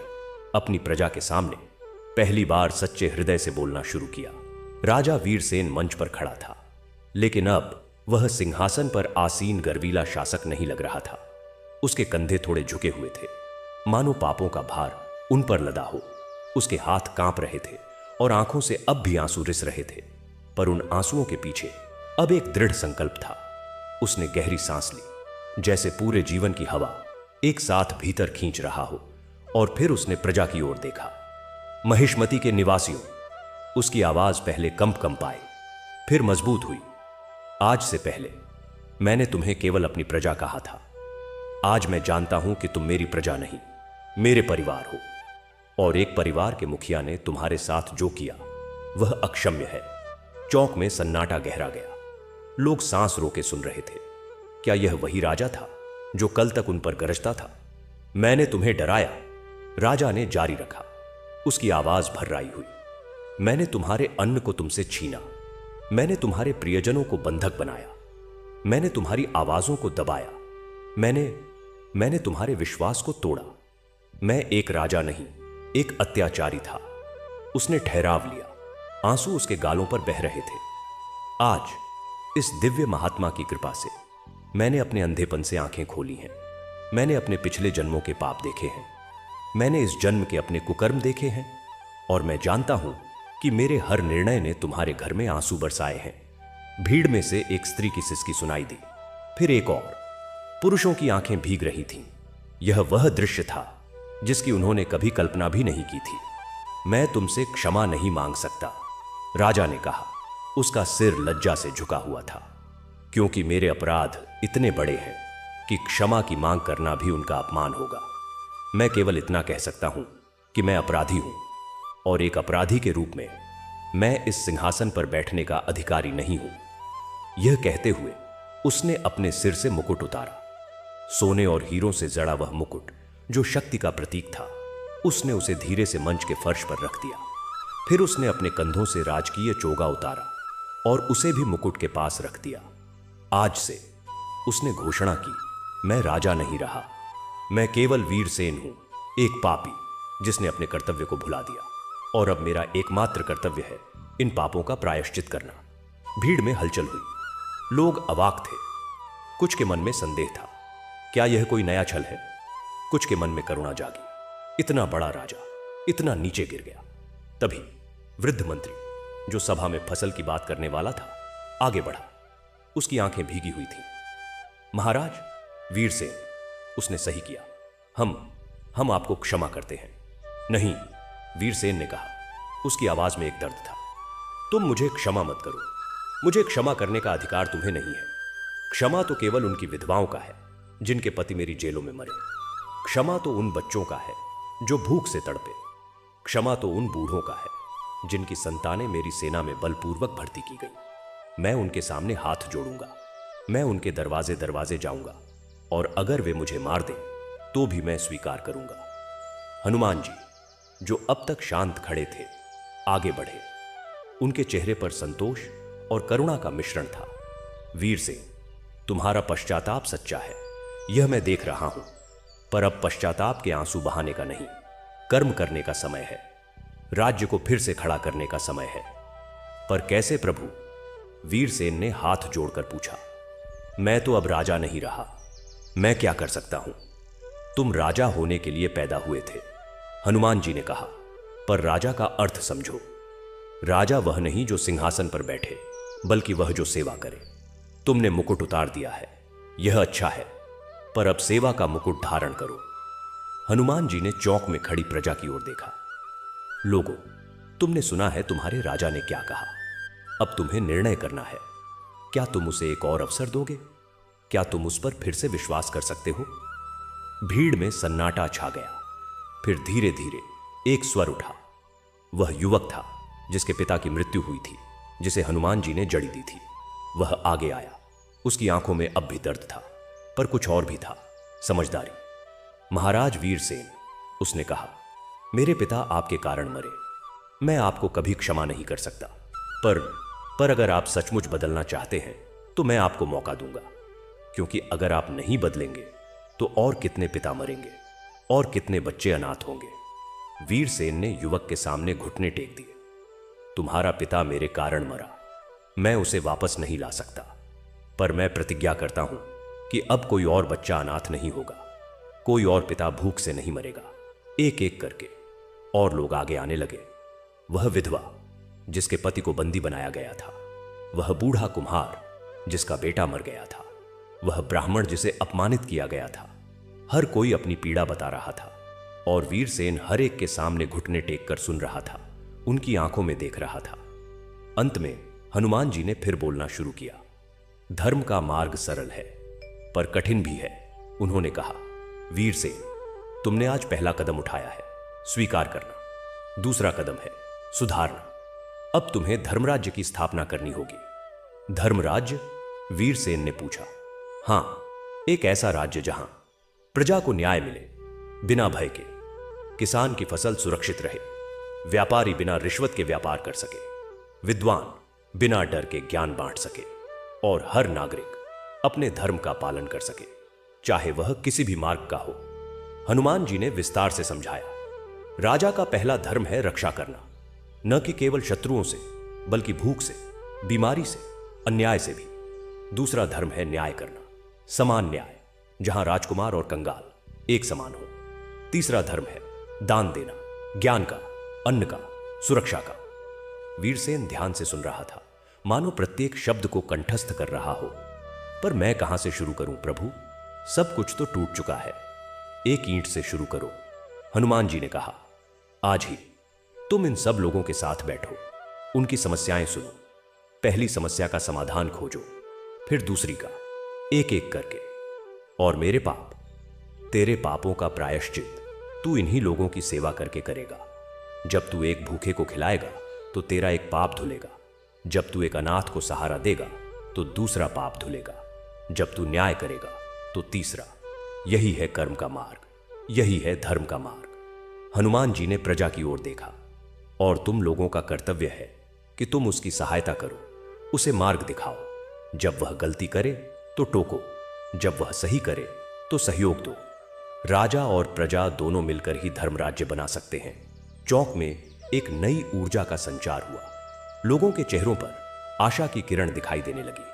अपनी प्रजा के सामने पहली बार सच्चे हृदय से बोलना शुरू किया। राजा वीरसेन मंच पर खड़ा था, लेकिन अब वह सिंहासन पर आसीन गर्वीला शासक नहीं लग रहा था। उसके कंधे थोड़े झुके हुए थे, मानो पापों का भार उन पर लदा हो। उसके हाथ कांप रहे थे और आंखों से अब भी आंसू रिस रहे थे, पर उन आंसुओं के पीछे अब एक दृढ़ संकल्प था। उसने गहरी सांस ली, जैसे पूरे जीवन की हवा एक साथ भीतर खींच रहा हो, और फिर उसने प्रजा की ओर देखा। महिष्मति के निवासियों, उसकी आवाज पहले कंप आए, फिर मजबूत हुई। आज से पहले मैंने तुम्हें केवल अपनी प्रजा कहा था। आज मैं जानता हूं कि तुम मेरी प्रजा नहीं, मेरे परिवार हो, और एक परिवार के मुखिया ने तुम्हारे साथ जो किया वह अक्षम्य है। चौक में सन्नाटा गहरा गया। लोग सांस रोके सुन रहे थे। क्या यह वही राजा था जो कल तक उन पर गरजता था? मैंने तुम्हें डराया, राजा ने जारी रखा। उसकी आवाज भर्राई हुई। मैंने तुम्हारे अन्न को तुमसे छीना, मैंने तुम्हारे प्रियजनों को बंधक बनाया, मैंने तुम्हारी आवाजों को दबाया, मैंने तुम्हारे विश्वास को तोड़ा। मैं एक राजा नहीं, एक अत्याचारी था। उसने ठहराव लिया। आंसू उसके गालों पर बह रहे थे। आज इस दिव्य महात्मा की कृपा से मैंने अपने अंधेपन से आंखें खोली हैं। मैंने अपने पिछले जन्मों के पाप देखे हैं। मैंने इस जन्म के अपने कुकर्म देखे हैं, और मैं जानता हूं कि मेरे हर निर्णय ने तुम्हारे घर में आंसू बरसाए हैं। भीड़ में से एक स्त्री की सिसकी सुनाई दी, फिर एक और। पुरुषों की आंखें भीग रही थीं। यह वह दृश्य था जिसकी उन्होंने कभी कल्पना भी नहीं की थी। मैं तुमसे क्षमा नहीं मांग सकता, राजा ने कहा। उसका सिर लज्जा से झुका हुआ था, क्योंकि मेरे अपराध इतने बड़े हैं कि क्षमा की मांग करना भी उनका अपमान होगा। मैं केवल इतना कह सकता हूं कि मैं अपराधी हूं, और एक अपराधी के रूप में मैं इस सिंहासन पर बैठने का अधिकारी नहीं हूं। यह कहते हुए उसने अपने सिर से मुकुट उतारा। सोने और हीरों से जड़ा वह मुकुट जो शक्ति का प्रतीक था, उसने उसे धीरे से मंच के फर्श पर रख दिया। फिर उसने अपने कंधों से राजकीय चोगा उतारा और उसे भी मुकुट के पास रख दिया। आज से उसने घोषणा की, मैं राजा नहीं रहा, मैं केवल वीरसेन हूं, एक पापी जिसने अपने कर्तव्य को भुला दिया, और अब मेरा एकमात्र कर्तव्य है इन पापों का प्रायश्चित करना। भीड़ में हलचल हुई। लोग अवाक थे। कुछ के मन में संदेह था, क्या यह कोई नया छल है? कुछ के मन में करुणा जागी। इतना बड़ा राजा इतना नीचे गिर गया। तभी वृद्ध मंत्री, जो सभा में फसल की बात करने वाला था, आगे बढ़ा। उसकी आंखें भीगी हुई थीं। महाराज वीरसेन, उसने सही किया, हम आपको क्षमा करते हैं। नहीं, वीरसेन ने कहा। उसकी आवाज में एक दर्द था। तुम मुझे क्षमा मत करो। मुझे क्षमा करने का अधिकार तुम्हें नहीं है। क्षमा तो केवल उनकी विधवाओं का है जिनके पति मेरी जेलों में मरे। क्षमा तो उन बच्चों का है जो भूख से तड़पे। क्षमा तो उन बूढ़ों का है जिनकी संतानें मेरी सेना में बलपूर्वक भर्ती की गई। मैं उनके सामने हाथ जोड़ूंगा, मैं उनके दरवाजे दरवाजे जाऊंगा, और अगर वे मुझे मार दें तो भी मैं स्वीकार करूंगा। हनुमान जी, जो अब तक शांत खड़े थे, आगे बढ़े। उनके चेहरे पर संतोष और करुणा का मिश्रण था। वीरसेन, तुम्हारा पश्चाताप सच्चा है, यह मैं देख रहा हूं, पर अब पश्चाताप के आंसू बहाने का नहीं, कर्म करने का समय है। राज्य को फिर से खड़ा करने का समय है। पर कैसे प्रभु? वीरसेन ने हाथ जोड़कर पूछा। मैं तो अब राजा नहीं रहा, मैं क्या कर सकता हूं? तुम राजा होने के लिए पैदा हुए थे, हनुमान जी ने कहा, पर राजा का अर्थ समझो। राजा वह नहीं जो सिंहासन पर बैठे, बल्कि वह जो सेवा करे। तुमने मुकुट उतार दिया है, यह अच्छा है, पर अब सेवा का मुकुट धारण करो। हनुमान जी ने चौक में खड़ी प्रजा की ओर देखा। लोगों, तुमने सुना है तुम्हारे राजा ने क्या कहा। अब तुम्हें निर्णय करना है। क्या तुम उसे एक और अवसर दोगे? क्या तुम उस पर फिर से विश्वास कर सकते हो? भीड़ में सन्नाटा छा गया। फिर धीरे धीरे एक स्वर उठा। वह युवक था जिसके पिता की मृत्यु हुई थी, जिसे हनुमान जी ने जड़ी दी थी। वह आगे आया। उसकी आंखों में अब भी दर्द था, पर कुछ और भी था, समझदारी। महाराज वीरसेन, उसने कहा, मेरे पिता आपके कारण मरे। मैं आपको कभी क्षमा नहीं कर सकता, पर अगर आप सचमुच बदलना चाहते हैं तो मैं आपको मौका दूंगा, क्योंकि अगर आप नहीं बदलेंगे तो और कितने पिता मरेंगे और कितने बच्चे अनाथ होंगे। वीरसेन ने युवक के सामने घुटने टेक दिए। तुम्हारा पिता मेरे कारण मरा, मैं उसे वापस नहीं ला सकता, पर मैं प्रतिज्ञा करता हूं कि अब कोई और बच्चा अनाथ नहीं होगा, कोई और पिता भूख से नहीं मरेगा। एक एक करके और लोग आगे आने लगे। वह विधवा जिसके पति को बंदी बनाया गया था, वह बूढ़ा कुम्हार जिसका बेटा मर गया था, वह ब्राह्मण जिसे अपमानित किया गया था, हर कोई अपनी पीड़ा बता रहा था और वीरसेन हर एक के सामने घुटने टेक कर सुन रहा था, उनकी आंखों में देख रहा था। अंत में हनुमान जी ने फिर बोलना शुरू किया। धर्म का मार्ग सरल है पर कठिन भी है। उन्होंने कहा, वीरसेन, तुमने आज पहला कदम उठाया है, स्वीकार करना। दूसरा कदम है सुधारना। अब तुम्हें धर्मराज्य की स्थापना करनी होगी। धर्मराज्य? वीरसेन ने पूछा। हां, एक ऐसा राज्य जहां प्रजा को न्याय मिले बिना भय के, किसान की फसल सुरक्षित रहे, व्यापारी बिना रिश्वत के व्यापार कर सके, विद्वान बिना डर के ज्ञान बांट सके और हर नागरिक अपने धर्म का पालन कर सके, चाहे वह किसी भी मार्ग का हो। हनुमान जी ने विस्तार से समझाया। राजा का पहला धर्म है रक्षा करना, न कि केवल शत्रुओं से, बल्कि भूख से, बीमारी से, अन्याय से भी। दूसरा धर्म है न्याय करना, समान न्याय, जहां राजकुमार और कंगाल एक समान हो। तीसरा धर्म है दान देना, ज्ञान का, अन्न का, सुरक्षा का। वीरसेन ध्यान से सुन रहा था, मानो प्रत्येक शब्द को कंठस्थ कर रहा हो। पर मैं कहां से शुरू करूं प्रभु? सब कुछ तो टूट चुका है। एक ईंट से शुरू करो। हनुमान जी ने कहा, आज ही तुम इन सब लोगों के साथ बैठो, उनकी समस्याएं सुनो, पहली समस्या का समाधान खोजो, फिर दूसरी का, एक एक करके। और मेरे पाप, तेरे पापों का प्रायश्चित तू इन्हीं लोगों की सेवा करके करेगा। जब तू एक भूखे को खिलाएगा तो तेरा एक पाप धुलेगा, जब तू एक अनाथ को सहारा देगा तो दूसरा पाप धुलेगा, जब तू न्याय करेगा तो तीसरा। यही है कर्म का मार्ग, यही है धर्म का मार्ग। हनुमान जी ने प्रजा की ओर देखा। और तुम लोगों का कर्तव्य है कि तुम उसकी सहायता करो, उसे मार्ग दिखाओ। जब वह गलती करे तो टोको, जब वह सही करे तो सहयोग दो। राजा और प्रजा दोनों मिलकर ही धर्मराज्य बना सकते हैं। चौक में एक नई ऊर्जा का संचार हुआ। लोगों के चेहरों पर आशा की किरण दिखाई देने लगी।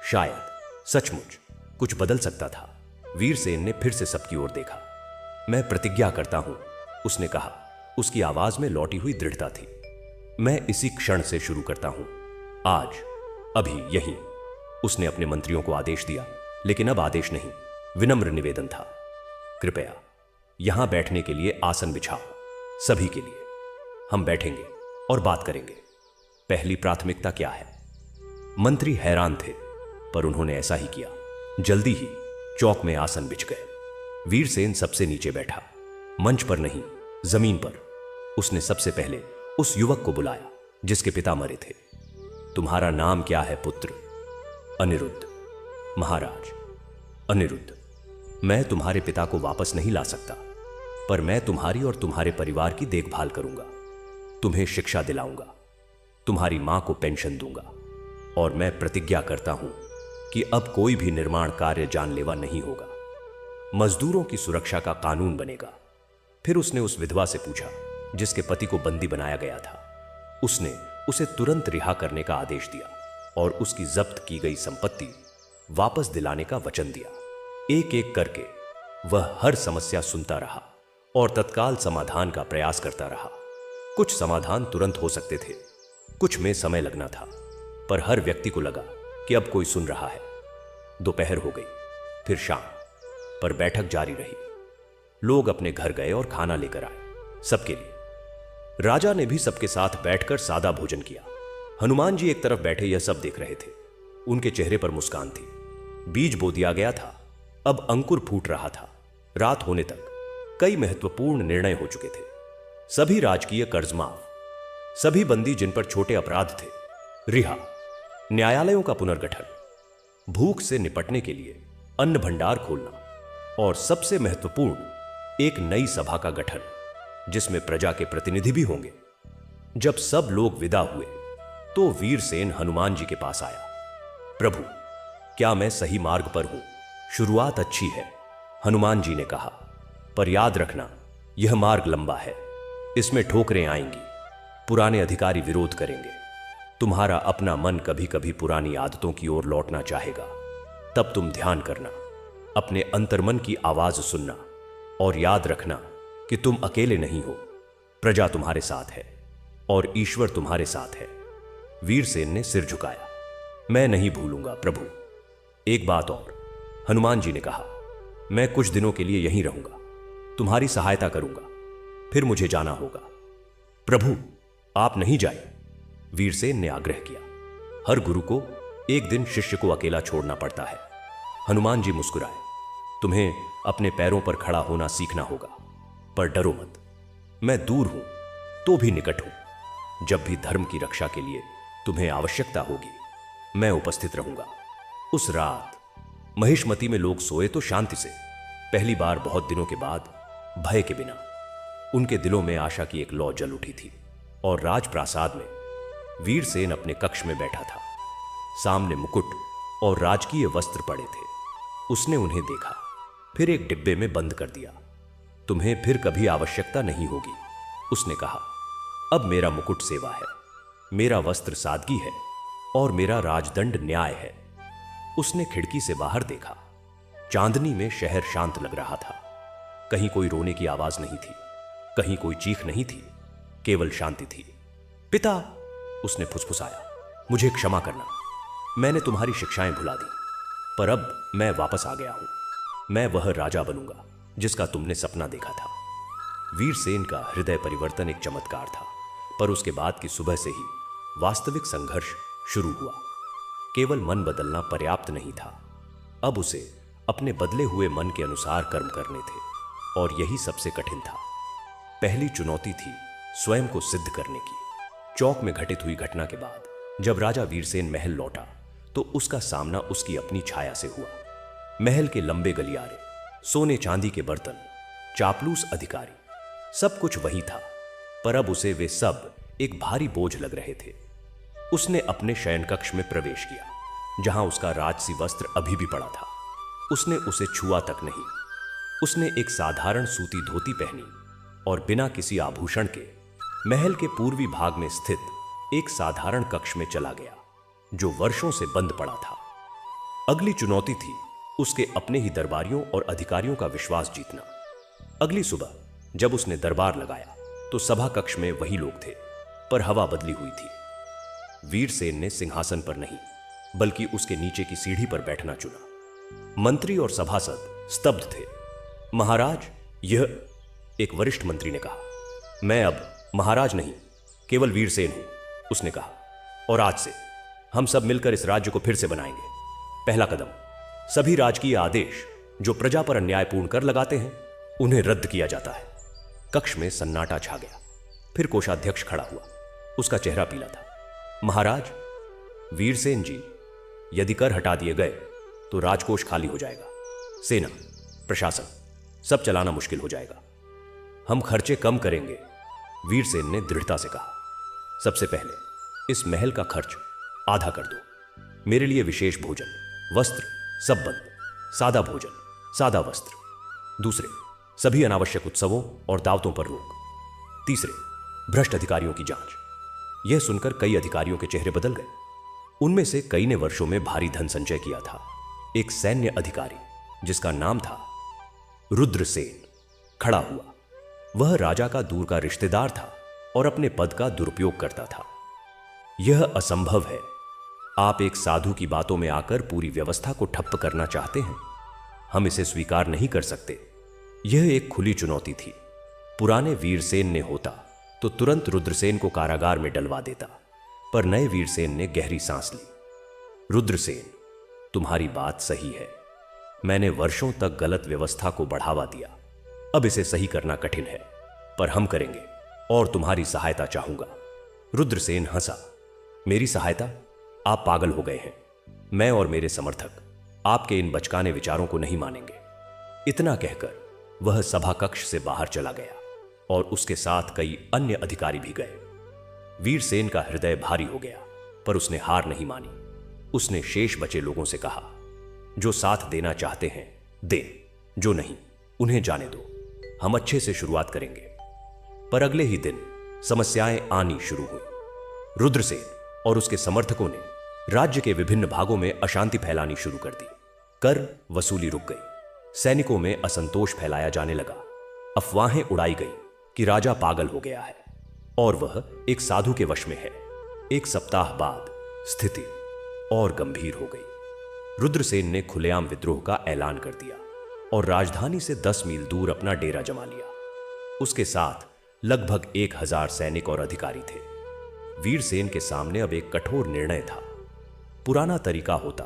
शायद सचमुच कुछ बदल सकता था। वीरसेन ने फिर से सबकी ओर देखा। मैं प्रतिज्ञा करता हूं, उसने कहा। उसकी आवाज में लौटी हुई दृढ़ता थी। मैं इसी क्षण से शुरू करता हूं, आज, अभी, यहीं। उसने अपने मंत्रियों को आदेश दिया, लेकिन अब आदेश नहीं, विनम्र निवेदन था। कृपया यहां बैठने के लिए आसन बिछाओ, सभी के लिए। हम बैठेंगे और बात करेंगे। पहली प्राथमिकता क्या है? मंत्री हैरान थे, पर उन्होंने ऐसा ही किया। जल्दी ही चौक में आसन बिछ गए। वीरसेन सबसे नीचे बैठा, मंच पर नहीं, जमीन पर। उसने सबसे पहले उस युवक को बुलाया जिसके पिता मरे थे। तुम्हारा नाम क्या है पुत्र? अनिरुद्ध। महाराज, अनिरुद्ध, मैं तुम्हारे पिता को वापस नहीं ला सकता, पर मैं तुम्हारी और तुम्हारे परिवार की देखभाल करूंगा। तुम्हें शिक्षा दिलाऊंगा, तुम्हारी मां को पेंशन दूंगा, और मैं प्रतिज्ञा करता हूं कि अब कोई भी निर्माण कार्य जानलेवा नहीं होगा। मजदूरों की सुरक्षा का कानून बनेगा। फिर उसने उस विधवा से पूछा जिसके पति को बंदी बनाया गया था। उसने उसे तुरंत रिहा करने का आदेश दिया और उसकी जब्त की गई संपत्ति वापस दिलाने का वचन दिया। एक एक करके वह हर समस्या सुनता रहा और तत्काल समाधान का प्रयास करता रहा। कुछ समाधान तुरंत हो सकते थे, कुछ में समय लगना था, पर हर व्यक्ति को लगा कि अब कोई सुन रहा है। दोपहर हो गई, फिर शाम, पर बैठक जारी रही। लोग अपने घर गए और खाना लेकर आए, सबके लिए। राजा ने भी सबके साथ बैठकर सादा भोजन किया। हनुमान जी एक तरफ बैठे यह सब देख रहे थे। उनके चेहरे पर मुस्कान थी। बीज बो दिया गया था, अब अंकुर फूट रहा था। रात होने तक कई महत्वपूर्ण निर्णय हो चुके थे। सभी राजकीय कर्ज माफ, सभी बंदी जिन पर छोटे अपराध थे रिहा, न्यायालयों का पुनर्गठन, भूख से निपटने के लिए अन्न भंडार खोलना और सबसे महत्वपूर्ण एक नई सभा का गठन जिसमें प्रजा के प्रतिनिधि भी होंगे। जब सब लोग विदा हुए तो वीरसेन हनुमान जी के पास आया। प्रभु, क्या मैं सही मार्ग पर हूं? शुरुआत अच्छी है, हनुमान जी ने कहा, पर याद रखना यह मार्ग लंबा है, इसमें ठोकरें आएंगी, पुराने अधिकारी विरोध करेंगे, तुम्हारा अपना मन कभी कभी पुरानी आदतों की ओर लौटना चाहेगा। तब तुम ध्यान करना, अपने अंतर्मन की आवाज सुनना और याद रखना कि तुम अकेले नहीं हो, प्रजा तुम्हारे साथ है और ईश्वर तुम्हारे साथ है। वीरसेन ने सिर झुकाया। मैं नहीं भूलूंगा प्रभु। एक बात और, हनुमान जी ने कहा, मैं कुछ दिनों के लिए यहीं रहूंगा, तुम्हारी सहायता करूंगा, फिर मुझे जाना होगा। प्रभु, आप नहीं जाए, वीरसेन ने आग्रह किया। हर गुरु को एक दिन शिष्य को अकेला छोड़ना पड़ता है। हनुमान जी मुस्कुराए। तुम्हें अपने पैरों पर खड़ा होना सीखना होगा, पर डरो मत, मैं दूर हूं तो भी निकट हूं। जब भी धर्म की रक्षा के लिए तुम्हें आवश्यकता होगी, मैं उपस्थित रहूंगा। उस रात महिष्मती में लोग सोए तो शांति से, पहली बार बहुत दिनों के बाद भय के बिना। उनके दिलों में आशा की एक लौ जल उठी थी और राजप्रासाद में वीरसेन अपने कक्ष में बैठा था। सामने मुकुट और राजकीय वस्त्र पड़े थे। उसने उन्हें देखा, फिर एक डिब्बे में बंद कर दिया। तुम्हें फिर कभी आवश्यकता नहीं होगी, उसने कहा। अब मेरा मुकुट सेवा है, मेरा वस्त्र सादगी है और मेरा राजदंड न्याय है। उसने खिड़की से बाहर देखा। चांदनी में शहर शांत लग रहा था। कहीं कोई रोने की आवाज नहीं थी, कहीं कोई चीख नहीं थी, केवल शांति थी। पिता, उसने फुसफुसाया, मुझे क्षमा करना, मैंने तुम्हारी शिक्षाएं भुला दी, पर अब मैं वापस आ गया हूं। मैं वह राजा बनूंगा जिसका तुमने सपना देखा था। वीरसेन का हृदय परिवर्तन एक चमत्कार था, पर उसके बाद की सुबह से ही वास्तविक संघर्ष शुरू हुआ। केवल मन बदलना पर्याप्त नहीं था, अब उसे अपने बदले हुए मन के अनुसार कर्म करने थे, और यही सबसे कठिन था। पहली चुनौती थी स्वयं को सिद्ध करने की। चौक में घटित हुई घटना के बाद जब राजा वीरसेन महल लौटा तो उसका सामना उसकी अपनी छाया से हुआ। महल के लंबे गलियारे, सोने चांदी के बर्तन, चापलूस अधिकारी, सब कुछ वही था, पर अब उसे वे सब एक भारी बोझ लग रहे थे। उसने अपने शयन कक्ष में प्रवेश किया, जहां उसका राजसी वस्त्र अभी भी पड़ा था। उसने उसे छुआ तक नहीं। उसने एक साधारण सूती धोती पहनी और बिना किसी आभूषण के महल के पूर्वी भाग में स्थित एक साधारण कक्ष में चला गया, जो वर्षों से बंद पड़ा था। अगली चुनौती थी उसके अपने ही दरबारियों और अधिकारियों का विश्वास जीतना। अगली सुबह जब उसने दरबार लगाया तो सभा कक्ष में वही लोग थे, पर हवा बदली हुई थी। वीरसेन ने सिंहासन पर नहीं, बल्कि उसके नीचे की सीढ़ी पर बैठना चुना। मंत्री और सभासद स्तब्ध थे। महाराज, यह, एक वरिष्ठ मंत्री ने कहा। मैं अब महाराज नहीं, केवल वीरसेन हूं, उसने कहा, और आज से हम सब मिलकर इस राज्य को फिर से बनाएंगे। पहला कदम, सभी राजकीय आदेश जो प्रजा पर अन्यायपूर्ण कर लगाते हैं, उन्हें रद्द किया जाता है। कक्ष में सन्नाटा छा गया। फिर कोषाध्यक्ष खड़ा हुआ। उसका चेहरा पीला था। महाराज, वीरसेन जी, यदि कर हटा दिए गए तो राजकोष खाली हो जाएगा, सेना, प्रशासन सब चलाना मुश्किल हो जाएगा। हम खर्चे कम करेंगे, वीरसेन ने दृढ़ता से कहा। सबसे पहले इस महल का खर्च आधा कर दो। मेरे लिए विशेष भोजन, वस्त्र सब बंद, सादा भोजन, सादा वस्त्र। दूसरे, सभी अनावश्यक उत्सवों और दावतों पर रोक। तीसरे, भ्रष्ट अधिकारियों की जांच। यह सुनकर कई अधिकारियों के चेहरे बदल गए। उनमें से कई ने वर्षों में भारी धन संचय किया था। एक सैन्य अधिकारी जिसका नाम था रुद्रसेन खड़ा हुआ। वह राजा का दूर का रिश्तेदार था और अपने पद का दुरुपयोग करता था। यह असंभव है, आप एक साधु की बातों में आकर पूरी व्यवस्था को ठप्प करना चाहते हैं। हम इसे स्वीकार नहीं कर सकते। यह एक खुली चुनौती थी। पुराने वीरसेन ने होता तो तुरंत रुद्रसेन को कारागार में डलवा देता, पर नए वीरसेन ने गहरी सांस ली। रुद्रसेन, तुम्हारी बात सही है। मैंने वर्षों तक गलत व्यवस्था को बढ़ावा दिया, अब इसे सही करना कठिन है, पर हम करेंगे और तुम्हारी सहायता चाहूंगा। रुद्रसेन हंसा। मेरी सहायता? आप पागल हो गए हैं। मैं और मेरे समर्थक आपके इन बचकाने विचारों को नहीं मानेंगे। इतना कहकर वह सभा कक्ष से बाहर चला गया और उसके साथ कई अन्य अधिकारी भी गए। वीरसेन का हृदय भारी हो गया, पर उसने हार नहीं मानी। उसने शेष बचे लोगों से कहा, जो साथ देना चाहते हैं दें, जो नहीं उन्हें जाने दो। हम अच्छे से शुरुआत करेंगे। पर अगले ही दिन समस्याएं आनी शुरू हुई। रुद्रसेन और उसके समर्थकों ने राज्य के विभिन्न भागों में अशांति फैलानी शुरू कर दी। कर वसूली रुक गई। सैनिकों में असंतोष फैलाया जाने लगा। अफवाहें उड़ाई गई कि राजा पागल हो गया है और वह एक साधु के वश में है। एक सप्ताह बाद स्थिति और गंभीर हो गई। रुद्रसेन ने खुलेआम विद्रोह का ऐलान कर दिया और राजधानी से 10 मील दूर अपना डेरा जमा लिया। उसके साथ लगभग 1000 सैनिक और अधिकारी थे। वीरसेन के सामने अब एक कठोर निर्णय था। पुराना तरीका होता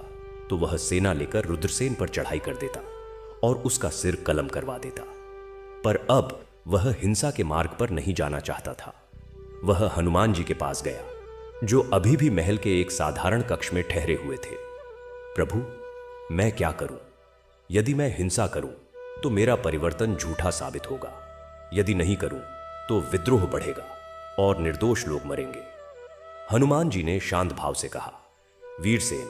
तो वह सेना लेकर रुद्रसेन पर चढ़ाई कर देता और उसका सिर कलम करवा देता, पर अब वह हिंसा के मार्ग पर नहीं जाना चाहता था। वह हनुमान जी के पास गया, जो अभी भी महल के एक साधारण कक्ष में ठहरे हुए थे। प्रभु, मैं क्या करूं? यदि मैं हिंसा करूं तो मेरा परिवर्तन झूठा साबित होगा। यदि नहीं करूं तो विद्रोह बढ़ेगा और निर्दोष लोग मरेंगे। हनुमान जी ने शांत भाव से कहा, वीरसेन,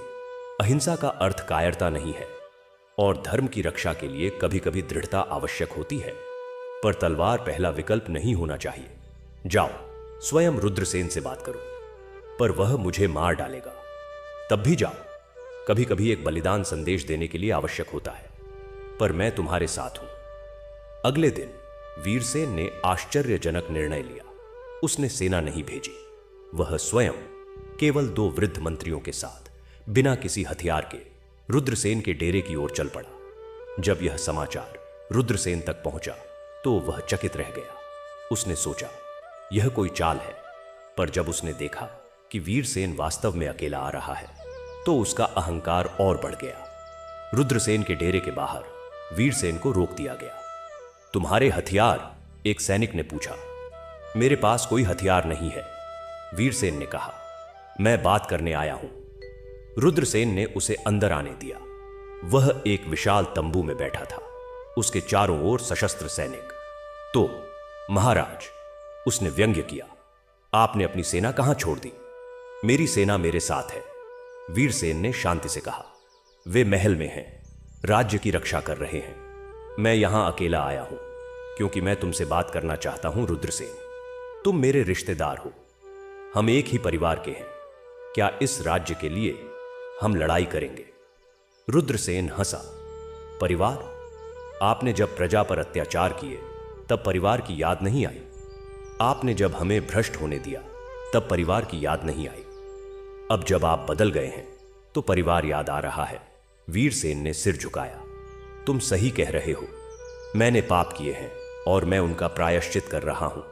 अहिंसा का अर्थ कायरता नहीं है और धर्म की रक्षा के लिए कभी कभी दृढ़ता आवश्यक होती है, पर तलवार पहला विकल्प नहीं होना चाहिए। जाओ, स्वयं रुद्रसेन से बात करो, पर वह मुझे मार डालेगा। तब भी जाओ, कभी कभी एक बलिदान संदेश देने के लिए आवश्यक होता है, पर मैं तुम्हारे साथ हूं। अगले दिन वीरसेन ने आश्चर्यजनक निर्णय लिया। उसने सेना नहीं भेजी। वह स्वयं केवल 2 वृद्ध मंत्रियों के साथ बिना किसी हथियार के रुद्रसेन के डेरे की ओर चल पड़ा। जब यह समाचार रुद्रसेन तक पहुंचा तो वह चकित रह गया। उसने सोचा, यह कोई चाल है, पर जब उसने देखा कि वीरसेन वास्तव में अकेला आ रहा है तो उसका अहंकार और बढ़ गया। रुद्रसेन के डेरे के बाहर वीरसेन को रोक दिया गया। तुम्हारे हथियार? एक सैनिक ने पूछा। मेरे पास कोई हथियार नहीं है, वीरसेन ने कहा। मैं बात करने आया हूं। रुद्रसेन ने उसे अंदर आने दिया। वह एक विशाल तंबू में बैठा था। उसके चारों ओर सशस्त्र सैनिक। तो महाराज, उसने व्यंग्य किया, आपने अपनी सेना कहां छोड़ दी? मेरी सेना मेरे साथ है, वीरसेन ने शांति से कहा। वे महल में हैं, राज्य की रक्षा कर रहे हैं। मैं यहां अकेला आया हूं क्योंकि मैं तुमसे बात करना चाहता हूं। रुद्रसेन, तुम मेरे रिश्तेदार हो। हम एक ही परिवार के हैं। क्या इस राज्य के लिए हम लड़ाई करेंगे? रुद्रसेन हंसा। परिवार? आपने जब प्रजा पर अत्याचार किए तब परिवार की याद नहीं आई। आपने जब हमें भ्रष्ट होने दिया तब परिवार की याद नहीं आई। अब जब आप बदल गए हैं तो परिवार याद आ रहा है। वीरसेन ने सिर झुकाया। तुम सही कह रहे हो। मैंने पाप किए हैं और मैं उनका प्रायश्चित कर रहा हूं।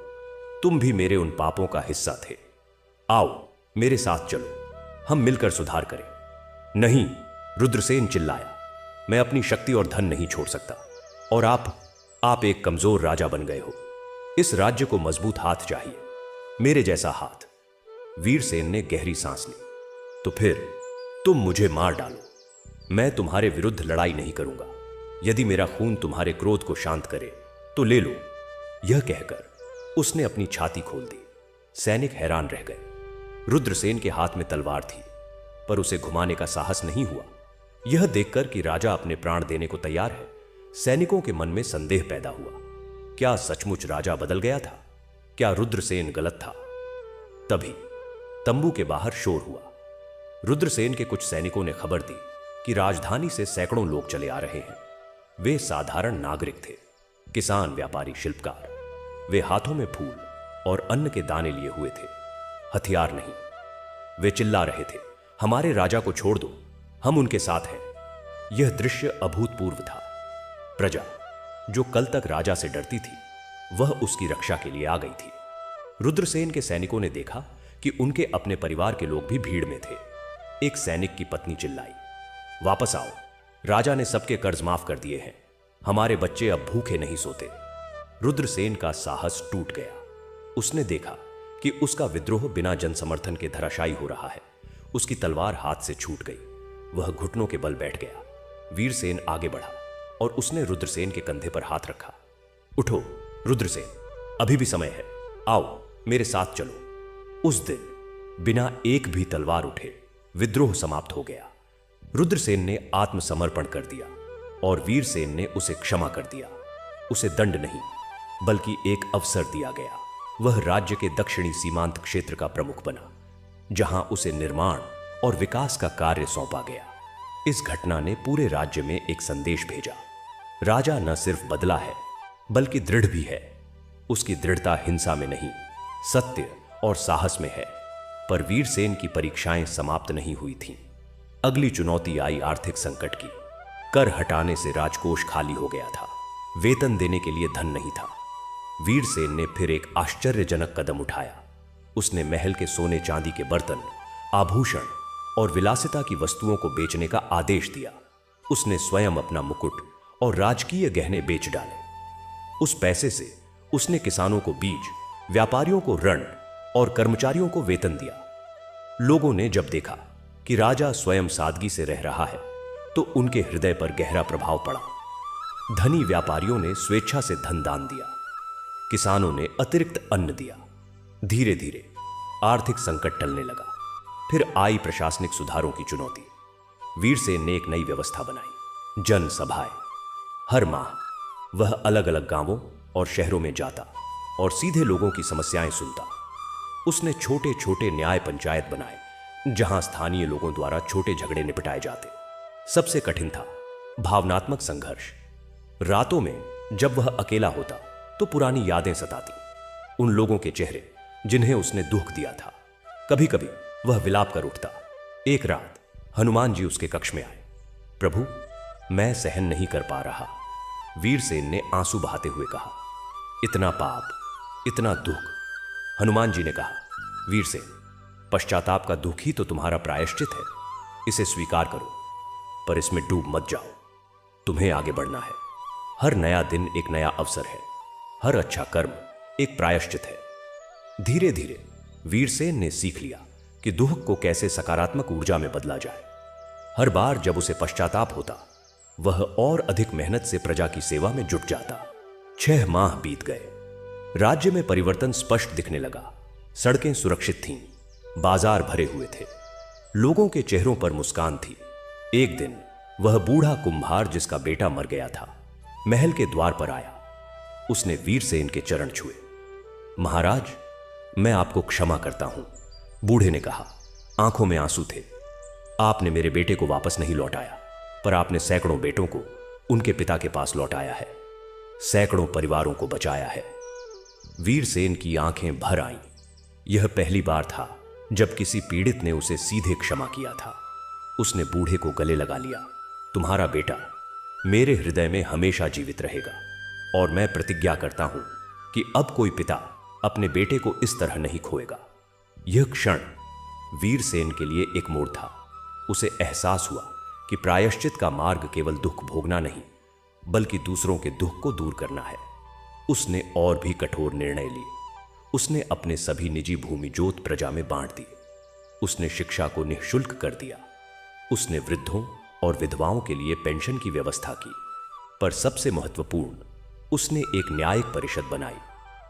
तुम भी मेरे उन पापों का हिस्सा थे। आओ मेरे साथ चलो, हम मिलकर सुधार करें। नहीं, रुद्रसेन चिल्लाया, मैं अपनी शक्ति और धन नहीं छोड़ सकता। और आप एक कमजोर राजा बन गए हो। इस राज्य को मजबूत हाथ चाहिए, मेरे जैसा हाथ। वीरसेन ने गहरी सांस ली। तो फिर तुम मुझे मार डालो, मैं तुम्हारे विरुद्ध लड़ाई नहीं करूंगा। यदि मेरा खून तुम्हारे क्रोध को शांत करे तो ले लो। यह कहकर उसने अपनी छाती खोल दी। सैनिक हैरान रह गए। रुद्रसेन के हाथ में तलवार थी, पर उसे घुमाने का साहस नहीं हुआ। यह देखकर कि राजा अपने प्राण देने को तैयार है, सैनिकों के मन में संदेह पैदा हुआ। क्या सचमुच राजा बदल गया था? क्या रुद्रसेन गलत था? तभी तंबू के बाहर शोर हुआ। रुद्रसेन के कुछ सैनिकों ने खबर दी कि राजधानी से सैकड़ों लोग चले आ रहे हैं। वे साधारण नागरिक थे, किसान, व्यापारी, शिल्पकार। वे हाथों में फूल और अन्न के दाने लिए हुए थे, हथियार नहीं। वे चिल्ला रहे थे, हमारे राजा को छोड़ दो, हम उनके साथ हैं। यह दृश्य अभूतपूर्व था। प्रजा, जो कल तक राजा से डरती थी, वह उसकी रक्षा के लिए आ गई थी। रुद्रसेन के सैनिकों ने देखा कि उनके अपने परिवार के लोग भी भीड़ में थे। एक सैनिक की पत्नी चिल्लाई, वापस आओ, राजा ने सबके कर्ज माफ कर दिए हैं। हमारे बच्चे अब भूखे नहीं सोते। रुद्रसेन का साहस टूट गया। उसने देखा कि उसका विद्रोह बिना जनसमर्थन के धराशायी हो रहा है। उसकी तलवार हाथ से छूट गई। वह घुटनों के बल बैठ गया। वीरसेन आगे बढ़ा और उसने रुद्रसेन के कंधे पर हाथ रखा। उठो रुद्रसेन, अभी भी समय है, आओ मेरे साथ चलो। उस दिन बिना एक भी तलवार उठे विद्रोह समाप्त हो गया। रुद्रसेन ने आत्मसमर्पण कर दिया और वीरसेन ने उसे क्षमा कर दिया। उसे दंड नहीं बल्कि एक अवसर दिया गया। वह राज्य के दक्षिणी सीमांत क्षेत्र का प्रमुख बना, जहां उसे निर्माण और विकास का कार्य सौंपा गया। इस घटना ने पूरे राज्य में एक संदेश भेजा। राजा न सिर्फ बदला है बल्कि दृढ़ भी है। उसकी दृढ़ता हिंसा में नहीं, सत्य और साहस में है। पर वीरसेन की परीक्षाएं समाप्त नहीं हुई थीं। अगली चुनौती आई आर्थिक संकट की। कर हटाने से राजकोष खाली हो गया था। वेतन देने के लिए धन नहीं था। वीरसेन ने फिर एक आश्चर्यजनक कदम उठाया। उसने महल के सोने चांदी के बर्तन, आभूषण और विलासिता की वस्तुओं को बेचने का आदेश दिया। उसने स्वयं अपना मुकुट और राजकीय गहने बेच डाले। उस पैसे से उसने किसानों को बीज, व्यापारियों को ऋण और कर्मचारियों को वेतन दिया। लोगों ने जब देखा कि राजा स्वयं सादगी से रह रहा है तो उनके हृदय पर गहरा प्रभाव पड़ा। धनी व्यापारियों ने स्वेच्छा से धन दान दिया। किसानों ने अतिरिक्त अन्न दिया। धीरे धीरे आर्थिक संकट टलने लगा। फिर आई प्रशासनिक सुधारों की चुनौती। वीरसेन ने एक नई व्यवस्था बनाई, जनसभाएं। हर माह वह अलग अलग गांवों और शहरों में जाता और सीधे लोगों की समस्याएं सुनता। उसने छोटे छोटे न्याय पंचायत बनाए, जहां स्थानीय लोगों द्वारा छोटे झगड़े निपटाए जाते। सबसे कठिन था भावनात्मक संघर्ष। रातों में जब वह अकेला होता तो पुरानी यादें सताती, उन लोगों के चेहरे जिन्हें उसने दुख दिया था। कभी कभी वह विलाप कर उठता। एक रात हनुमान जी उसके कक्ष में आए। प्रभु, मैं सहन नहीं कर पा रहा। वीरसेन ने आंसू बहाते हुए कहा, इतना पाप, इतना दुख। हनुमान जी ने कहा, वीरसेन, पश्चाताप का दुख ही तो तुम्हारा प्रायश्चित है। इसे स्वीकार करो, पर इसमें डूब मत जाओ। तुम्हें आगे बढ़ना है। हर नया दिन एक नया अवसर है। हर अच्छा कर्म एक प्रायश्चित है। धीरे धीरे वीरसेन ने सीख लिया कि दुख को कैसे सकारात्मक ऊर्जा में बदला जाए। हर बार जब उसे पश्चाताप होता, वह और अधिक मेहनत से प्रजा की सेवा में जुट जाता। 6 माह बीत गए। राज्य में परिवर्तन स्पष्ट दिखने लगा। सड़कें सुरक्षित थीं, बाजार भरे हुए थे, लोगों के चेहरों पर मुस्कान थी। एक दिन वह बूढ़ा कुम्हार जिसका बेटा मर गया था, महल के द्वार पर आया। उसने वीरसेन के चरण छुए। महाराज, मैं आपको क्षमा करता हूं, बूढ़े ने कहा। आंखों में आंसू थे। आपने मेरे बेटे को वापस नहीं लौटाया, पर आपने सैकड़ों बेटों को उनके पिता के पास लौटाया है, सैकड़ों परिवारों को बचाया है। वीरसेन की आंखें भर आईं। यह पहली बार था जब किसी पीड़ित ने उसे सीधे क्षमा किया था। उसने बूढ़े को गले लगा लिया। तुम्हारा बेटा मेरे हृदय में हमेशा जीवित रहेगा, और मैं प्रतिज्ञा करता हूं कि अब कोई पिता अपने बेटे को इस तरह नहीं खोएगा। यह क्षण वीरसेन के लिए एक मोड़ था। उसे एहसास हुआ कि प्रायश्चित का मार्ग केवल दुख भोगना नहीं, बल्कि दूसरों के दुख को दूर करना है। उसने और भी कठोर निर्णय लिए। उसने अपने सभी निजी भूमि जोत प्रजा में बांट दी। उसने शिक्षा को निःशुल्क कर दिया। उसने वृद्धों और विधवाओं के लिए पेंशन की व्यवस्था की। पर सबसे महत्वपूर्ण, उसने एक न्यायिक परिषद बनाई,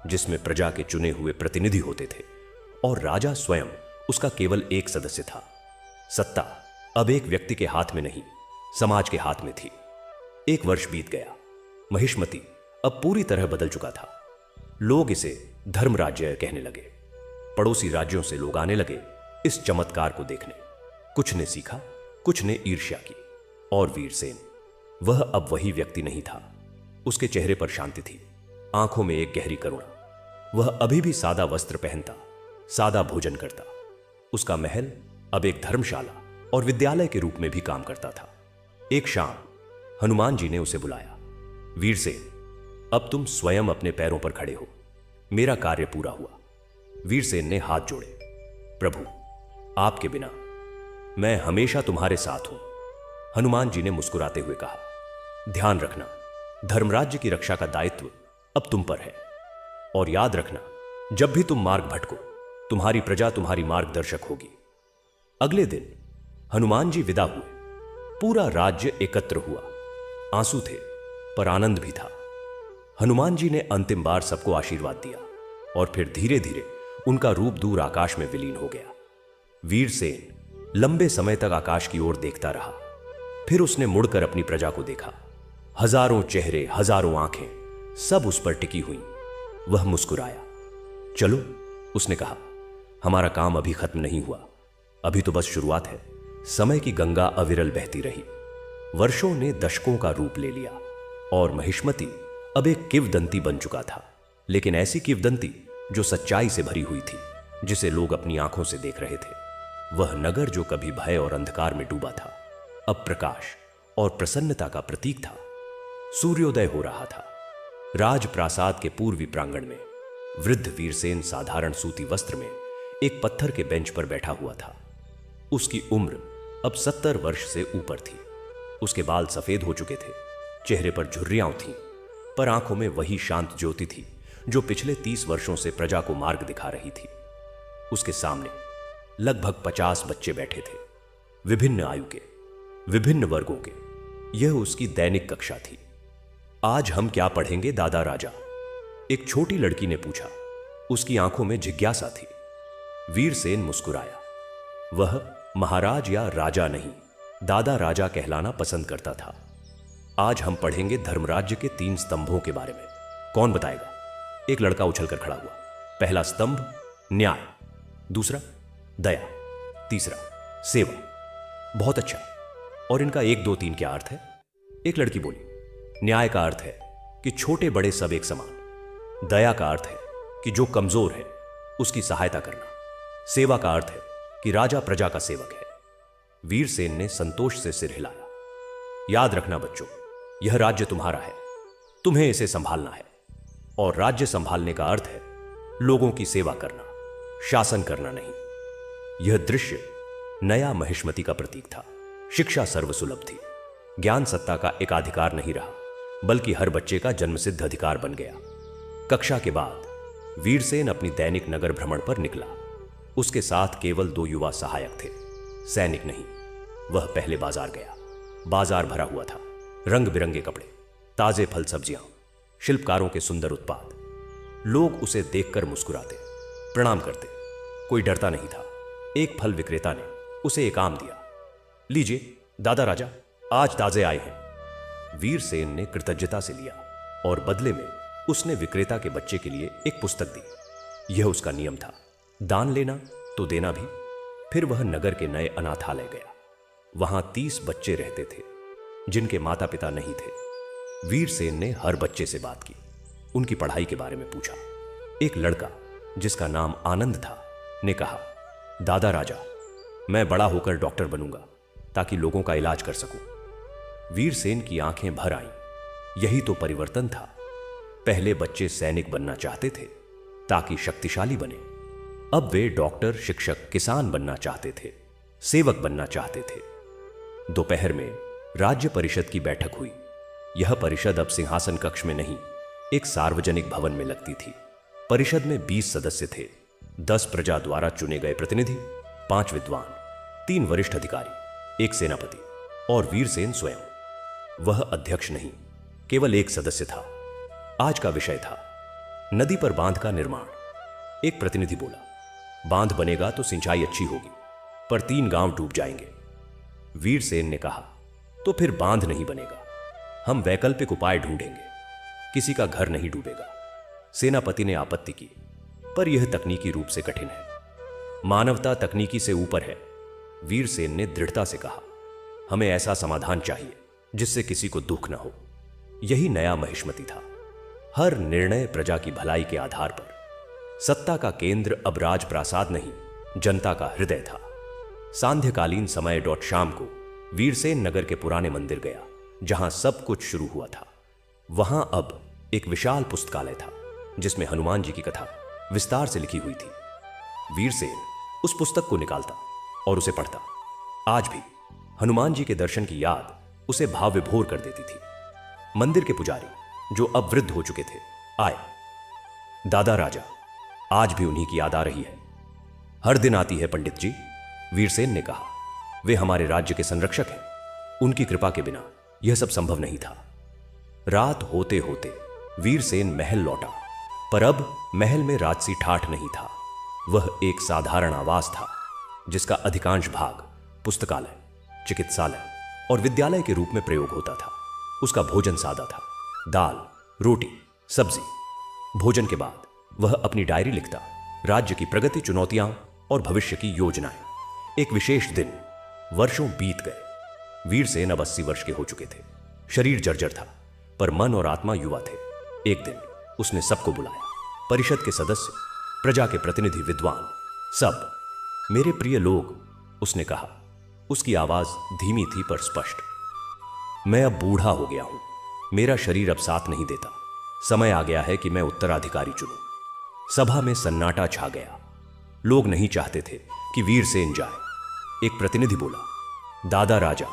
जिसमें प्रजा के चुने हुए प्रतिनिधि होते थे और राजा स्वयं उसका केवल एक सदस्य था। सत्ता अब एक व्यक्ति के हाथ में नहीं, समाज के हाथ में थी। 1 वर्ष बीत गया। महिष्मती अब पूरी तरह बदल चुका था। लोग इसे धर्म राज्य कहने लगे। पड़ोसी राज्यों से लोग आने लगे इस चमत्कार को देखने। कुछ ने सीखा, कुछ ने ईर्ष्या की। और वीरसेन, वह अब वही व्यक्ति नहीं था। उसके चेहरे पर शांति थी, आंखों में एक गहरी करुणा। वह अभी भी सादा वस्त्र पहनता, सादा भोजन करता। उसका महल अब एक धर्मशाला और विद्यालय के रूप में भी काम करता था। एक शाम हनुमान जी ने उसे बुलाया। वीरसेन, अब तुम स्वयं अपने पैरों पर खड़े हो। मेरा कार्य पूरा हुआ। वीरसेन ने हाथ जोड़े। प्रभु, आपके बिना मैं हमेशा तुम्हारे साथ हूं। हनुमान जी ने मुस्कुराते हुए कहा, ध्यान रखना, धर्मराज्य की रक्षा का दायित्व अब तुम पर है। और याद रखना, जब भी तुम मार्ग भटको, तुम्हारी प्रजा तुम्हारी मार्गदर्शक होगी। अगले दिन हनुमान जी विदा हुए। पूरा राज्य एकत्र हुआ। आंसू थे पर आनंद भी था। हनुमान जी ने अंतिम बार सबको आशीर्वाद दिया और फिर धीरे धीरे उनका रूप दूर आकाश में विलीन हो गया। वीरसेन लंबे समय तक आकाश की ओर देखता रहा। फिर उसने मुड़कर अपनी प्रजा को देखा। हजारों चेहरे, हजारों आंखें, सब उस पर टिकी हुई। वह मुस्कुराया। चलो, उसने कहा, हमारा काम अभी खत्म नहीं हुआ। अभी तो बस शुरुआत है। समय की गंगा अविरल बहती रही। वर्षों ने दशकों का रूप ले लिया और महिष्मति अब एक किंवदंती बन चुका था। लेकिन ऐसी किंवदंती जो सच्चाई से भरी हुई थी, जिसे लोग अपनी आंखों से देख रहे थे। वह नगर जो कभी भय और अंधकार में डूबा था, अब प्रकाश और प्रसन्नता का प्रतीक था। सूर्योदय हो रहा था। राजप्रासाद के पूर्वी प्रांगण में वृद्ध वीरसेन साधारण सूती वस्त्र में एक पत्थर के बेंच पर बैठा हुआ था। उसकी उम्र अब 70 वर्ष से ऊपर थी। उसके बाल सफेद हो चुके थे, चेहरे पर झुर्रियां थीं, पर आंखों में वही शांत ज्योति थी जो पिछले 30 वर्षों से प्रजा को मार्ग दिखा रही थी। उसके सामने लगभग 50 बच्चे बैठे थे, विभिन्न आयु के, विभिन्न वर्गों के। यह उसकी दैनिक कक्षा थी। आज हम क्या पढ़ेंगे दादा राजा? एक छोटी लड़की ने पूछा। उसकी आंखों में जिज्ञासा थी। वीरसेन मुस्कुराया। वह महाराज या राजा नहीं, दादा राजा कहलाना पसंद करता था। आज हम पढ़ेंगे धर्मराज्य के 3 स्तंभों के बारे में। कौन बताएगा? एक लड़का उछलकर खड़ा हुआ। पहला स्तंभ न्याय, दूसरा दया, तीसरा सेवा। बहुत अच्छा। और इनका 1, 2, 3 क्या अर्थ है? एक लड़की बोली, न्याय का अर्थ है कि छोटे बड़े सब एक समान। दया का अर्थ है कि जो कमजोर है उसकी सहायता करना। सेवा का अर्थ है कि राजा प्रजा का सेवक है। वीरसेन ने संतोष से सिर हिलाया। याद रखना बच्चों, यह राज्य तुम्हारा है, तुम्हें इसे संभालना है। और राज्य संभालने का अर्थ है लोगों की सेवा करना, शासन करना नहीं। यह दृश्य नया महिष्मति का प्रतीक था। शिक्षा सर्वसुलभ थी। ज्ञान सत्ता का एकाधिकार नहीं रहा, बल्कि हर बच्चे का जन्मसिद्ध अधिकार बन गया। कक्षा के बाद वीरसेन अपनी दैनिक नगर भ्रमण पर निकला। उसके साथ केवल 2 युवा सहायक थे, सैनिक नहीं। वह पहले बाजार गया। बाजार भरा हुआ था। रंग बिरंगे कपड़े, ताजे फल सब्जियां, शिल्पकारों के सुंदर उत्पाद। लोग उसे देखकर मुस्कुराते, प्रणाम करते। कोई डरता नहीं था। एक फल विक्रेता ने उसे एक आम दिया। लीजिए दादा राजा, आज ताजे आए हैं। वीरसेन ने कृतज्ञता से लिया और बदले में उसने विक्रेता के बच्चे के लिए एक पुस्तक दी। यह उसका नियम था, दान लेना तो देना भी। फिर वह नगर के नए अनाथालय गया। वहां 30 बच्चे रहते थे जिनके माता पिता नहीं थे। वीरसेन ने हर बच्चे से बात की, उनकी पढ़ाई के बारे में पूछा। एक लड़का जिसका नाम आनंद था ने कहा, दादा राजा, मैं बड़ा होकर डॉक्टर बनूंगा ताकि लोगों का इलाज कर सकूं। वीरसेन की आंखें भर आईं। यही तो परिवर्तन था। पहले बच्चे सैनिक बनना चाहते थे ताकि शक्तिशाली बने। अब वे डॉक्टर, शिक्षक, किसान बनना चाहते थे, सेवक बनना चाहते थे। दोपहर में राज्य परिषद की बैठक हुई। यह परिषद अब सिंहासन कक्ष में नहीं, एक सार्वजनिक भवन में लगती थी। परिषद में 20 सदस्य थे, 10 प्रजा द्वारा चुने गए प्रतिनिधि, 5 विद्वान, 3 वरिष्ठ अधिकारी, 1 सेनापति और वीरसेन स्वयं। वह अध्यक्ष नहीं, केवल एक सदस्य था। आज का विषय था नदी पर बांध का निर्माण। एक प्रतिनिधि बोला, बांध बनेगा तो सिंचाई अच्छी होगी, पर 3 गांव डूब जाएंगे। वीरसेन ने कहा, तो फिर बांध नहीं बनेगा, हम वैकल्पिक उपाय ढूंढेंगे, किसी का घर नहीं डूबेगा। सेनापति ने आपत्ति की, पर यह तकनीकी रूप से कठिन है। मानवता तकनीकी से ऊपर है। वीरसेन ने दृढ़ता से कहा, हमें ऐसा समाधान चाहिए जिससे किसी को दुख न हो। यही नया महिष्मति था। हर निर्णय प्रजा की भलाई के आधार पर। सत्ता का केंद्र अब राजप्रासाद नहीं, जनता का हृदय था। सांध्यकालीन समय शाम को वीरसेन नगर के पुराने मंदिर गया, जहां सब कुछ शुरू हुआ था। वहां अब एक विशाल पुस्तकालय था जिसमें हनुमान जी की कथा विस्तार से लिखी हुई थी। वीरसेन उस पुस्तक को निकालता और उसे पढ़ता। आज भी हनुमान जी के दर्शन की याद उसे भाव विभोर कर देती थी। मंदिर के पुजारी, जो अब वृद्ध हो चुके थे, आए। दादा राजा, आज भी उन्हीं की याद आ रही है। हर दिन आती है पंडित जी, वीरसेन ने कहा। वे हमारे राज्य के संरक्षक हैं। उनकी कृपा के बिना यह सब संभव नहीं था। रात होते होते वीरसेन महल लौटा, पर अब महल में राजसी ठाठ नहीं था। वह एक साधारण आवास था, जिसका अधिकांश भाग पुस्तकालय, चिकित्सालय और विद्यालय के रूप में प्रयोग होता था। उसका भोजन सादा था, दाल, रोटी, सब्जी। भोजन के बाद वह अपनी डायरी लिखता, राज्य की प्रगति, चुनौतियां और भविष्य की योजनाएं। एक विशेष दिन, वर्षों बीत गए। वीरसेन अब 80 वर्ष के हो चुके थे। शरीर जर्जर था, पर मन और आत्मा युवा थे। एक दिन उसने सबको बुलाया, परिषद के सदस्य, प्रजा के प्रतिनिधि, विद्वान, सब। मेरे प्रिय लोग, उसने कहा। उसकी आवाज धीमी थी पर स्पष्ट। मैं अब बूढ़ा हो गया हूं। मेरा शरीर अब साथ नहीं देता। समय आ गया है कि मैं उत्तराधिकारी चुनूं। सभा में सन्नाटा छा गया। लोग नहीं चाहते थे कि वीरसेन जाए। एक प्रतिनिधि बोला, दादा राजा,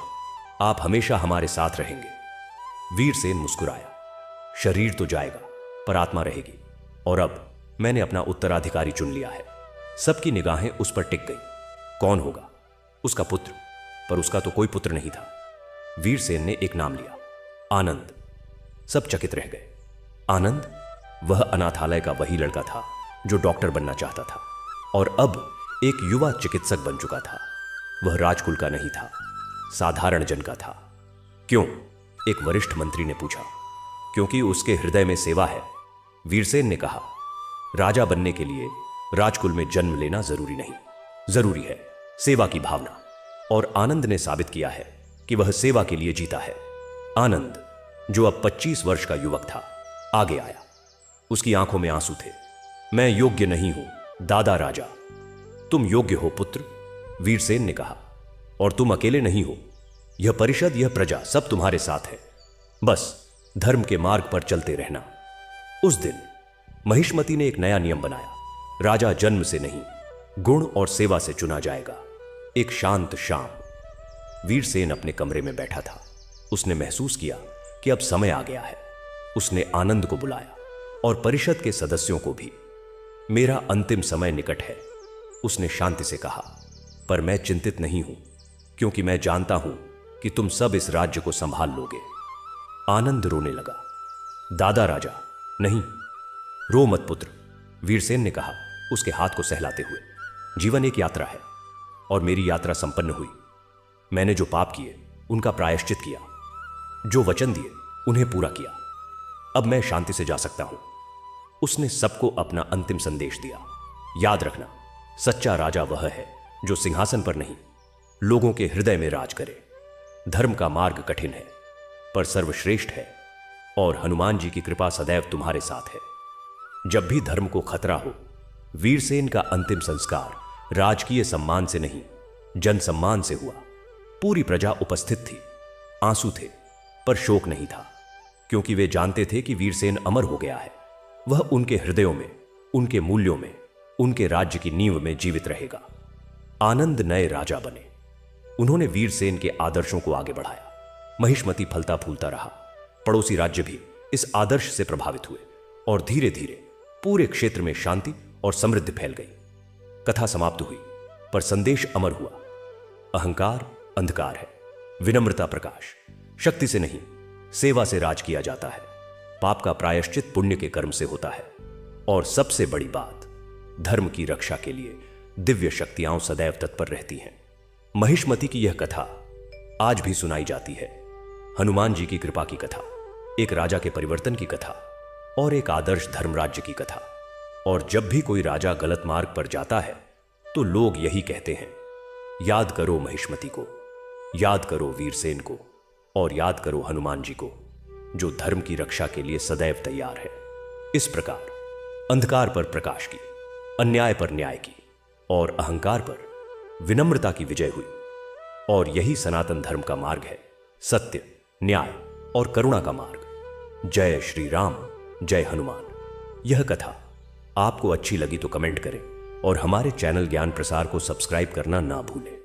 आप हमेशा हमारे साथ रहेंगे। वीरसेन मुस्कुराया। शरीर तो जाएगा, पर आत्मा रहेगी। और अब मैंने अपना उत्तराधिकारी चुन लिया है। सबकी निगाहें उस पर टिक गई। कौन होगा? उसका पुत्र। पर उसका तो कोई पुत्र नहीं था। वीरसेन ने एक नाम लिया, आनंद। सब चकित रह गए। आनंद? वह अनाथालय का वही लड़का था जो डॉक्टर बनना चाहता था, और अब एक युवा चिकित्सक बन चुका था। वह राजकुल का नहीं था, साधारण जन का था। क्यों? एक वरिष्ठ मंत्री ने पूछा। क्योंकि उसके हृदय में सेवा है, वीरसेन ने कहा। राजा बनने के लिए राजकुल में जन्म लेना जरूरी नहीं, जरूरी है सेवा की भावना। और आनंद ने साबित किया है कि वह सेवा के लिए जीता है। आनंद, जो अब 25 वर्ष का युवक था, आगे आया। उसकी आंखों में आंसू थे। मैं योग्य नहीं हूं, दादा राजा। तुम योग्य हो पुत्र, वीरसेन ने कहा। और तुम अकेले नहीं हो। यह परिषद, यह प्रजा, सब तुम्हारे साथ है। बस धर्म के मार्ग पर चलते रहना। उस दिन महिष्मति ने एक नया नियम बनाया। राजा जन्म से नहीं, गुण और सेवा से चुना जाएगा। एक शांत शाम। वीरसेन अपने कमरे में बैठा था। उसने महसूस किया कि अब समय आ गया है। उसने आनंद को बुलाया और परिषद के सदस्यों को भी। मेरा अंतिम समय निकट है, उसने शांति से कहा। पर मैं चिंतित नहीं हूं, क्योंकि मैं जानता हूं कि तुम सब इस राज्य को संभाल लोगे। आनंद रोने लगा। दादा राजा, नहीं, रो मत पुत्र, वीरसेन ने कहा, उसके हाथ को सहलाते हुए। जीवन एक यात्रा है, और मेरी यात्रा संपन्न हुई। मैंने जो पाप किए उनका प्रायश्चित किया, जो वचन दिए उन्हें पूरा किया। अब मैं शांति से जा सकता हूं। उसने सबको अपना अंतिम संदेश दिया। याद रखना, सच्चा राजा वह है जो सिंहासन पर नहीं, लोगों के हृदय में राज करे। धर्म का मार्ग कठिन है, पर सर्वश्रेष्ठ है, और हनुमान जी की कृपा सदैव तुम्हारे साथ है। जब भी धर्म को खतरा हो, वीरसेन का अंतिम संस्कार राजकीय सम्मान से नहीं, जन सम्मान से हुआ। पूरी प्रजा उपस्थित थी। आंसू थे, पर शोक नहीं था, क्योंकि वे जानते थे कि वीरसेन अमर हो गया है। वह उनके हृदयों में, उनके मूल्यों में, उनके राज्य की नींव में जीवित रहेगा। आनंद नए राजा बने। उन्होंने वीरसेन के आदर्शों को आगे बढ़ाया। महिष्मति फलता फूलता रहा। पड़ोसी राज्य भी इस आदर्श से प्रभावित हुए, और धीरे धीरे पूरे क्षेत्र में शांति और समृद्धि फैल गई। कथा समाप्त हुई, पर संदेश अमर हुआ। अहंकार अंधकार है, विनम्रता प्रकाश। शक्ति से नहीं, सेवा से राज किया जाता है। पाप का प्रायश्चित पुण्य के कर्म से होता है। और सबसे बड़ी बात, धर्म की रक्षा के लिए दिव्य शक्तियां सदैव तत्पर रहती हैं। महिष्मति की यह कथा आज भी सुनाई जाती है। हनुमान जी की कृपा की कथा, एक राजा के परिवर्तन की कथा, और एक आदर्श धर्म राज्य की कथा। और जब भी कोई राजा गलत मार्ग पर जाता है, तो लोग यही कहते हैं, याद करो महिष्मति को, याद करो वीरसेन को, और याद करो हनुमान जी को, जो धर्म की रक्षा के लिए सदैव तैयार है। इस प्रकार अंधकार पर प्रकाश की, अन्याय पर न्याय की, और अहंकार पर विनम्रता की विजय हुई। और यही सनातन धर्म का मार्ग है, सत्य, न्याय और करुणा का मार्ग। जय श्री राम, जय हनुमान। यह कथा आपको अच्छी लगी तो कमेंट करें, और हमारे चैनल ज्ञान प्रसार को सब्सक्राइब करना ना भूलें।